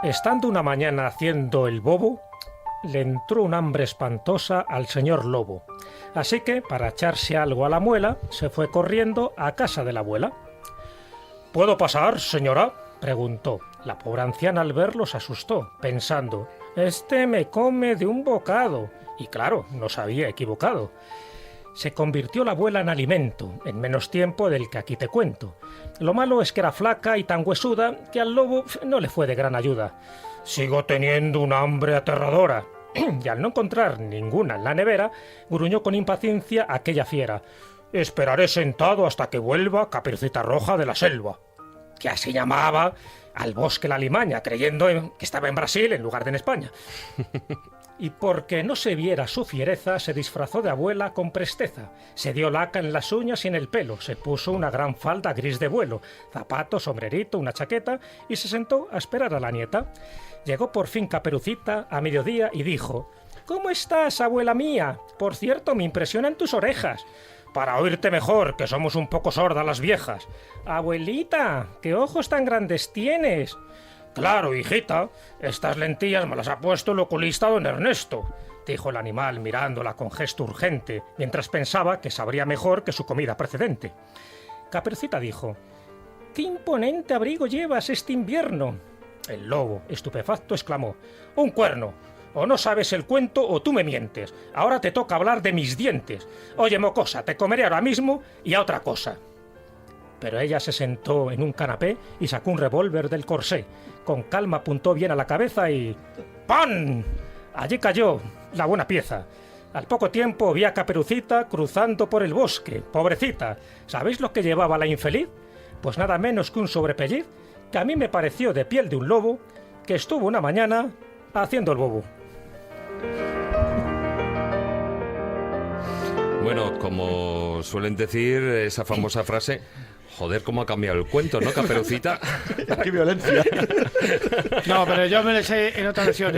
Estando una mañana haciendo el bobo, le entró un hambre espantosa al señor lobo. Así que, para echarse algo a la muela, se fue corriendo a casa de la abuela. ¿Puedo pasar, señora?, preguntó. La pobre anciana al verlo se asustó, pensando, «Este me come de un bocado». Y claro, no se había equivocado. Se convirtió la abuela en alimento, en menos tiempo del que aquí te cuento. Lo malo es que era flaca y tan huesuda que al lobo no le fue de gran ayuda. «Sigo teniendo una hambre aterradora». Y al no encontrar ninguna en la nevera, gruñó con impaciencia aquella fiera. «Esperaré sentado hasta que vuelva Caperucita Roja de la selva», que así llamaba al bosque la alimaña, creyendo que estaba en Brasil en lugar de en España. Y porque no se viera su fiereza, se disfrazó de abuela con presteza. Se dio laca en las uñas y en el pelo, se puso una gran falda gris de vuelo, zapatos, sombrerito, una chaqueta, y se sentó a esperar a la nieta. Llegó por fin Caperucita a mediodía y dijo: «¿Cómo estás, abuela mía? Por cierto, me impresionan tus orejas». «Para oírte mejor, que somos un poco sordas las viejas». «Abuelita, ¿qué ojos tan grandes tienes?» «Claro, hijita, estas lentillas me las ha puesto el oculista don Ernesto», dijo el animal mirándola con gesto urgente, mientras pensaba que sabría mejor que su comida precedente. Caperucita dijo: «¿Qué imponente abrigo llevas este invierno?» El lobo, estupefacto, exclamó: «¡Un cuerno! O no sabes el cuento o tú me mientes. Ahora te toca hablar de mis dientes. Oye, mocosa, te comeré ahora mismo y a otra cosa». Pero ella se sentó en un canapé y sacó un revólver del corsé. Con calma apuntó bien a la cabeza y... ¡pam! Allí cayó la buena pieza. Al poco tiempo vi a Caperucita cruzando por el bosque. ¡Pobrecita! ¿Sabéis lo que llevaba la infeliz? Pues nada menos que un sobrepelliz que a mí me pareció de piel de un lobo que estuvo una mañana haciendo el bobo. Bueno, como suelen decir, esa famosa frase... Joder, cómo ha cambiado el cuento, ¿no, Caperucita? ¡Qué violencia! No, pero yo me le sé en otra versión.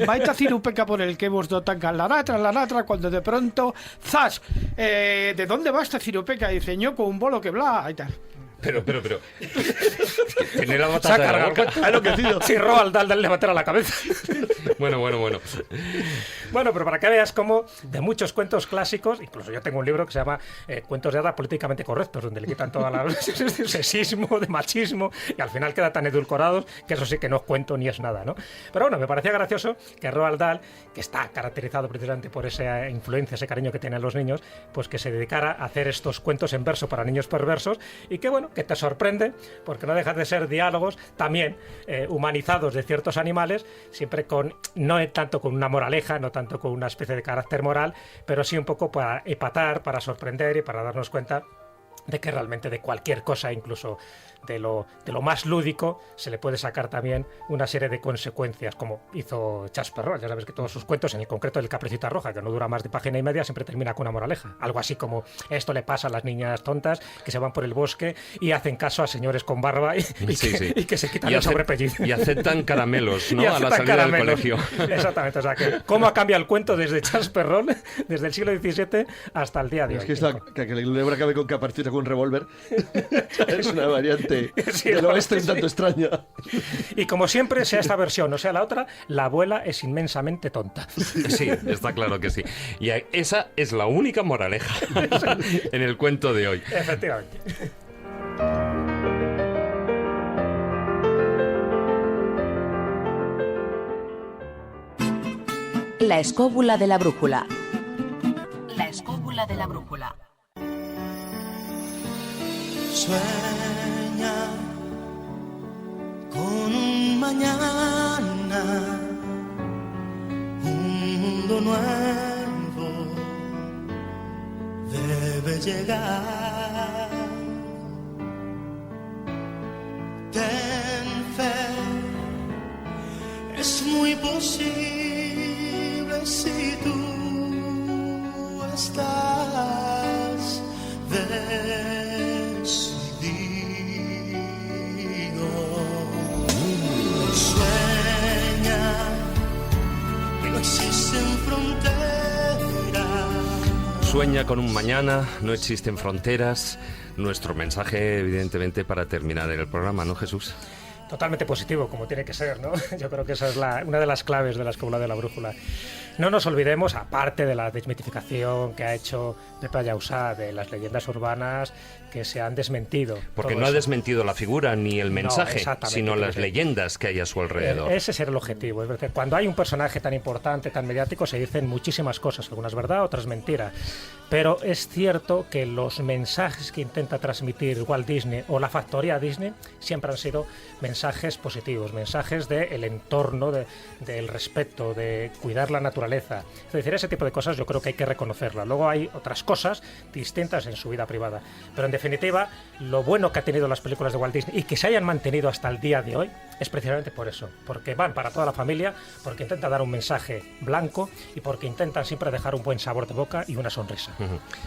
Baita cirupeca por el que vos dotan la natra, cuando de pronto, ¡zas! ¿De dónde va esta cirupeca? Y dice, ñoco, un bolo que bla, y tal. Pero... Tiene la batata de la boca. Ha enloquecido. Sí, Roald Dahl le baterá la cabeza. Bueno. Bueno, pero para que veas cómo de muchos cuentos clásicos, incluso yo tengo un libro que se llama Cuentos de hadas políticamente correctos, donde le quitan toda la de sexismo, de machismo, y al final queda tan edulcorados que eso sí que no es cuento ni es nada, ¿no? Pero bueno, me parecía gracioso que Roald Dahl, que está caracterizado precisamente por esa influencia, ese cariño que tienen los niños, pues que se dedicara a hacer estos cuentos en verso para niños perversos, y que bueno, que te sorprende, porque no dejan de ser diálogos también humanizados de ciertos animales, siempre con, no tanto con una moraleja, no tanto con una especie de carácter moral, pero sí un poco para epatar, para sorprender y para darnos cuenta de que realmente de cualquier cosa, incluso de lo más lúdico, se le puede sacar también una serie de consecuencias, como hizo Charles Perrault. Ya sabes que todos sus cuentos, en el concreto del Caperucita Roja, que no dura más de página y media, siempre termina con una moraleja. Algo así como, esto le pasa a las niñas tontas que se van por el bosque y hacen caso a señores con barba y que se quitan el sobrepelliz. Y aceptan caramelos, ¿no? A la salida del colegio. Exactamente, o sea, que cómo ha cambiado el cuento desde Charles Perrault, desde el siglo XVII hasta el día de hoy. Es que el libro acabe con Caperucita con un revólver es una variante del oeste un tanto extraña. Y como siempre, sea esta versión o sea la otra, la abuela es inmensamente tonta. Sí, está claro que sí. Y esa es la única moraleja en el cuento de hoy. Efectivamente. La escóbula de la brújula. La escóbula de la brújula. Sueña con un mañana, un mundo nuevo debe llegar. Ten fe, es muy posible si tú estás Sueña que no existen fronteras. Sueña con un mañana, no existen fronteras. Nuestro mensaje, evidentemente, para terminar el programa, ¿no, Jesús? Totalmente positivo, como tiene que ser, ¿no? Yo creo que esa es una de las claves de la Escóbula de la Brújula. No nos olvidemos, aparte de la desmitificación que ha hecho Pepe Ayausá de las leyendas urbanas que se han desmentido. Porque no ha desmentido la figura ni el mensaje, sino las leyendas que hay a su alrededor. Ese es el objetivo. Es decir, cuando hay un personaje tan importante, tan mediático, se dicen muchísimas cosas, algunas verdad, otras mentira. Pero es cierto que los mensajes que intenta transmitir Walt Disney o la factoría Disney siempre han sido mensajes positivos, mensajes del entorno, del respeto, de cuidar la naturaleza. Es decir, ese tipo de cosas yo creo que hay que reconocerlas. Luego hay otras cosas distintas en su vida privada. Pero en definitiva, lo bueno que ha tenido las películas de Walt Disney y que se hayan mantenido hasta el día de hoy es precisamente por eso. Porque van para toda la familia, porque intentan dar un mensaje blanco y porque intentan siempre dejar un buen sabor de boca y una sonrisa.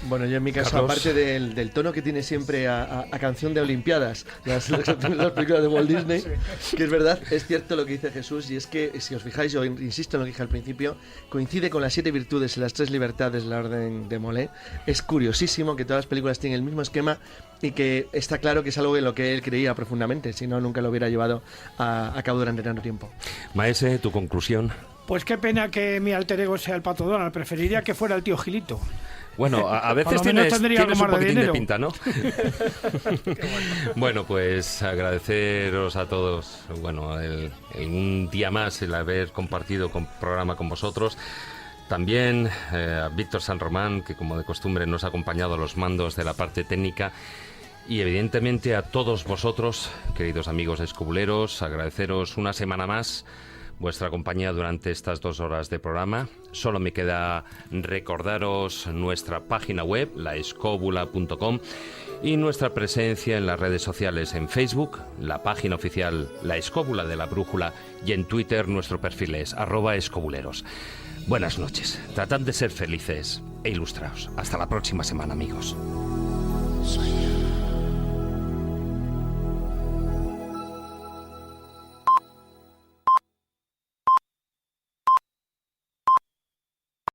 Bueno, yo en mi caso, Carlos, aparte del tono que tiene siempre a canción de Olimpiadas, las películas de Walt Disney, sí, que es verdad, es cierto lo que dice Jesús, y es que, si os fijáis, yo insisto en lo que dije al principio, coincide con las 7 virtudes y las 3 libertades de la Orden de Molé. Es curiosísimo que todas las películas tienen el mismo esquema y que está claro que es algo en lo que él creía profundamente, si no, nunca lo hubiera llevado a cabo durante tanto tiempo. Maese, tu conclusión. Pues qué pena que mi alter ego sea el Pato Donald, preferiría que fuera el tío Gilito. Bueno, a veces tienes un poquitín de pinta, ¿no? Bueno, pues agradeceros a todos, bueno, un día más el haber compartido programa con vosotros. También a Víctor San Román, que como de costumbre nos ha acompañado a los mandos de la parte técnica. Y evidentemente a todos vosotros, queridos amigos escobuleros, agradeceros una semana más vuestra compañía durante estas 2 horas de programa. Solo me queda recordaros nuestra página web, laescobula.com, y nuestra presencia en las redes sociales, en Facebook, la página oficial La Escóbula de la Brújula, y en Twitter nuestro perfil es @escobuleros. Buenas noches, tratad de ser felices e ilustraos. Hasta la próxima semana, amigos.